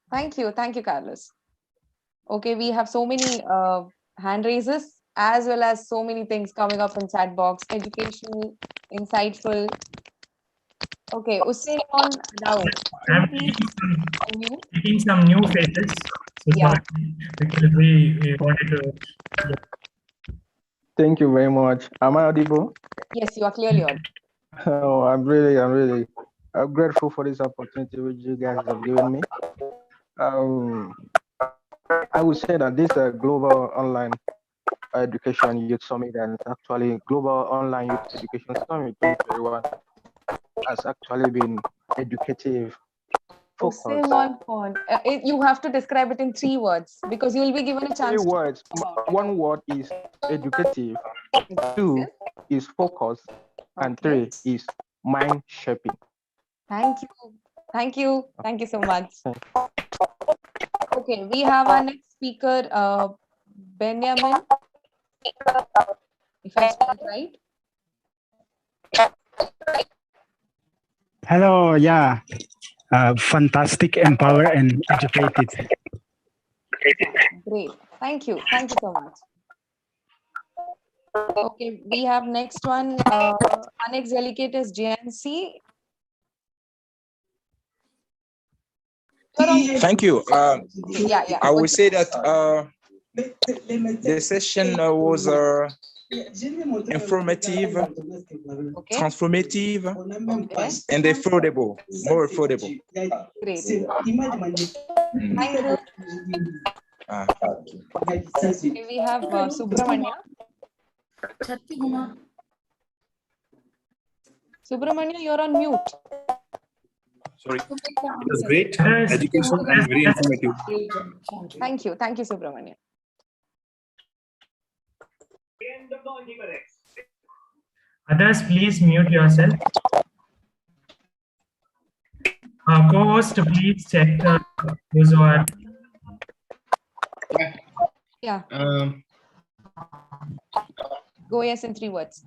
Thank you, Carlos. Okay, we have so many hand raises as well as so many things coming up in chat box. Educational, insightful. Okay, Usain on now.
I'm taking some new faces. So
Yeah.
sorry, because we wanted to.
Thank you very much. Am I audible?
Yes, you are clearly audible.
Oh, I'm really grateful for this opportunity which you guys have given me. I would say that this global online education youth summit and actually global online youth education summit 2021 has actually been educative,
Oh, say
focused.
one point. You have to describe it in 3 words because you will be given a chance.
3 words. One word is educative, 2 is focus, and 3 is mind shaping.
Thank you. Thank you. Thank you so much. Okay, we have our next speaker, Benjamin. If I spell it right.
Hello, yeah. Fantastic, empower, and educated.
Great. Thank you. Thank you so much. Okay, we have next one. Our next delegate is JNC.
Thank you.
Yeah.
I would say that the session was informative, transformative, and affordable, more affordable.
Great. Thank you. Okay, we have Subramanya. Subramanya, you're on mute.
Sorry. It was great education and very informative.
Thank you. Thank you, Subramanya.
Others, please mute yourself. Co-host, please check those who are.
Yeah. Go yes in 3 words.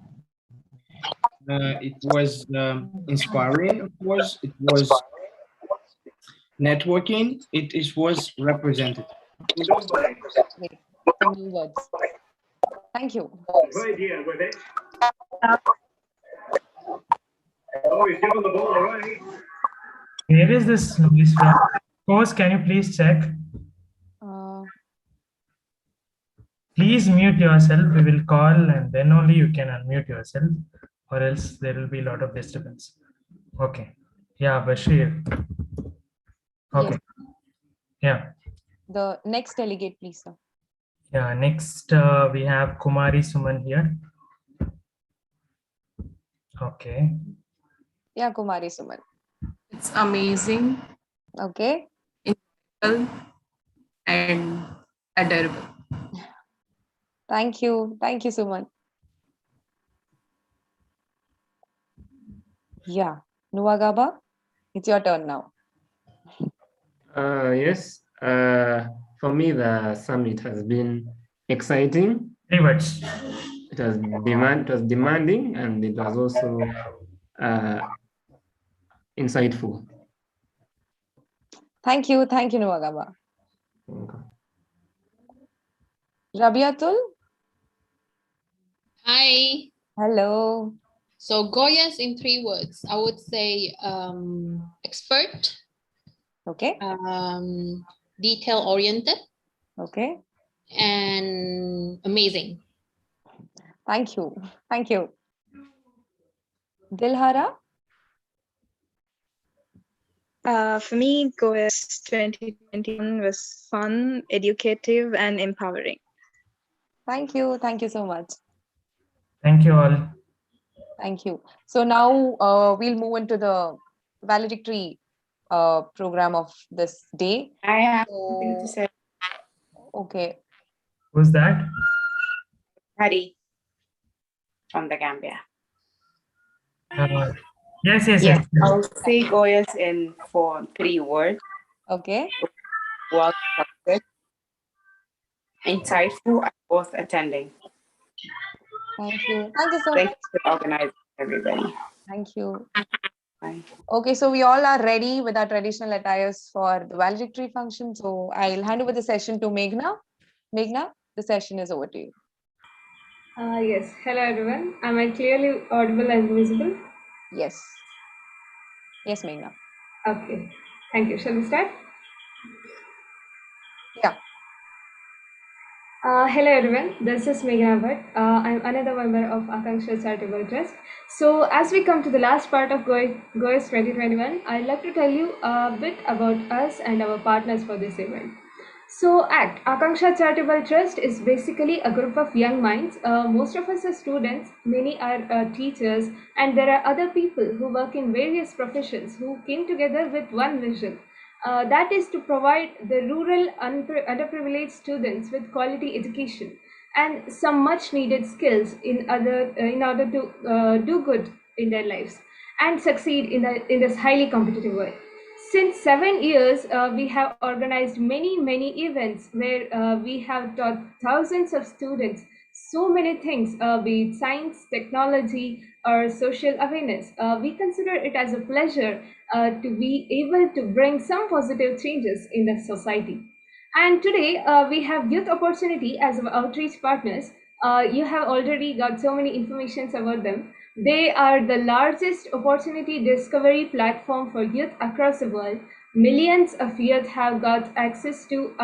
It was inspiring, of course. It was networking. It was represented.
Great. 2 words. Thank you.
Right here with it. Oh, he's given the ball away.
Where is this noise from? Course, can you please check? Please mute yourself. We will call and then only you can unmute yourself, or else there will be a lot of disturbance. Okay. Yeah, Bashir. Okay.
Yes.
Yeah.
The next delegate, please, sir.
Yeah. Next, we have Kumari Suman here. Okay.
Yeah, Kumari Suman.
It's amazing.
Okay.
And adorable.
Thank you. Thank you, Suman. Yeah. Nuwagaba, it's your turn now.
Yes. For me, the summit has been exciting.
3 words.
It was demanding, and it was also insightful.
Thank you. Thank you, Nuwagaba. Rabiatul?
Hi.
Hello.
So Goya's in 3 words. I would say expert.
Okay.
Detail oriented.
Okay.
And amazing.
Thank you. Thank you. Dilhara?
For me, GoES 2021 was fun, educative, and empowering.
Thank you. Thank you so much.
Thank you all.
Thank you. So now we'll move into the valedictory program of this day.
I have something to say.
Okay.
Who's that?
Hari from the Gambia.
Yes.
I'll say GoES in 3 words.
Okay.
Well structured, insightful, and worth attending.
Thank you. Thank you so
Thanks
much.
for organizing, everybody.
Thank you.
Bye.
Okay, so we all are ready with our traditional attires for the valedictory function. So I'll hand over the session to Meghna. Meghna, the session is over to you.
Yes. Hello, everyone. Am I clearly audible and visible?
Yes. Yes, Meghna.
Okay. Thank you. Shall we start?
Yeah.
Hello everyone, this is Meghna Bhatt. I'm another member of Akanksha Charitable Trust. So as we come to the last part of GOES 2021, I'd like to tell you a bit about us and our partners for this event. So ACT, Akanksha Charitable Trust, is basically a group of young minds. Most of us are students, many are teachers, and there are other people who work in various professions who came together with one vision. That is to provide the rural underprivileged students with quality education and some much needed skills in order to do good in their lives and succeed in this highly competitive world. Since 7 years, we have organized many events where we have taught thousands of students so many things, be it science, technology, or social awareness. We consider it as a pleasure to be able to bring some positive changes in the society. And today we have Youth Opportunity as our outreach partners. You have already got so many informations about them. They are the largest opportunity discovery platform for youth across the world. Millions of youth have got access to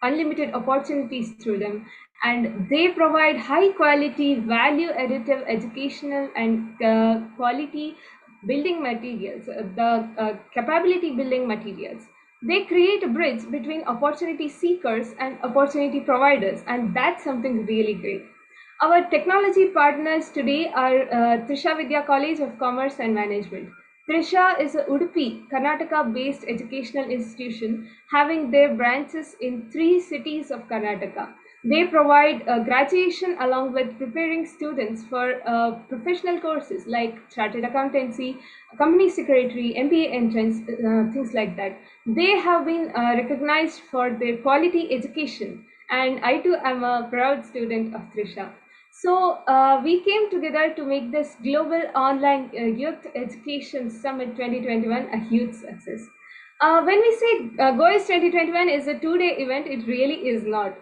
unlimited opportunities through them, and they provide high quality, value additive educational and quality building materials, the capability building materials. They create a bridge between opportunity seekers and opportunity providers, and that's something really great. Our technology partners today are Trisha Vidya College of Commerce and Management. Trisha is a Udupi, Karnataka-based educational institution having their branches in 3 cities of Karnataka. They provide graduation along with preparing students for professional courses like chartered accountancy, company secretary, MBA entrance, things like that. They have been recognized for their quality education, and I too am a proud student of Trisha. So we came together to make this global online youth education summit 2021 a huge success. When we say GOES 2021 is a 2-day event, it really is not,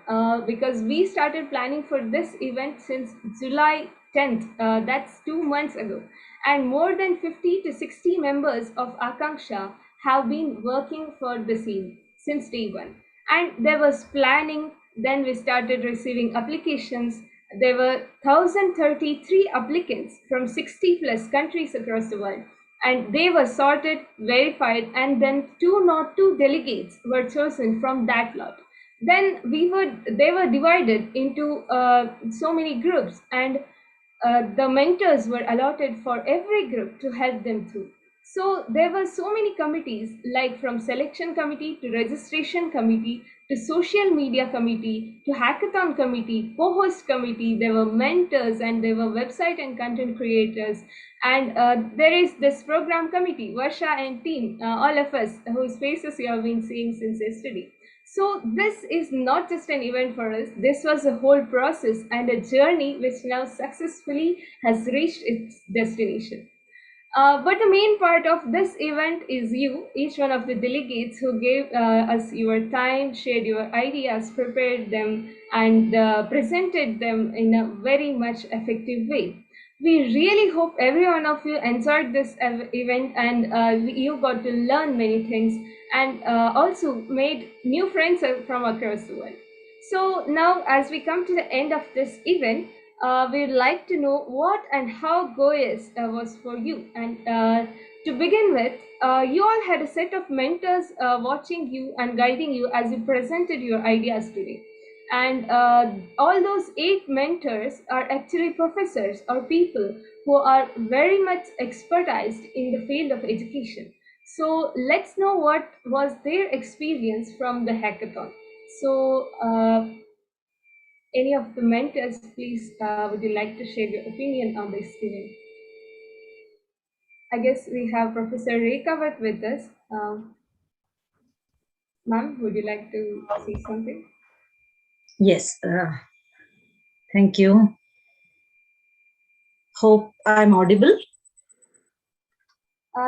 because we started planning for this event since July 10th. That's 2 months ago, and more than 50 to 60 members of Akanksha have been working for the scene since day one. And there was planning. Then we started receiving applications. There were 1,033 applicants from 60 plus countries across the world, and they were sorted, verified, and then 202 delegates were chosen from that lot. Then they were divided into so many groups, and the mentors were allotted for every group to help them through. So there were so many committees, like from selection committee to registration committee to social media committee to hackathon committee, co-host committee. There were mentors and there were website and content creators. And there is this program committee, Varsha and team, all of us whose faces you have been seeing since yesterday. So this is not just an event for us. This was a whole process and a journey which now successfully has reached its destination. But the main part of this event is you, each one of the delegates who gave us your time, shared your ideas, prepared them, and presented them in a very much effective way. We really hope every one of you enjoyed this event, and you got to learn many things and also made new friends from across the world. So now, as we come to the end of this event, we'd like to know what and how GOES was for you. And to begin with, you all had a set of mentors watching you and guiding you as you presented your ideas today. And all those 8 mentors are actually professors or people who are very much expertised in the field of education. So let's know what was their experience from the hackathon. So any of the mentors, please, would you like to share your opinion on this event? I guess we have Professor Rekawat with us. Ma'am, would you like to say something?
Yes, thank you. Hope I'm audible.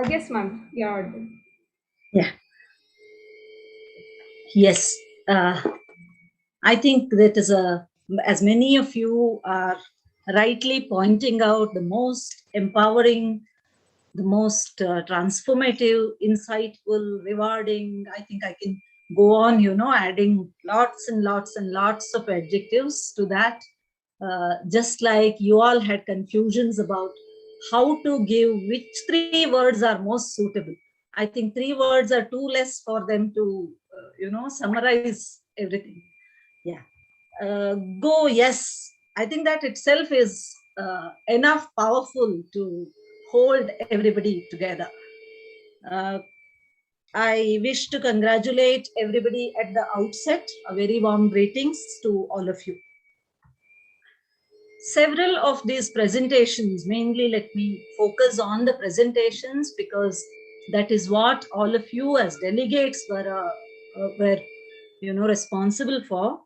Yes, ma'am, you're audible.
Yeah. Yes, I think that is as many of you are rightly pointing out, the most empowering, the most transformative, insightful, rewarding. I think I can go on, adding lots and lots and lots of adjectives to that. Just like you all had confusions about how to give which 3 words are most suitable. I think 3 words are too less for them to, summarize everything. Yeah. Go, yes. I think that itself is enough powerful to hold everybody together. I wish to congratulate everybody at the outset. A very warm greetings to all of you. Several of these presentations, mainly let me focus on the presentations because that is what all of you as delegates were responsible for.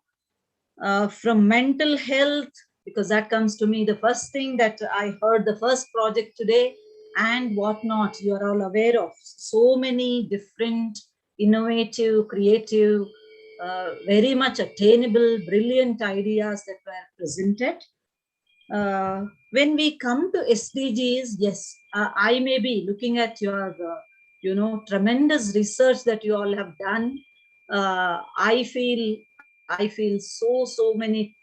From mental health, because that comes to me the first thing that I heard, the first project today, and whatnot. You are all aware of so many different, innovative, creative, very much attainable, brilliant ideas that were presented. When we come to SDGs, yes, I may be looking at your, tremendous research that you all have done. I feel so many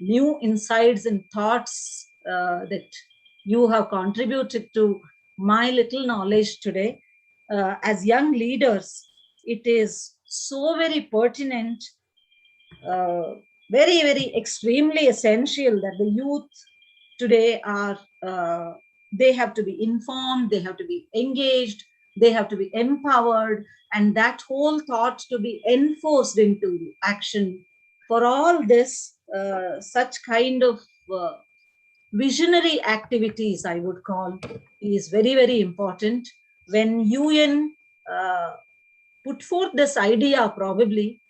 new insights and thoughts that you have contributed to my little knowledge today. As young leaders, it is so very pertinent, very, very extremely essential that the youth today are, they have to be informed, they have to be engaged, they have to be empowered, and that whole thought to be enforced into action. For all this, such kind of visionary activities, I would call, is very, very important. When UN put forth this idea, probably,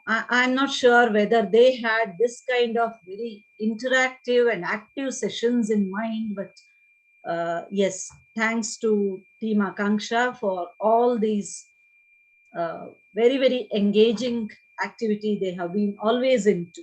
I'm not sure whether they had this kind of very interactive and active sessions in mind, but yes, thanks to Team Akanksha for all these very, very engaging activity they have been always into.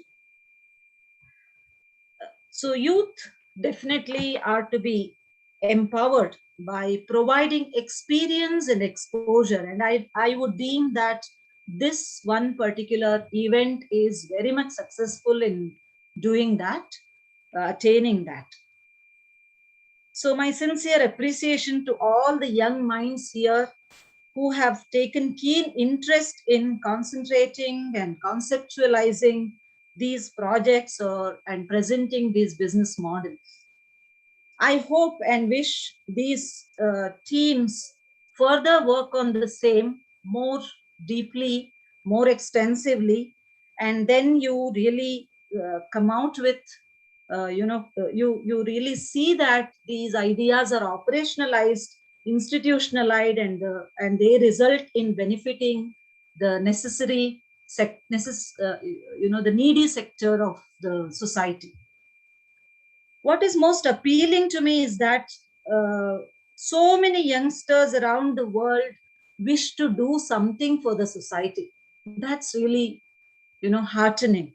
So youth definitely are to be empowered by providing experience and exposure. And I would deem that this one particular event is very much successful in doing that, attaining that. So my sincere appreciation to all the young minds here who have taken keen interest in concentrating and conceptualizing these projects and presenting these business models. I hope and wish these teams further work on the same more deeply, more extensively, and then you really come out with, you really see that these ideas are operationalized, institutionalized, and they result in benefiting the necessary, the needy sector of the society. What is most appealing to me is that so many youngsters around the world wish to do something for the society. That's really, heartening.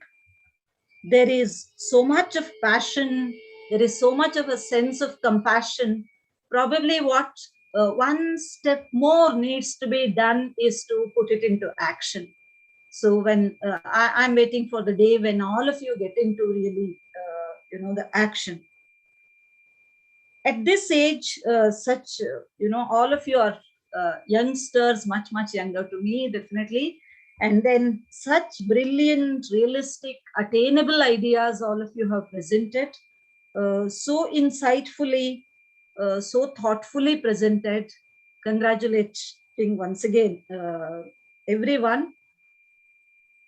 There is so much of passion. There is so much of a sense of compassion. Probably what one step more needs to be done is to put it into action. So when I'm waiting for the day when all of you get into really, the action. At this age, all of you are youngsters, much, much younger to me, definitely. And then such brilliant, realistic, attainable ideas all of you have presented, so insightfully, so thoughtfully presented. Congratulating once again, everyone.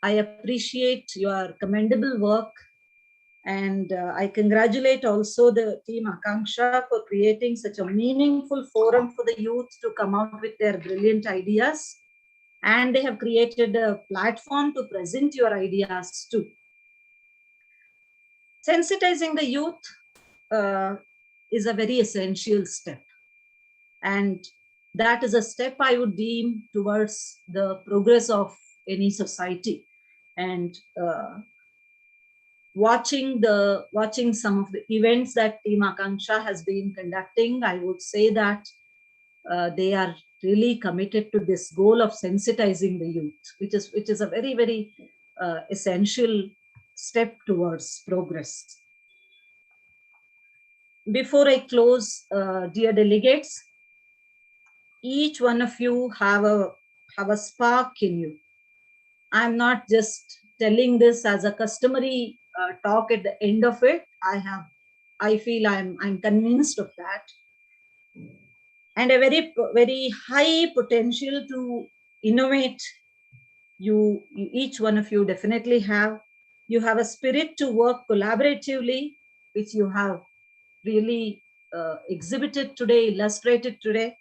I appreciate your commendable work. And I congratulate also the Team Akanksha for creating such a meaningful forum for the youth to come out with their brilliant ideas. And they have created a platform to present your ideas too. Sensitizing the youth is a very essential step. And that is a step I would deem towards the progress of any society. And watching some of the events that Team Akanksha has been conducting, I would say that they are really committed to this goal of sensitizing the youth, which is a very, very essential step towards progress. Before I close, dear delegates, each one of you have a spark in you. I'm not just telling this as a customary talk at the end of it. I feel I'm convinced of that. And a very, very high potential to innovate. Each one of you definitely have. You have a spirit to work collaboratively, which you have really exhibited today, illustrated today.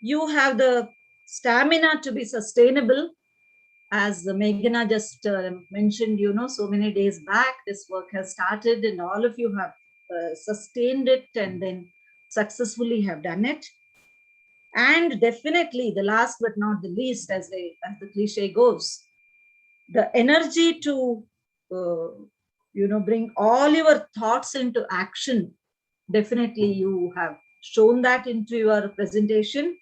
You have the stamina to be sustainable, as Meghana just mentioned, so many days back, this work has started and all of you have sustained it and then successfully have done it. And definitely the last but not the least, as the cliche goes, the energy to, bring all your thoughts into action. Definitely you have shown that into your presentation.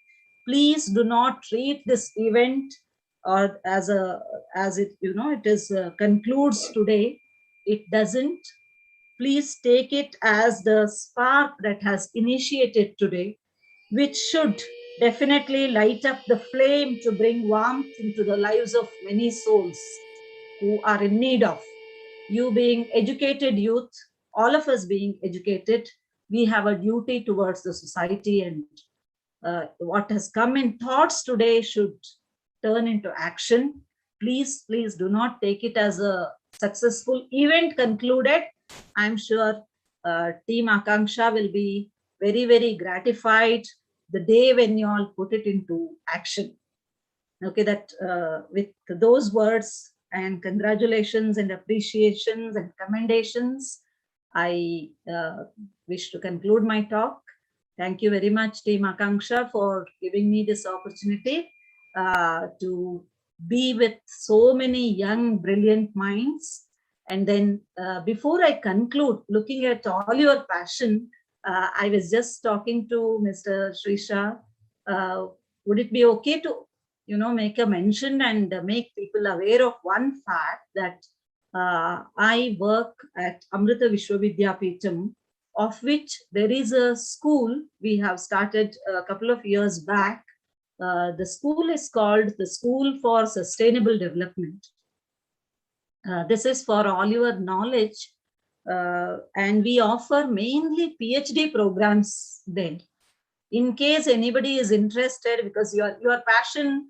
Please do not treat this event or as it concludes today. It doesn't. Please take it as the spark that has initiated today, which should definitely light up the flame to bring warmth into the lives of many souls who are in need of. You being educated youth, all of us being educated, we have a duty towards the society, and what has come in thoughts today should turn into action. Please do not take it as a successful event concluded. I'm sure Team Akanksha will be very, very gratified the day when you all put it into action. Okay, that with those words and congratulations and appreciations and commendations, I wish to conclude my talk. Thank you very much, Team Akanksha, for giving me this opportunity to be with so many young, brilliant minds. And then before I conclude, looking at all your passion, I was just talking to Mr. Shrisha. Would it be okay to, make a mention and make people aware of one fact that I work at Amrita Vishwavidyapeetham, of which there is a school we have started a couple of years back. The school is called the School for Sustainable Development. This is for all your knowledge, and we offer mainly PhD programs there. In case anybody is interested, because your passion,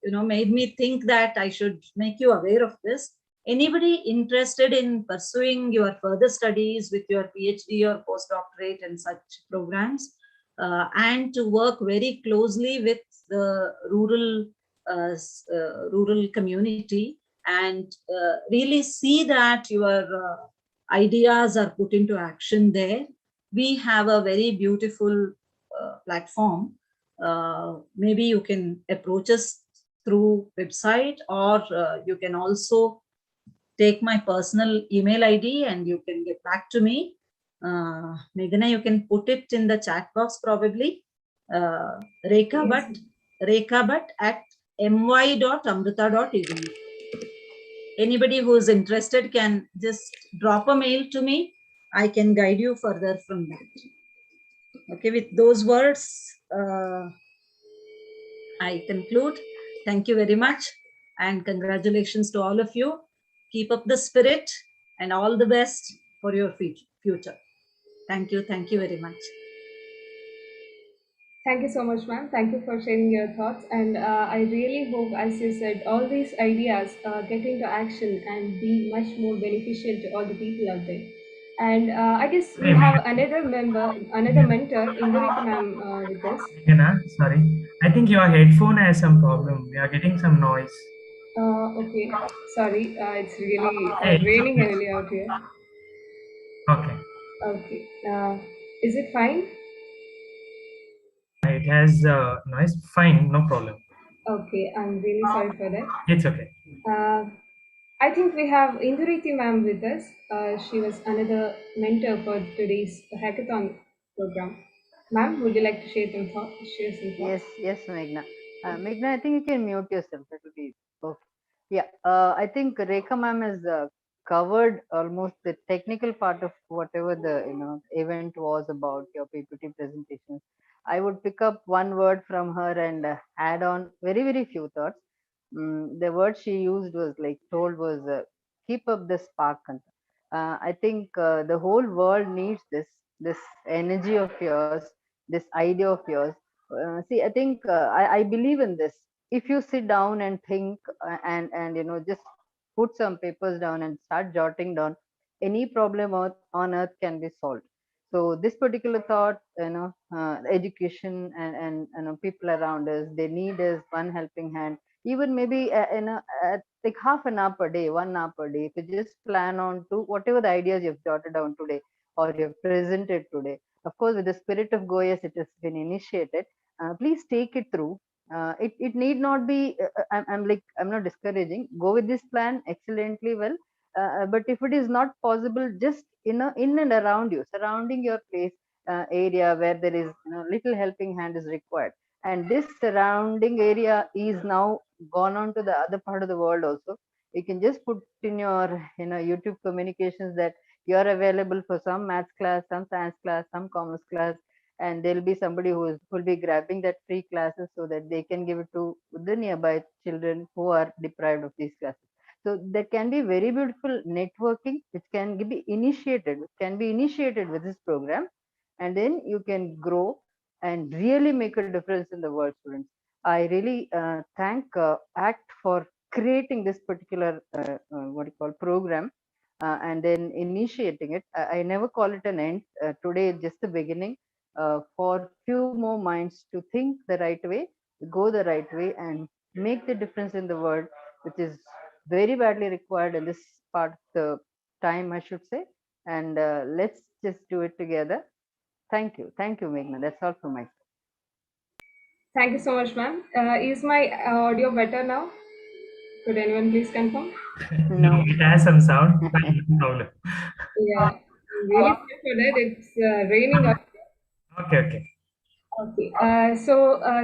made me think that I should make you aware of this. Anybody interested in pursuing your further studies with your PhD or postdoctorate and such programs, and to work very closely with the rural community, and really see that your ideas are put into action there. We have a very beautiful platform. Maybe you can approach us through website, or you can also take my personal email ID and you can get back to me. Meghana, you can put it in the chat box probably. Rekha Bhatt at my.amrita.edu. Anybody who is interested can just drop a mail to me. I can guide you further from that. Okay, with those words, I conclude. Thank you very much, and congratulations to all of you. Keep up the spirit and all the best for your future. Thank you very much.
Thank you so much, ma'am. Thank you for sharing your thoughts. And I really hope, as you said, all these ideas get into action and be much more beneficial to all the people out there. And I guess we have another mentor, Induriti ma'am, with us.
Sorry, I think your headphone has some problem. We are getting some noise.
Okay, sorry. It's really
Hey,
raining heavily out here.
Okay.
Okay. Is it fine?
It has noise. Fine, no problem.
Okay, I'm really sorry for that.
It's okay.
I think we have Induriti ma'am with us. She was another mentor for today's hackathon program. Ma'am, would you like to share some thoughts?
Yes, Meghna. Meghna, I think you can mute yourself. That will be okay. Yeah, I think Rekha ma'am has covered almost the technical part of whatever the event was about your PPT presentation. I would pick up one word from her and add on very few thoughts. The word she used was like told was keep up the spark. Kanta. I think the whole world needs this energy of yours, this idea of yours. See, I think I believe in this. If you sit down and think and just put some papers down and start jotting down, any problem on earth can be solved. So this particular thought, education and people around us, they need us one helping hand. Even maybe like half an hour per day, 1 hour per day. If you just plan on to whatever the ideas you've jotted down today or you've presented today, of course, with the spirit of Goyas, it has been initiated. Please take it through. It need not be. I'm not discouraging. Go with this plan excellently well. But if it is not possible, just in and around you, surrounding your place area where there is little helping hand is required. And this surrounding area is now gone on to the other part of the world also. You can just put in your YouTube communications that you are available for some maths class, some science class, some commerce class, and there'll be somebody who will be grabbing that free classes so that they can give it to the nearby children who are deprived of these classes. So there can be very beautiful networking which can be initiated with this program, and then you can grow and really make a difference in the world, students. I really thank ACT for creating this particular what you call program and then initiating it. I never call it an end. Today is just the beginning for few more minds to think the right way, go the right way, and make the difference in the world, which is very badly required in this part of the time, I should say. And let's just do it together. Thank you. Thank you, Meghna. That's all from my side.
Thank you so much, ma'am. Is my audio better now? Could anyone please confirm?
No, it has some sound, but no problem.
Yeah, I'm really sorry for that. It's raining out.
Okay.
Okay,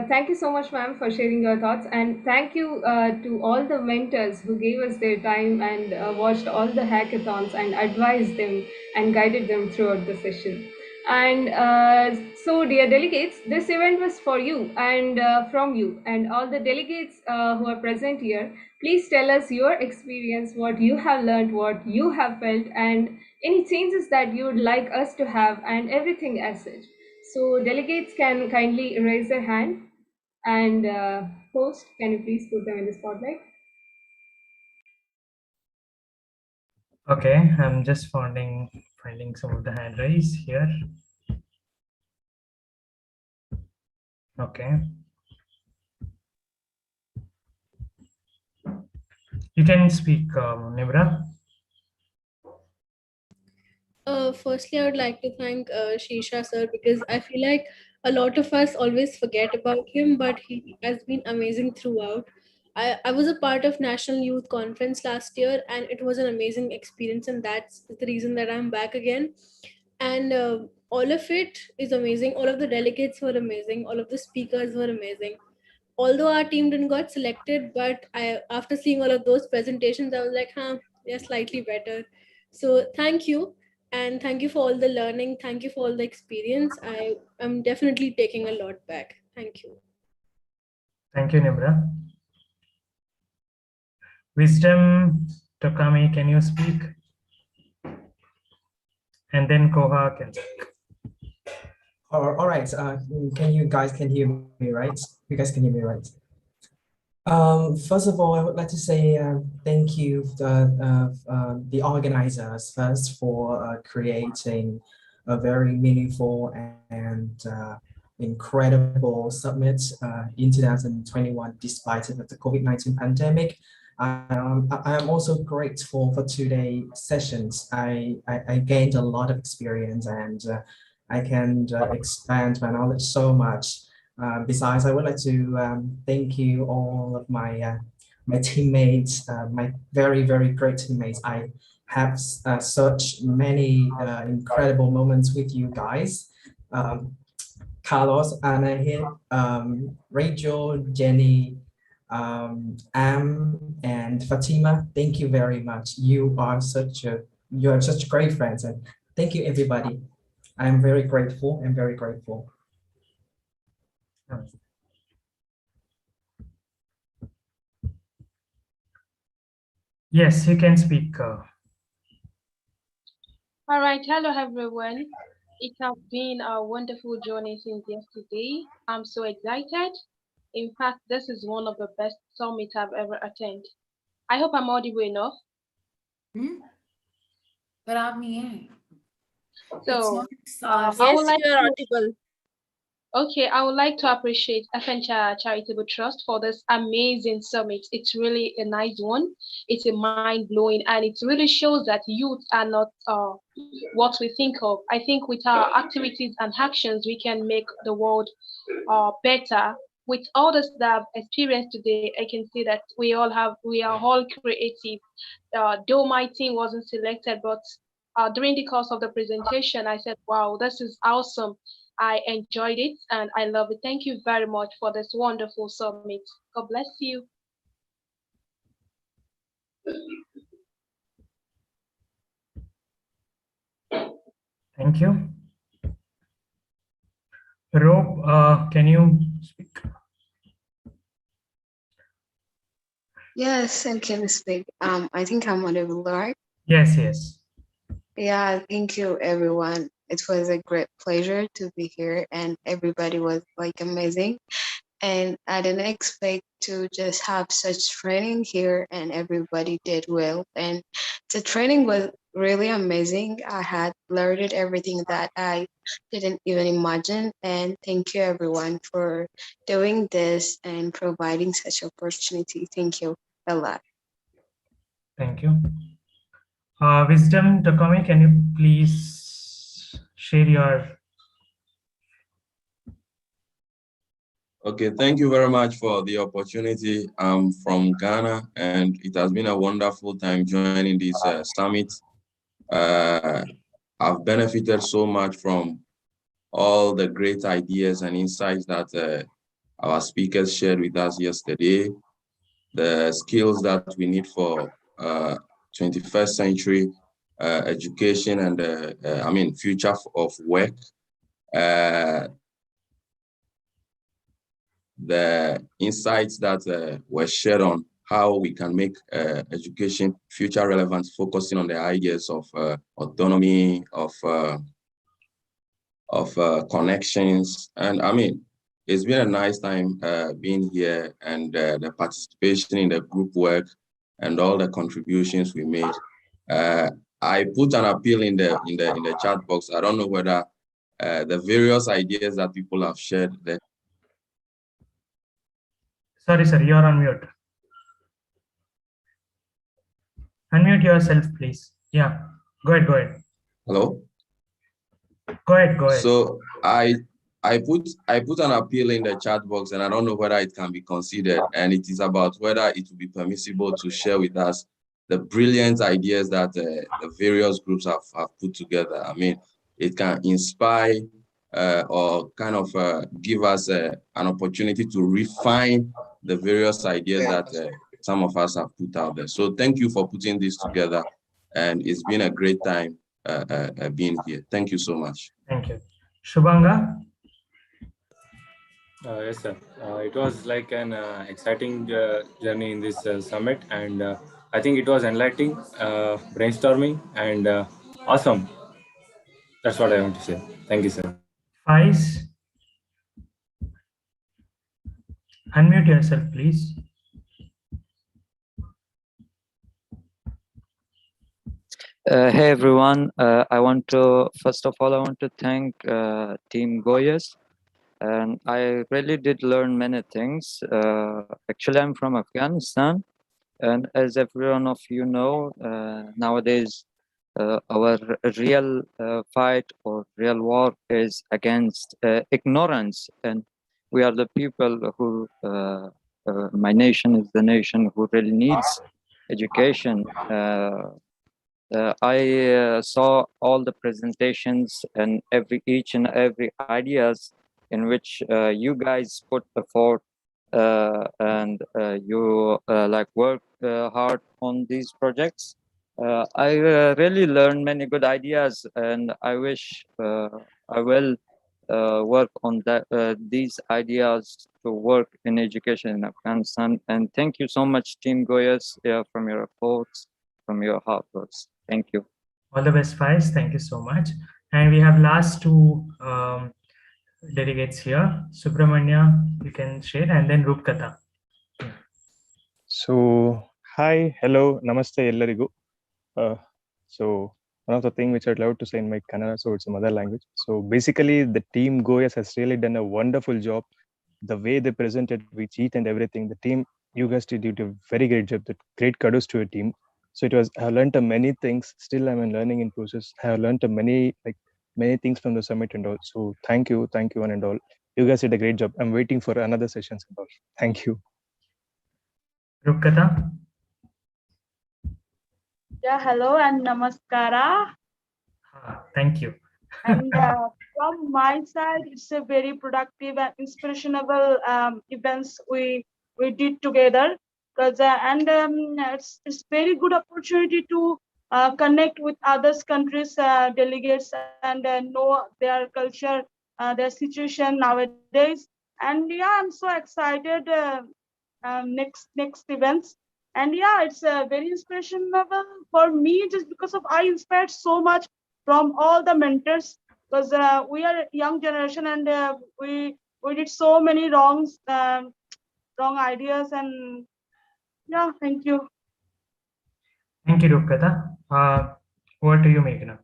thank you so much, ma'am, for sharing your thoughts, and thank you to all the mentors who gave us their time and watched all the hackathons and advised them and guided them throughout the session. And so, dear delegates, this event was for you and from you, and all the delegates who are present here. Please tell us your experience, what you have learned, what you have felt, and any changes that you would like us to have, and everything as such. So delegates can kindly raise their hand, and host, can you please put them in the spotlight?
Okay, I'm just finding some of the hand raise here. Okay. You can speak, Nibra.
Firstly, I would like to thank Shisha sir, because I feel like a lot of us always forget about him, but he has been amazing throughout. I was a part of National Youth Conference last year, and it was an amazing experience, and that's the reason that I'm back again. And all of it is amazing. All of the delegates were amazing. All of the speakers were amazing. Although our team didn't got selected, but after seeing all of those presentations, I was like, they're slightly better. So thank you. And thank you for all the learning. Thank you for all the experience. I am definitely taking a lot back. Thank you.
Thank you, Nibra. Wisdom, Tokami, can you speak? And then Koha can speak.
All right. Can you guys hear me, right? You guys can hear me, right? First of all, I would like to say thank you the organizers first for creating a very meaningful and incredible summit in 2021, despite of the COVID-19 pandemic. I am also grateful for today's sessions. I gained a lot of experience, and I can expand my knowledge so much. Besides, I would like to thank you all of my my teammates, my very great teammates. I have such many incredible moments with you guys. Carlos, Anna here, Rachel, Jenny, Am, and Fatima. Thank you very much. You are such great friends, and thank you everybody. I'm very grateful and very grateful.
Yes, you can speak.
All right, hello everyone. It has been a wonderful journey since yesterday. I'm so excited. In fact, this is one of the best summits I've ever attended. I hope I'm audible enough.
But I mean,
So,
yes,
I would like
you're
to,
audible.
okay, I would like to appreciate FNCHA Charitable Trust for this amazing summit. It's really a nice one. It's a mind blowing, and it really shows that youth are not what we think of. I think with our activities and actions, we can make the world better. With all this that I've experienced today, I can see that we are all creative. Though my team wasn't selected, but during the course of the presentation, I said, wow, this is awesome. I enjoyed it and I love it. Thank you very much for this wonderful summit. God bless you.
Thank you. Rob, can you speak?
Yes, I can speak. I think I'm audible, right?
Yes, yes.
Yeah, thank you, everyone. It was a great pleasure to be here, and everybody was like amazing. And I didn't expect to just have such training here, and everybody did well. And the training was really amazing. I had learned everything that I didn't even imagine. And thank you, everyone, for doing this and providing such opportunity. Thank you a lot.
Thank you. Wisdom, Takami, can you please share your...
Okay, thank you very much for the opportunity. I'm from Ghana, and it has been a wonderful time joining this summit. I've benefited so much from all the great ideas and insights that our speakers shared with us yesterday, the skills that we need for 21st century education and future of work. The insights that were shared on how we can make education future relevant, focusing on the ideas of autonomy, of connections. And I mean, it's been a nice time being here, and the participation in the group work and all the contributions we made. I put an appeal in the chat box. I don't know whether the various ideas that people have shared there.
Sorry, sir, you're on mute. Unmute yourself, please. Yeah, go ahead.
Hello?
Go ahead.
So I put an appeal in the chat box, and I don't know whether it can be considered, and it is about whether it will be permissible to share with us the brilliant ideas that the various groups have put together. I mean, it can inspire or kind of give us an opportunity to refine the various ideas that some of us have put out there. So thank you for putting this together, and it's been a great time being here. Thank you so much.
Thank you. Shubhanga?
Yes, sir. It was like an exciting journey in this summit, and I think it was enlightening, brainstorming, and awesome. That's what I want to say. Thank you, sir.
Faiz? Unmute yourself, please.
Hey everyone, first of all, I want to thank Team Goyas, and I really did learn many things. Actually, I'm from Afghanistan, and as everyone of you know, nowadays our real fight or real war is against ignorance, and we are the people who, my nation is the nation who really needs education. I saw all the presentations and each and every ideas in which you guys put effort and you like work hard on these projects. I really learned many good ideas, and I wish I will work on these ideas to work in education in Afghanistan. And thank you so much, Team Goyas, from your efforts, from your hard works. Thank you.
All the best, Faiz. Thank you so much. And we have last two delegates here. Subramanya, you can share, and then Rupkata.
So, hi, hello, namaste, ellarigu. So, one of the things which I'd love to say in my Kannada, so it's a mother language. So, basically, the team Goyas has really done a wonderful job. The way they presented with each and everything, the team, you guys did a very great job. Great kudos to your team. So, I learned many things. Still, I'm in learning in process. I have learned many things from the summit and all. So, thank you, one and all. You guys did a great job. I'm waiting for another sessions and all. Thank you.
Rupkata.
Yeah, hello and namaskara.
Thank you.
And from my side, it's a very productive and inspirational events we did together. Because it's very good opportunity to connect with others countries delegates and know their culture, their situation nowadays. And yeah, I'm so excited. Next events. And yeah, it's very inspirational for me just because of I inspired so much from all the mentors, because we are young generation and we did so many wrong ideas. And yeah, thank you.
Thank you, Rupkata. Over to you, Meghna.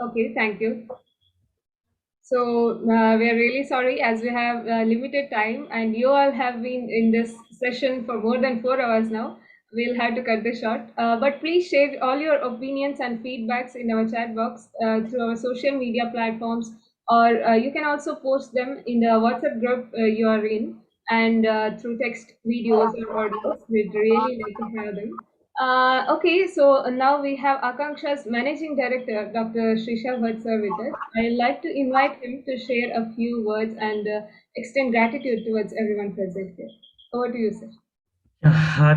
Okay, thank you. So we are really sorry as we have limited time and you all have been in this session for more than 4 hours now. We'll have to cut this short. But please share all your opinions and feedbacks in our chat box through our social media platforms, or you can also post them in the WhatsApp group you are in, and through text, videos, or audios. We'd really like to have them. Okay, so now we have Akanksha's Managing Director, Dr. Srisha Vatsar with us. I'd like to invite him to share a few words and extend gratitude towards everyone present here. Over to you, sir.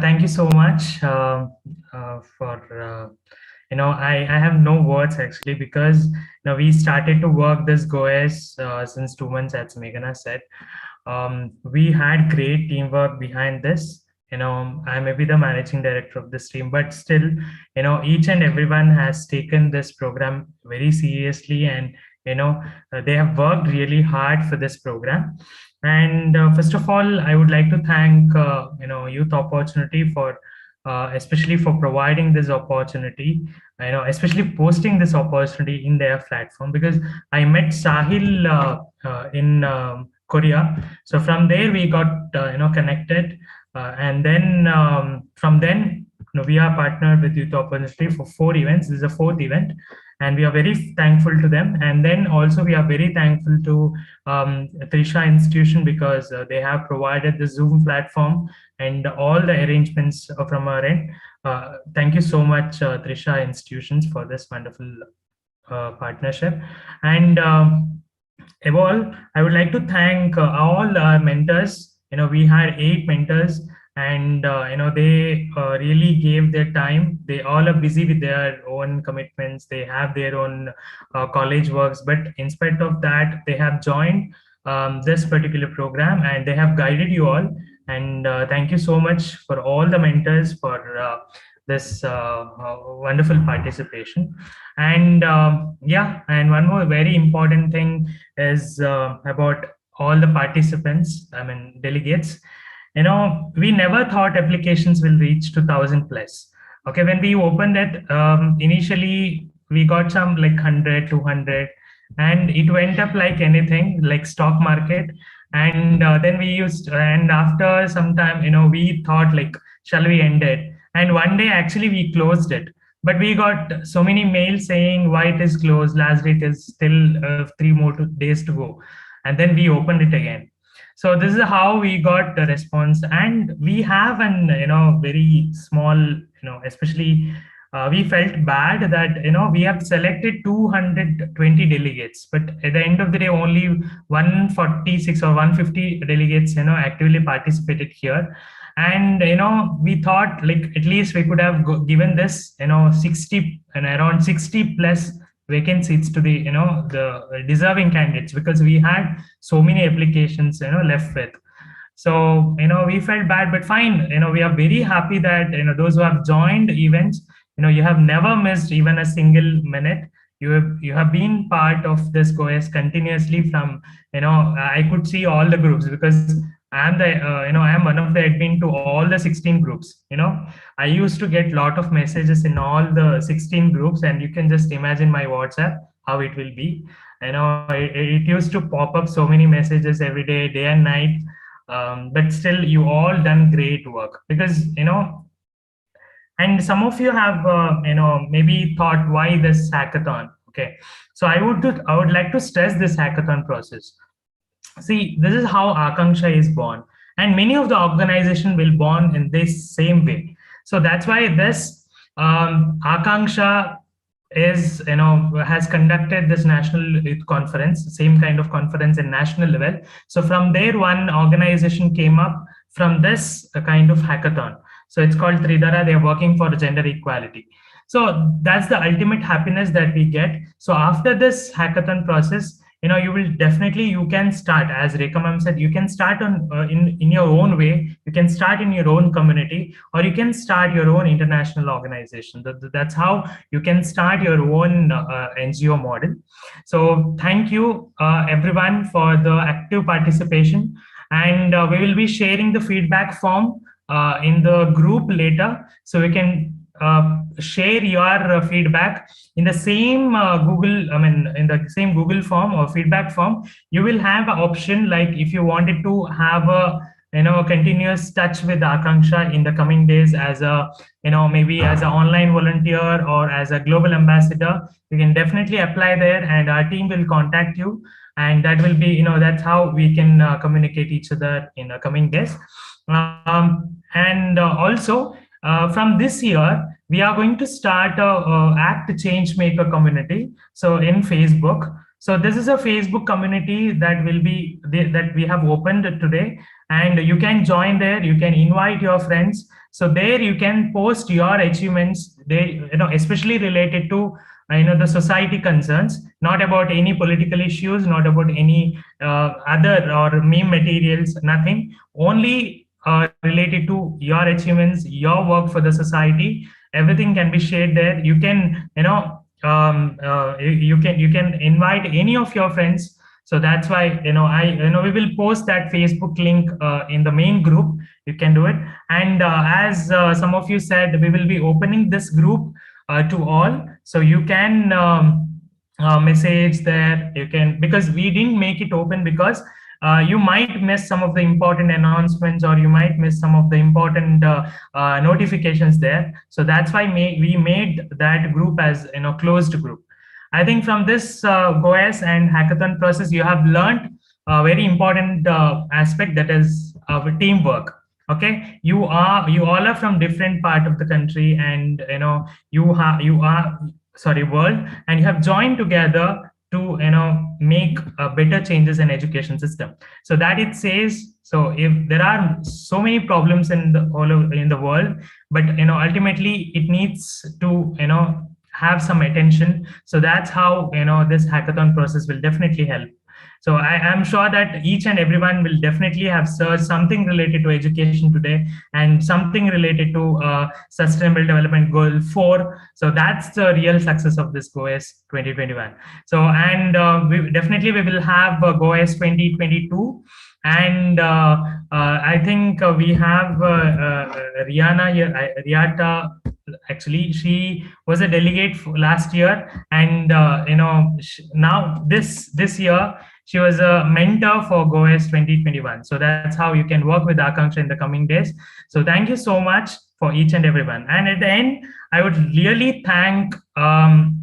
Thank you so much for, I have no words actually, because we started to work this GOES since 2 months, as Meghna said. We had great teamwork behind this. I may be the managing director of this team, but still, each and everyone has taken this program very seriously, and they have worked really hard for this program. And first of all, I would like to thank Youth Opportunity for especially for providing this opportunity, especially posting this opportunity in their platform, because I met Sahil in Korea. So from there we got connected, and then from then we are partnered with Youth Opportunity for 4 events. This is a 4th event, and we are very thankful to them. And then also we are very thankful to Trisha Institution, because they have provided the Zoom platform and all the arrangements from our end. Thank you so much, Trisha Institutions, for this wonderful partnership. And above all, I would like to thank all our mentors. We had 8 mentors, and they really gave their time. They all are busy with their own commitments. They have their own college works, but in spite of that, they have joined this particular program, and they have guided you all. And thank you so much for all the mentors for this wonderful participation. And yeah, and one more very important thing is about all the participants, delegates. We never thought applications will reach 2,000 plus. Okay, when we opened it, initially we got some like 100, 200, and it went up like anything, like stock market. And then and after some time, we thought like, shall we end it? And one day actually we closed it. But we got so many mails saying why it is closed, last date is still 3 more days to go. And then we opened it again. So this is how we got the response. And we have an very small, especially we felt bad that we have selected 220 delegates, but at the end of the day only 146 or 150 delegates actively participated here. And we thought like at least we could have given this 60 and around 60 plus vacant seats to the deserving candidates, because we had so many applications left with. So we felt bad, but fine. We are very happy that those who have joined events, you have never missed even a single minute. You have been part of this goes continuously from I could see all the groups, because I'm the I am one of the admin to all the 16 groups. I used to get lot of messages in all the 16 groups, and you can just imagine my WhatsApp how it will be. It used to pop up so many messages every day and night. But still you all done great work, because and some of you have maybe thought why this hackathon. Okay, so I would like to stress this hackathon process. See, this is how Akanksha is born, and many of the organization will born in this same way. So that's why this Akanksha is has conducted this national youth conference, same kind of conference in national level. So from there one organization came up from this kind of hackathon. So it's called Tridhara. They're working for gender equality. So that's the ultimate happiness that we get. So after this hackathon process, you will definitely, you can start, as Rekha ma'am said, you can start on in your own way. You can start in your own community, or you can start your own international organization. That's how you can start your own NGO model. So thank you everyone for the active participation, and we will be sharing the feedback form in the group later, so we can share your feedback in the same in the same Google form or feedback form. You will have an option, like if you wanted to have a continuous touch with Akanksha in the coming days as a maybe as an online volunteer or as a global ambassador, you can definitely apply there, and our team will contact you, and that will be that's how we can communicate each other in the coming days. And also from this year, we are going to start a Act Changemaker community. So in Facebook. So this is a Facebook community that will be that we have opened today, and you can join there. You can invite your friends. So there you can post your achievements. They especially related to the society concerns, not about any political issues, not about any other or meme materials, nothing. Only related to your achievements, your work for the society. Everything can be shared there. You can you can invite any of your friends. So that's why we will post that Facebook link in the main group. You can do it. And as some of you said, we will be opening this group to all, so you can message there. You can, because we didn't make it open because you might miss some of the important announcements, or you might miss some of the important notifications there. So that's why we made that group as closed group. I think from this GOES and hackathon process, you have learned a very important aspect, that is teamwork. Okay, you all are from different part of the country, and you are sorry, world, and you have joined together to make better changes in education system. So that it says, so if there are so many problems in the all over in the world, but ultimately it needs to have some attention. So that's how this hackathon process will definitely help. So I am sure that each and everyone will definitely have searched something related to education today, and something related to Sustainable Development Goal 4. So that's the real success of this GOES 2021. So, and we will have GOES 2022. And I think we have Riata. Actually, she was a delegate last year, and now this year she was a mentor for GOES 2021. So that's how you can work with Akanksha in the coming days. So thank you so much for each and everyone. And at the end, I would really thank all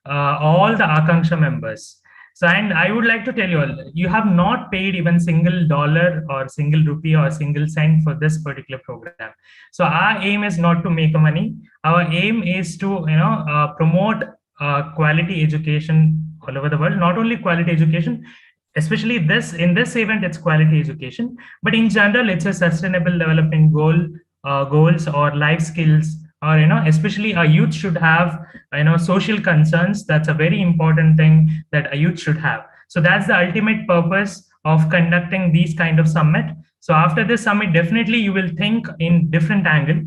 the Akanksha members. So, and I would like to tell you all, you have not paid even single dollar or single rupee or single cent for this particular program. So our aim is not to make money. Our aim is to, promote quality education all over the world. Not only quality education, especially in this event, it's quality education, but in general, it's a sustainable development goals or life skills, or especially a youth should have social concerns. That's a very important thing that a youth should have. So that's the ultimate purpose of conducting these kind of summit. So after this summit, definitely you will think in different angle.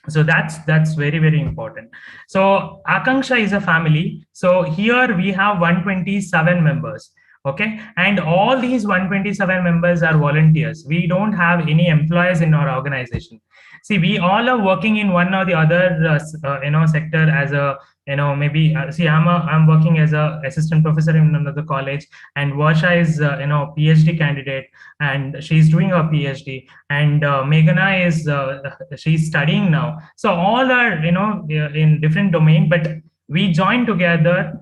So that's very, very important. So Akanksha is a family. So here we have 127 members. Okay, and all these 127 members are volunteers. We don't have any employees in our organization. See, we all are working in one or the other sector as a maybe see, I'm working as a assistant professor in another college, and Varsha is PhD candidate, and she's doing her PhD, and Meghana is she's studying now. So all are in different domain, but we join together,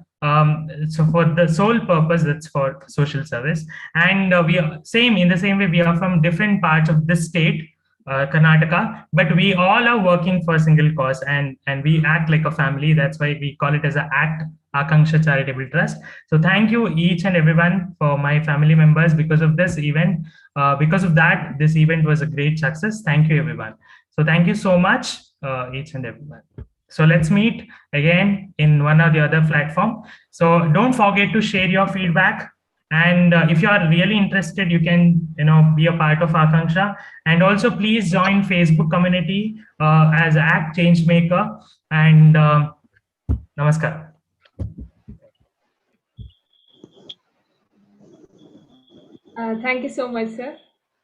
so for the sole purpose, that's for social service. And we are same in the same way, we are from different parts of this state, Karnataka, but we all are working for a single cause, and we act like a family. That's why we call it as a ACT, Akanksha Charitable Trust. So thank you each and everyone for my family members. Because of this event, because of that, this event was a great success. Thank you everyone. So thank you so much, each and everyone. So let's meet again in one or the other platform. So don't forget to share your feedback. And if you are really interested, you can be a part of Akanksha. And also please join Facebook community as ACT Changemaker. And namaskar.
Thank you so much, sir.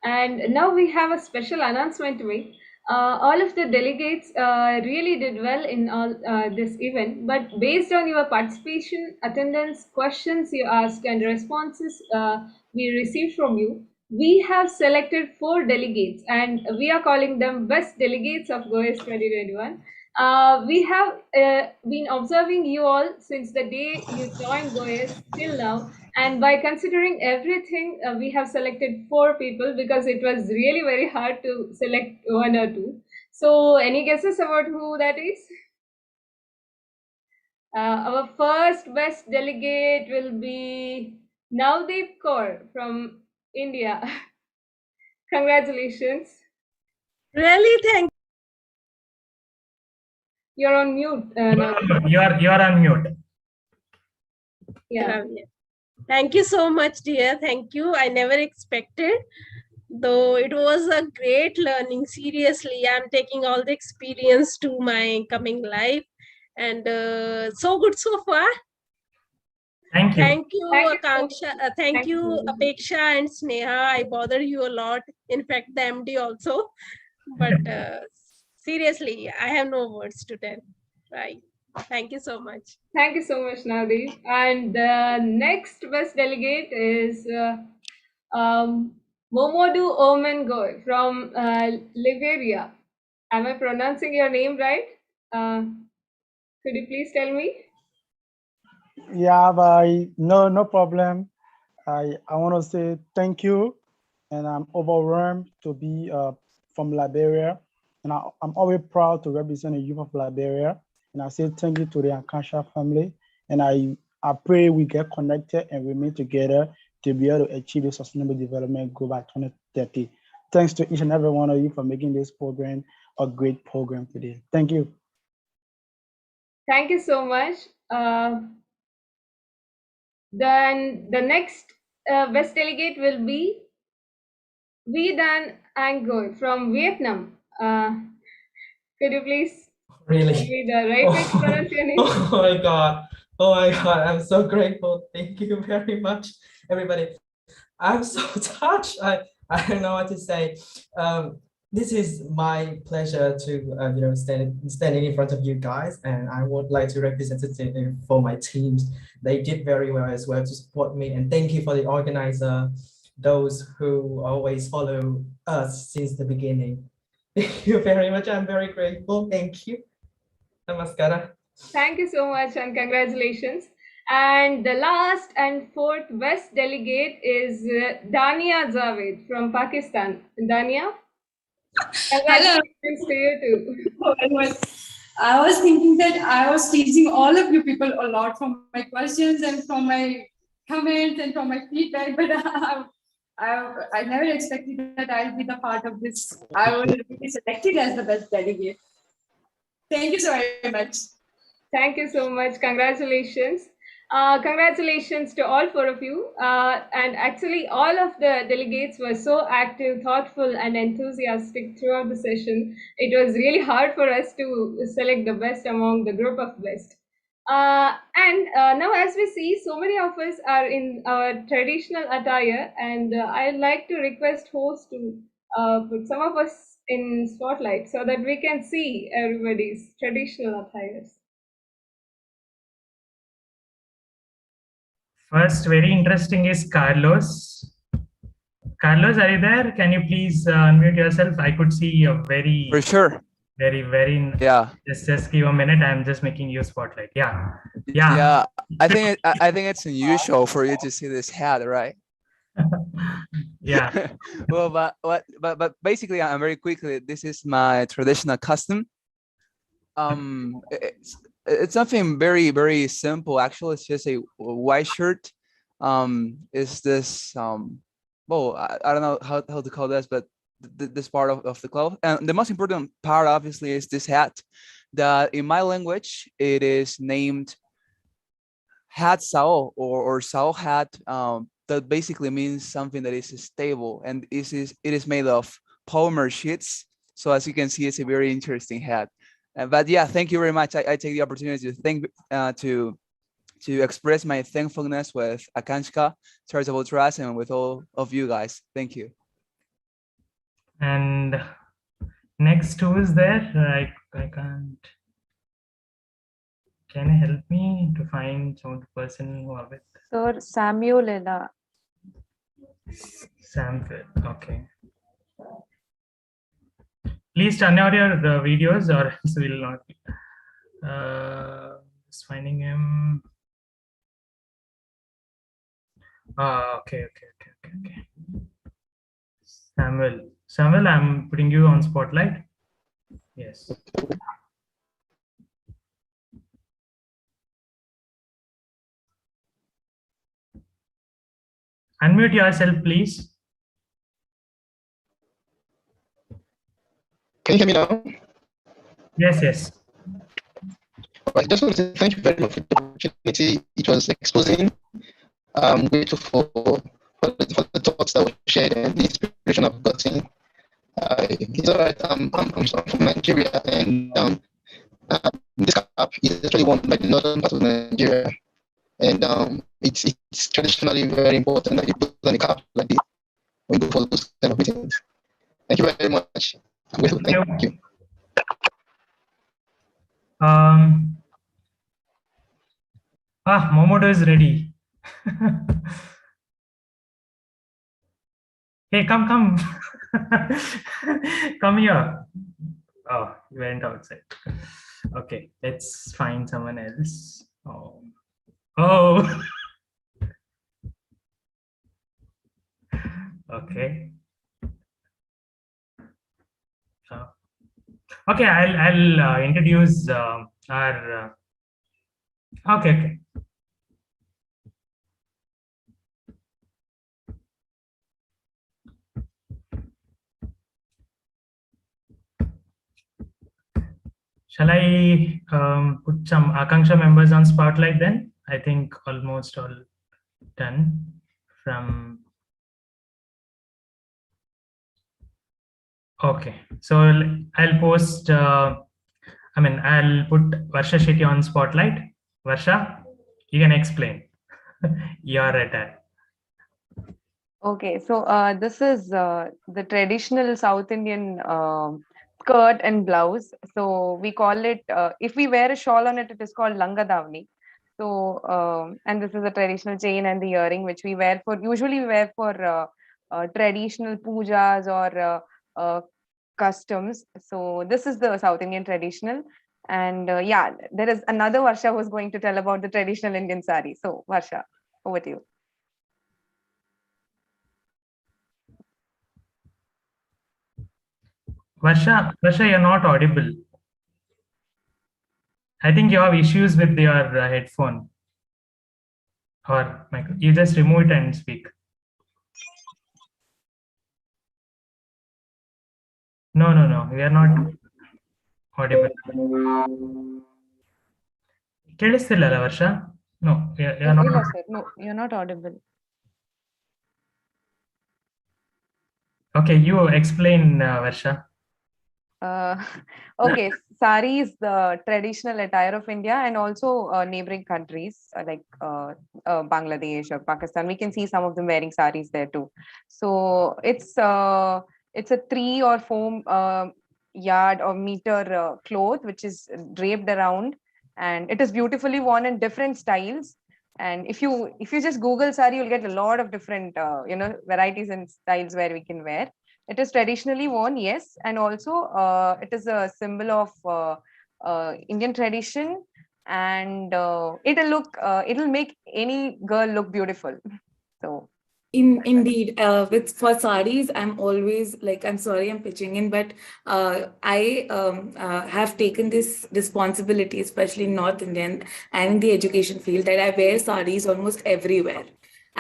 And now we have a special announcement to make. All of the delegates really did well in all this event, but based on your participation, attendance, questions you asked, and responses we received from you, we have selected 4 delegates, and we are calling them best delegates of GOES 2021. We have been observing you all since the day you joined GOES till now, and by considering everything, we have selected 4 people because it was really very hard to select 1 or 2. So any guesses about who that is? Our first best delegate will be Navdeep Kaur from India. Congratulations.
Really, thank
You're on mute.
You're on mute.
Yeah. Thank you so much, dear. Thank you. I never expected, though it was a great learning. Seriously, I'm taking all the experience to my coming life, and so good so far.
Thank you.
Thank you, Akanksha. Thank you, Apeksha and Sneha. I bother you a lot. In fact, the MD also. But seriously, I have no words to tell. Right. Thank you so much.
Thank you so much, Navdeep. And the next best delegate is Momodu Omengoy from Liberia. Am I pronouncing your name right? Could you please tell me?
Yeah, but no problem. I want to say thank you, and I'm overwhelmed to be from Liberia, and I'm always proud to represent the youth of Liberia. And I say thank you to the Akanksha family, and I pray we get connected and remain together to be able to achieve the Sustainable Development Goal by 2030. Thanks to each and every one of you for making this program a great program today. Thank you.
Thank you so much. Then the next best delegate will be Vidan Angoy from Vietnam. Could you please
Really?
tell me the right way to pronounce your name?
Oh my God. Oh my God. I'm so grateful. Thank you very much, everybody. I'm so touched. I don't know what to say. This is my pleasure to standing in front of you guys, and I would like to represent it for my teams. They did very well as well to support me, and thank you for the organizer, those who always follow us since the beginning. Thank you very much. I'm very grateful. Thank you. Namaskara.
Thank you so much and congratulations. And the last and fourth West delegate is Dania Javed from Pakistan. Dania,
Hello.
congratulations to you too.
I was thinking that I was teasing all of you people a lot from my questions and from my comments and from my feedback, but I never expected that I'll be the part of this. I will be selected as the best delegate. Thank you so very much.
Thank you so much. Congratulations. Congratulations to all four of you. And actually, all of the delegates were so active, thoughtful, and enthusiastic throughout the session. It was really hard for us to select the best among the group of best. And now, as we see, so many of us are in our traditional attire, and I'd like to request host to put some of us in spotlight so that we can see everybody's traditional attires.
First, very interesting is Carlos. Carlos, are you there? Can you please unmute yourself? I could see a very...
For sure.
Very...
Yeah.
Just give a minute. I'm just making you spotlight. Yeah.
Yeah. I think it's unusual for you to see this hat, right?
Yeah.
Well, but basically, I'm very quickly. This is my traditional costume. It's something very, very simple. Actually, it's just a white shirt. Is this well, I don't know how to call this, but this part of the cloth. And the most important part, obviously, is this hat. That in my language, it is named hat sao or sao hat. That basically means something that is stable, and it is made of polymer sheets. So as you can see, it's a very interesting hat. But yeah, thank you very much. I take the opportunity to express my thankfulness with Akanshka Charitable Trust and with all of you guys. Thank you.
And next, who is there? I can't. Can you help me to find some of the person who are with?
Sir Samuel.
Samuel. Okay. Please turn out your videos, or else we will not. Just finding him. Okay. Samuel, I'm putting you on spotlight. Yes. Unmute yourself, please.
Can you hear me now?
Yes.
I just want to say thank you very much for the opportunity. It was exposing. I'm grateful for the thoughts that were shared and the inspiration I've gotten. It's all right. I'm from Nigeria, and this cap is actually worn by the northern part of Nigeria, and it's traditionally very important that you put on a cap like this when you go for those kind of meetings. Thank you very much. I'm grateful. Thank you.
Momodo is ready. Hey, come. Come here. Oh, you went outside. Okay, let's find someone else. Oh. Okay. Okay, I'll introduce our. Okay. Shall I put some Akanksha members on spotlight then? I think almost all done from. Okay, so I'll post, I'll put Varsha Shetty on spotlight. Varsha, you can explain your attire.
Okay, so this is the traditional South Indian skirt and blouse. So we call it, if we wear a shawl on it, it is called Langa Davni. So, and this is a traditional chain and the earring, which usually we wear for traditional pujas or customs. So this is the South Indian traditional. And yeah, there is another Varsha who's going to tell about the traditional Indian sari. So Varsha, over to you.
Varsha, you're not audible. I think you have issues with your headphone. Or you just remove it and speak. No, we are not audible. ಕೇಳಿಸ್ತಿಲ್ಲಲ್ಲ ವರ್ಷ? No, you're not.
ಇಲ್ಲ sir, no, you're not audible.
Okay, you explain, Varsha.
Okay, sari is the traditional attire of India and also neighboring countries like Bangladesh or Pakistan. We can see some of them wearing saris there too. So it's a 3 or 4 yard or meter cloth which is draped around, and it is beautifully worn in different styles. And if you just Google sari, you'll get a lot of different varieties and styles where we can wear. It is traditionally worn, yes, and also it is a symbol of Indian tradition, and it'll make any girl look beautiful. So
Indeed, with for saris, I'm always like, I'm sorry I'm pitching in, but I have taken this responsibility, especially in North Indian and in the education field, that I wear saris almost everywhere.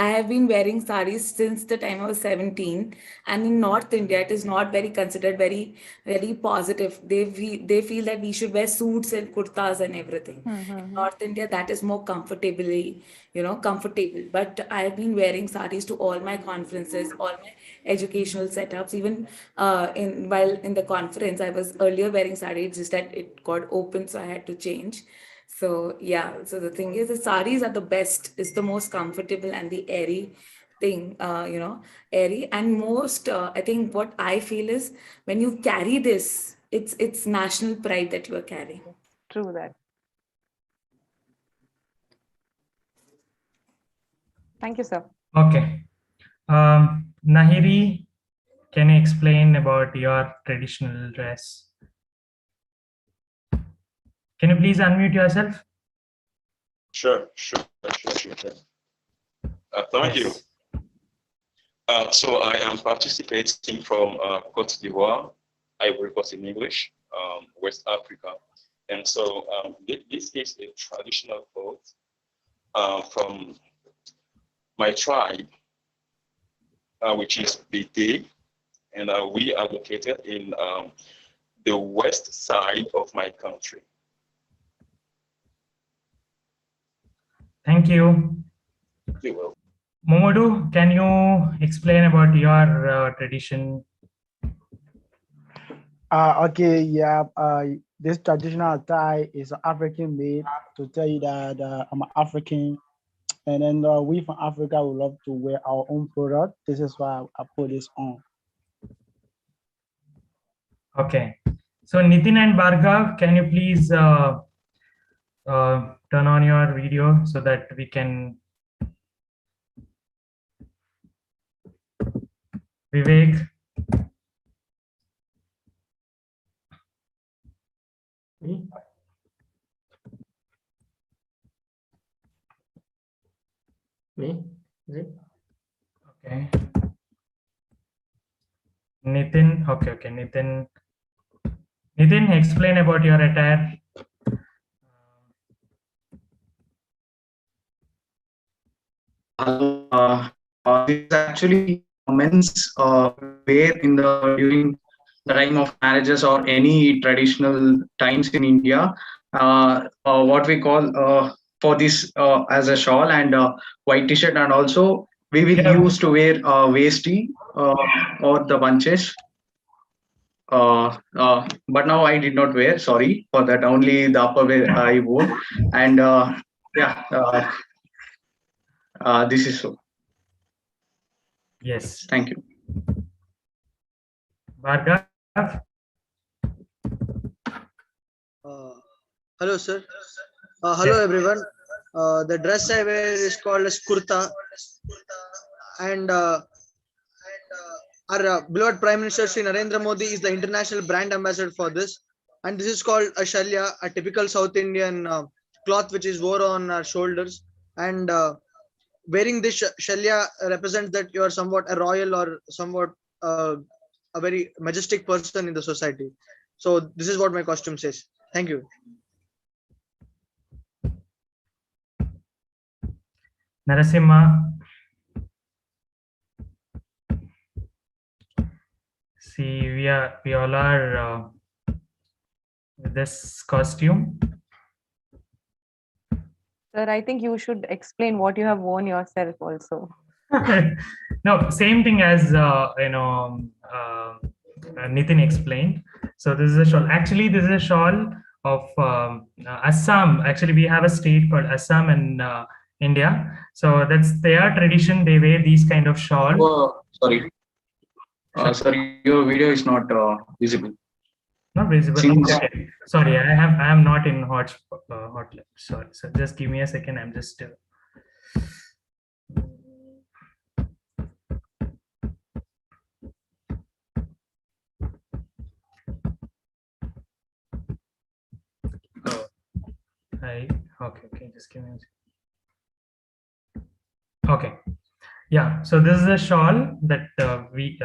I have been wearing saris since the time I was 17, and in North India, it is not very considered very, very positive. They feel that we should wear suits and kurtas and everything. North India, that is more comfortable. But I have been wearing saris to all my conferences, all my educational setups. Even while in the conference, I was earlier wearing sari, just that it got open, so I had to change. So yeah, so the thing is, the saris are the best. It's the most comfortable and the airy thing, airy. And most, I think what I feel is, when you carry this, it's national pride that you are carrying.
True that. Thank you, sir.
Okay. Nahiri, can you explain about your traditional dress? Can you please unmute yourself?
Sure. Thank you. So I am participating from Côte d'Ivoire, Ivory Coast in English, West Africa. And so this is a traditional cloth from my tribe, which is Bede, and we are located in the west side of my country.
Thank you.
You will.
Momodu, can you explain about your tradition?
Okay, yeah. This traditional attire is African made, to tell you that I'm an African, and then we from Africa would love to wear our own product. This is why I put this on.
Okay. So Nitin and Bhargav, can you please turn on your video so that we can. Vivek.
Me? Is it?
Okay. Nitin. Okay. Nitin, explain about your attire.
This is actually men's wear during the time of marriages or any traditional times in India. What we call for this as a shawl and white t-shirt, and also we will use to wear vesti or the bunches. But now I did not wear. Sorry for that. Only the upper wear I wore, and this is so.
Yes.
Thank you.
Bhargav.
Hello, sir. Hello, everyone. The dress I wear is called as kurta, and our beloved Prime Minister Sri Narendra Modi is the international brand ambassador for this. and this is called a shalya, a typical South Indian cloth which is worn on our shoulders. And wearing this shalya represents that you are somewhat a royal or somewhat a very majestic person in the society. So this is what my costume says. Thank you.
Narasimha. See, we all are with this costume.
Sir, I think you should explain what you have worn yourself also.
No, same thing as Nitin explained. So this is a shawl. Actually, this is a shawl of Assam. Actually, we have a state called Assam in India. So that's their tradition. They wear these kind of shawl.
Oh, sorry. Sorry, your video is not visible.
Not visible. Okay. Sorry, I am not in hot. Sorry. So just give me a second. I'm just. Okay, just give me a second. Okay, yeah, so this is a shawl that we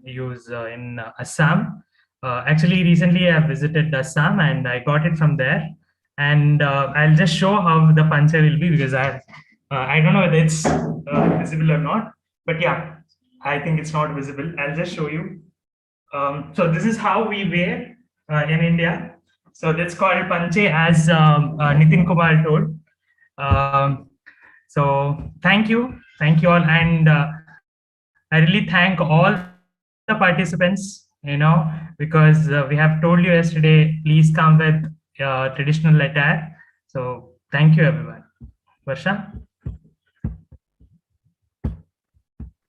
use in Assam. Actually, recently I visited Assam and I got it from there, and I'll just show how the pancha will be, because I don't know whether it's visible or not, but yeah, I think it's not visible. I'll just show you. So this is how we wear in India. So that's called panche, as Nitin Kumar told. So thank you all, and I really thank all the participants, because we have told you yesterday, please come with traditional attire. So thank you everyone. Varsha?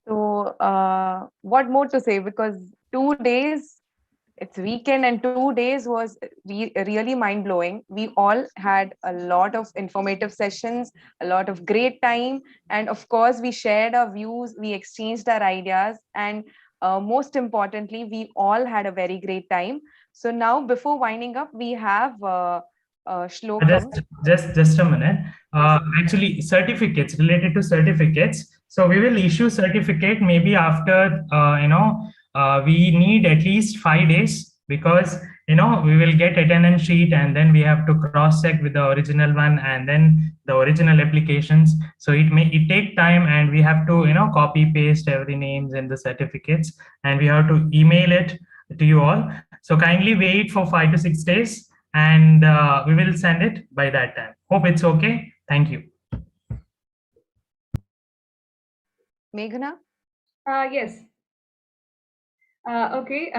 So what more to say, because 2 days, it's weekend, and 2 days was really mind-blowing. We all had a lot of informative sessions, a lot of great time, and of course we shared our views, we exchanged our ideas, and most importantly, we all had a very great time. So now, before winding up, we have Shlokam.
Just a minute. Actually, certificates, related to certificates. So we will issue certificate maybe after we need at least 5 days, because we will get attendance sheet, and then we have to cross check with the original one, and then the original applications. So it take time, and we have to copy paste every names in the certificates, and we have to email it to you all. So kindly wait for 5 to 6 days, and we will send it by that time. Hope it's okay. Thank you.
Meghana?
Yes. Okay,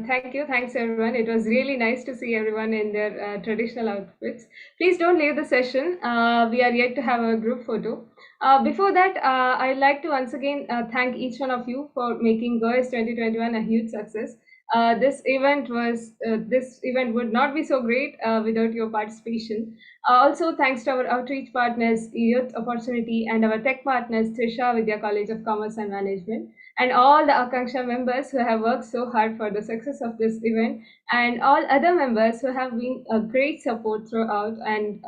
thank you. Thanks, everyone. It was really nice to see everyone in their traditional outfits. Please don't leave the session. We are yet to have a group photo. Before that, I'd like to once again thank each one of you for making GOES 2021 a huge success. This event would not be so great without your participation. Also, thanks to our outreach partners, Youth Opportunity, and our tech partners, Trisha, Vidya College of Commerce and Management, and all the Akanksha members who have worked so hard for the success of this event, and all other members who have been a great support throughout, and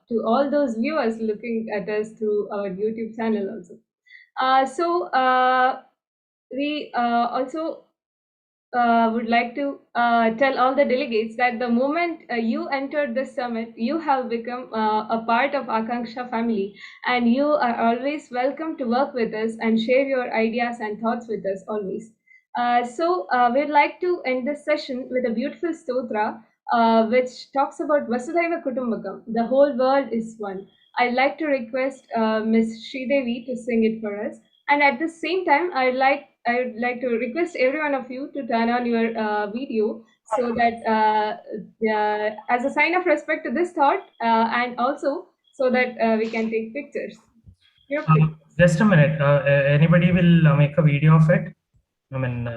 to all those viewers looking at us through our YouTube channel also. We also would like to tell all the delegates that the moment you entered this summit, you have become a part of Akanksha family, and you are always welcome to work with us and share your ideas and thoughts with us always. We'd like to end this session with a beautiful stotra which talks about Vasudhaiva Kutumbakam, the whole world is one. I'd like to request Ms. Sridevi to sing it for us. And at the same time, I would like to request every one of you to turn on your video, so that as a sign of respect to this thought, and also so that we can take pictures.
Just a minute. Anybody will make a video of it? I mean,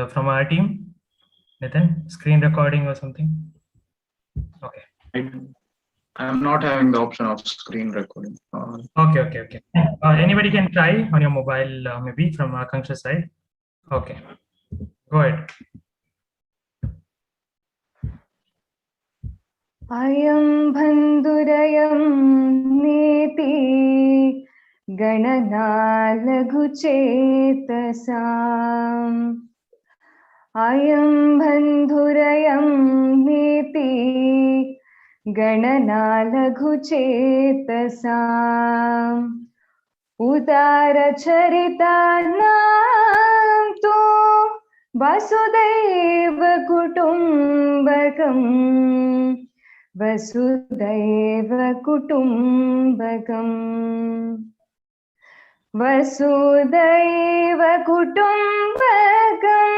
from our team? Nitin, screen recording or something? Okay.
I'm not having the option of screen recording.
Okay. Anybody can try on your mobile, maybe from Akanksha side. Okay, go ahead.
Ayam bandhurayam neti ganana laghu chetasam. Ayam bandhurayam neti ganana laghu chetasam. Udara charitanam tu vasudaiva kutumbakam. Vasudaiva kutumbakam. Vasudaiva kutumbakam.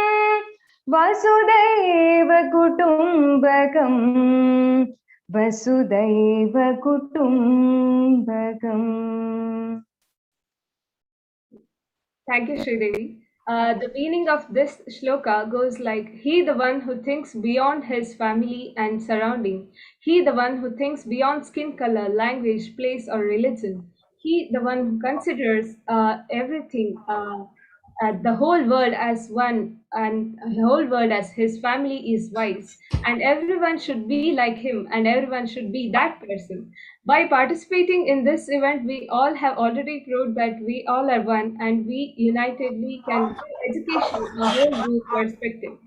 Vasudaiva kutumbakam. Vasudaiva kutumbakam.
Thank you, Sridevi. The meaning of this shloka goes like, he the one who thinks beyond his family and surrounding, he the one who thinks beyond skin color, language, place, or religion, he the one who considers everything, the whole world as one, and the whole world as his family is wise, and everyone should be like him, and everyone should be that person. By participating in this event, we all have already proved that we all are one, and we unitedly can give education a whole new perspective.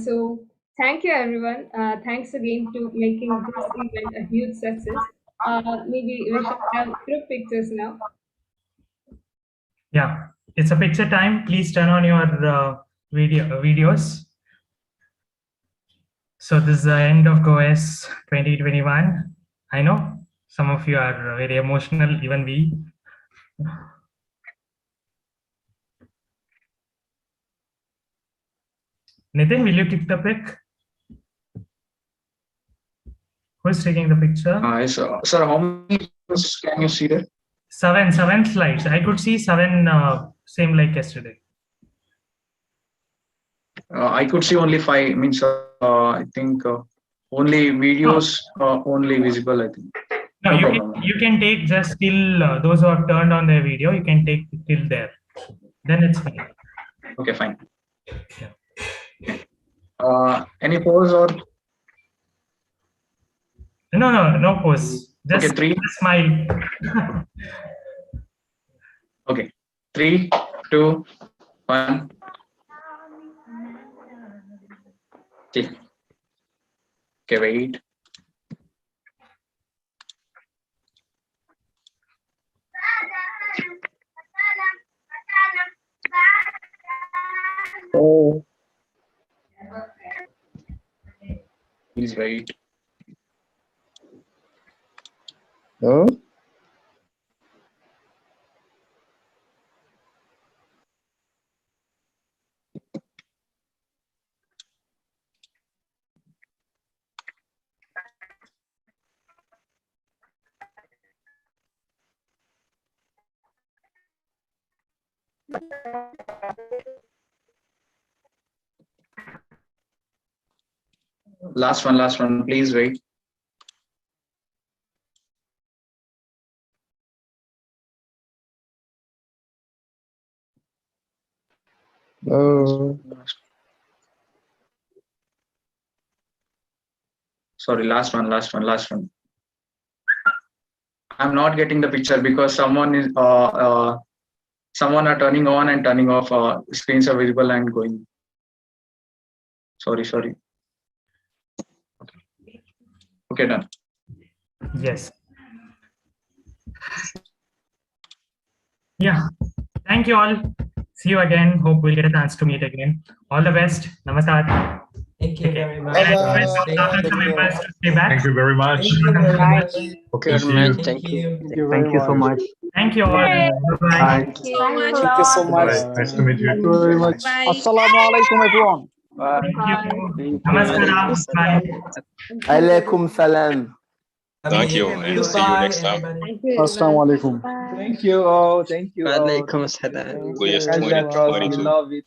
So thank you, everyone. Thanks again to making this event a huge success. Maybe we should have group pictures now.
Yeah, it's a picture time. Please turn on your videos. So this is the end of GoS 2021. I know some of you are very emotional, even we. Nitin, will you take the pic? Who's taking the picture?
Sir, how many pictures can you see there?
Seven slides. I could see seven, same like yesterday.
I could see only 5. Means I think only videos only visible. I think.
No,
No
you
problem.
can, you can take just till those who have turned on their video. You can take till there. Then it's fine.
Okay, fine.
Yeah.
Any pose or?
No pose. Just
okay, 3.
Smile.
Okay, 3, 2, 1. Okay, wait. Oh. Please wait. Oh. Last one. Please wait. Oh. Sorry, last one. I'm not getting the picture because someone is someone are turning on and turning off. Screens are visible and going. Sorry. Okay, done.
Yes. Yeah. Thank you all. See you again. Hope we'll get a chance to meet again. All the best. Namaskar.
Thank you very much.
Thank you
very much.
Okay.
Thank you.
Thank you so much.
Thank you all. Bye.
Thank you so much.
Nice to meet you.
Thank you very much. Assalamu alaikum, everyone.
Thank you. Namaskar. Bye.
Alaikum salam.
Thank you, and see you next time.
Assalamu alaikum.
Thank you all. Thank you all.
Alaikum salam.
GoS
We
2021.
love it.